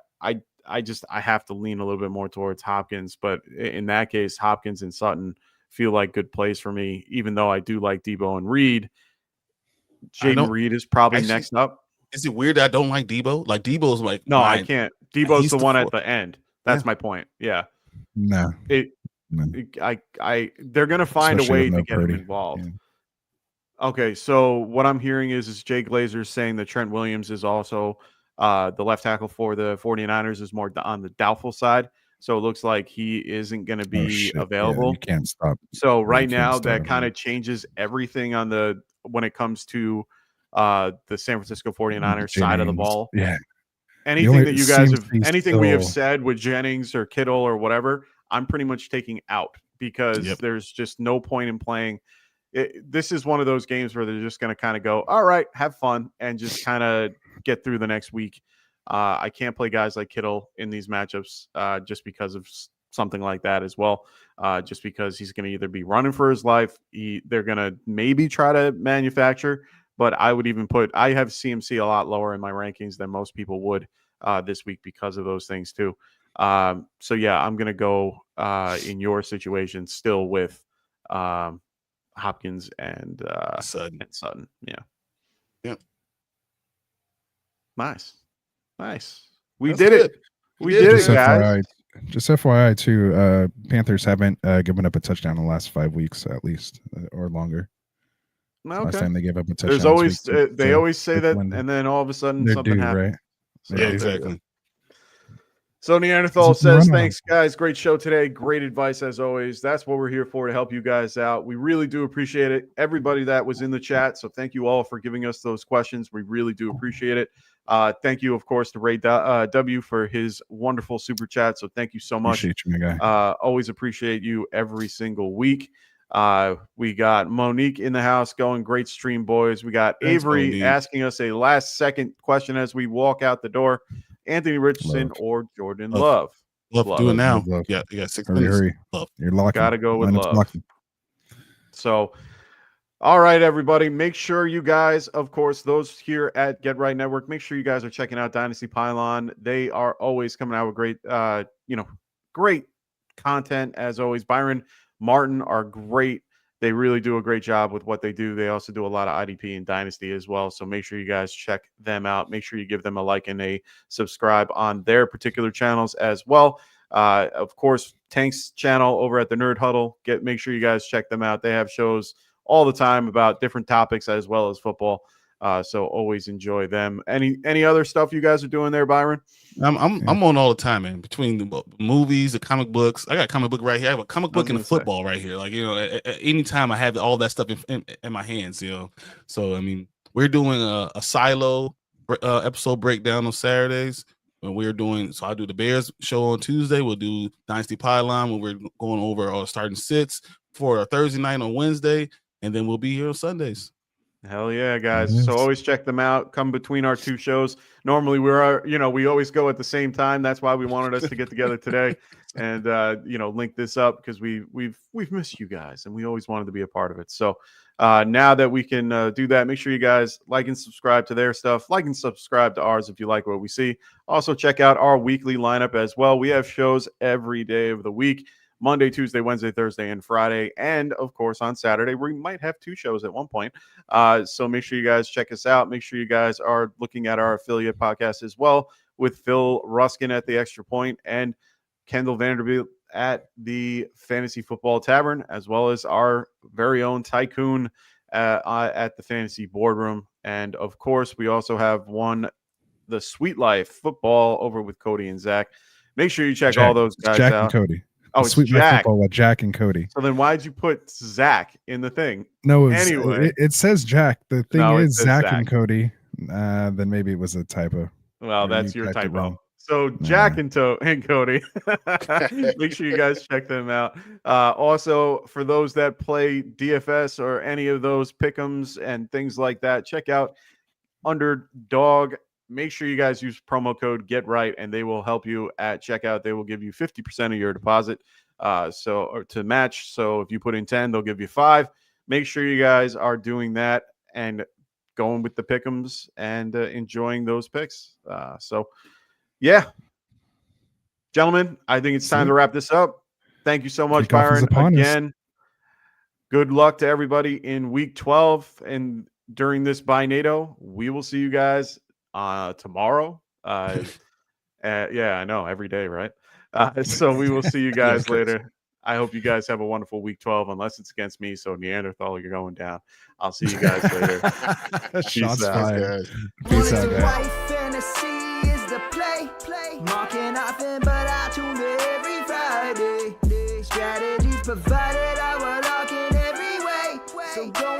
F: have to lean a little bit more towards Hopkins, but in that case, Hopkins and Sutton feel like good plays for me, even though I do like Deebo and Reed. Jaden Reed is probably next up.
G: Is it weird that I don't like Deebo? Like Deebo's like
F: I can't. Deebo's the one at the end. That's my point. Yeah.
H: No.
F: They're gonna find a way to get him involved. Yeah. Okay, so what I'm hearing is Jay Glazer saying that Trent Williams is also the left tackle for the 49ers is more on the doubtful side. So it looks like he isn't going to be available.
H: Yeah, you can't stop.
F: So right now that kind of changes everything when it comes to the San Francisco 49ers side of the ball.
H: Yeah.
F: Anything that you guys we have said with Jennings or Kittle or whatever, I'm pretty much taking out because there's just no point in playing. This is one of those games where they're just going to kind of go, all right, have fun, and just kind of get through the next week. I can't play guys like Kittle in these matchups just because of something like that as well. Just because he's going to either be running for his life, they're going to maybe try to manufacture, but I would even I have CMC a lot lower in my rankings than most people would this week because of those things too. So yeah, I'm going to go in your situation still with Hopkins and Sutton. Yeah.
G: Yep.
F: Nice. We did it. We did it, guys.
H: Just FYI too, Panthers haven't given up a touchdown in the last 5 weeks at least, or longer.
F: Okay.
H: Last time they gave up a touchdown.
F: There's always they always say that, and then all of a sudden something happens.
H: Right?
F: So,
G: yeah, exactly.
F: So Neanderthal says, thanks, guys. Great show today. Great advice, as always. That's what we're here for, to help you guys out. We really do appreciate it. Everybody that was in the chat, so thank you all for giving us those questions. We really do appreciate it. Thank you, of course, to Ray W for his wonderful super chat. So thank you so much.
H: Appreciate you, my guy.
F: Always appreciate you every single week. We got Monique in the house going, great stream, boys. We got Avery
G: Monique.
F: asking us a last-second question as we walk out the door. Anthony Richardson or Jordan Love?
G: Love. Do it now.
H: Love.
G: Yeah, 6
H: Hurry,
G: minutes.
H: hurry.
G: Love.
H: You're locking.
F: Gotta go with
H: Lineups
F: Love.
H: locking.
F: So, all right, everybody, make sure you guys, of course, those here at Get Right Network, make sure you guys are checking out Dynasty Pylon. They are always coming out with great content, as always. Byron, Martin are great. They really do a great job with what they do. They also do a lot of IDP and Dynasty as well. So make sure you guys check them out. Make sure you give them a like and a subscribe on their particular channels as well. Of course, Tank's channel over at the Nerd Huddle. Make sure you guys check them out. They have shows all the time about different topics as well as football. So always enjoy them. Any other stuff you guys are doing there, Byron?
G: I'm on all the time, man. Between the movies, the comic books, I got a comic book right here. I have a comic book and a football right here. Like, anytime I have all that stuff in my hands, So I mean, we're doing a silo episode breakdown on Saturdays. When we're doing, so I do the Bears show on Tuesday. We'll do Dynasty Pylon when we're going over our starting sits for a Thursday night on Wednesday, and then we'll be here on Sundays.
F: Hell yeah, guys. So always check them out. Come between our two shows. Normally we always go at the same time. That's why we wanted us to get together today and link this up, because we've missed you guys and we always wanted to be a part of it. So now that we can do that, make sure you guys like and subscribe to their stuff. Like and subscribe to ours if you like what we see. Also check out our weekly lineup as well. We have shows every day of the week. Monday, Tuesday, Wednesday, Thursday, and Friday. And, of course, on Saturday, we might have 2 shows at one point. So make sure you guys check us out. Make sure you guys are looking at our affiliate podcast as well, with Phil Ruskin at the Extra Point and Kendall Vanderbilt at the Fantasy Football Tavern, as well as our very own Tycoon at the Fantasy Boardroom. And, of course, we also have the Sweet Life Football over with Cody and Zach. Make sure you check all those guys
H: Jack
F: out.
H: And Cody.
F: Oh, it's
H: Sweet
F: Jack.
H: Football with Jack and Cody.
F: So then why'd you put Zach in the thing?
H: No,
F: anyway.
H: It says Jack. The thing is Zach and Cody. Then maybe it was a typo.
F: Well, that's your typo. So Jack and Cody. Make sure you guys check them out. Also, for those that play DFS or any of those pick'ems and things like that, check out Underdog. Make sure you guys use promo code GETRIGHT, and they will help you at checkout. They will give you 50% of your deposit or to match. So if you put in 10, they'll give you 5. Make sure you guys are doing that and going with the pick'ems and enjoying those picks. Yeah, gentlemen, I think it's time to wrap this up. Thank you so much, Byron. Again, good luck to everybody in week 12 and during this Binado. We will see you guys tomorrow. Yeah, I know, every day, right? So we will see you guys later. I hope you guys have a wonderful week 12, unless it's against me. So Neanderthal, you're going down. I'll see you guys later.
H: Shots fired.
A: Peace out, guys. Fantasy is the play. Marking nothing, but I tune in every Friday. Strategies provided, I will lock in every way. So go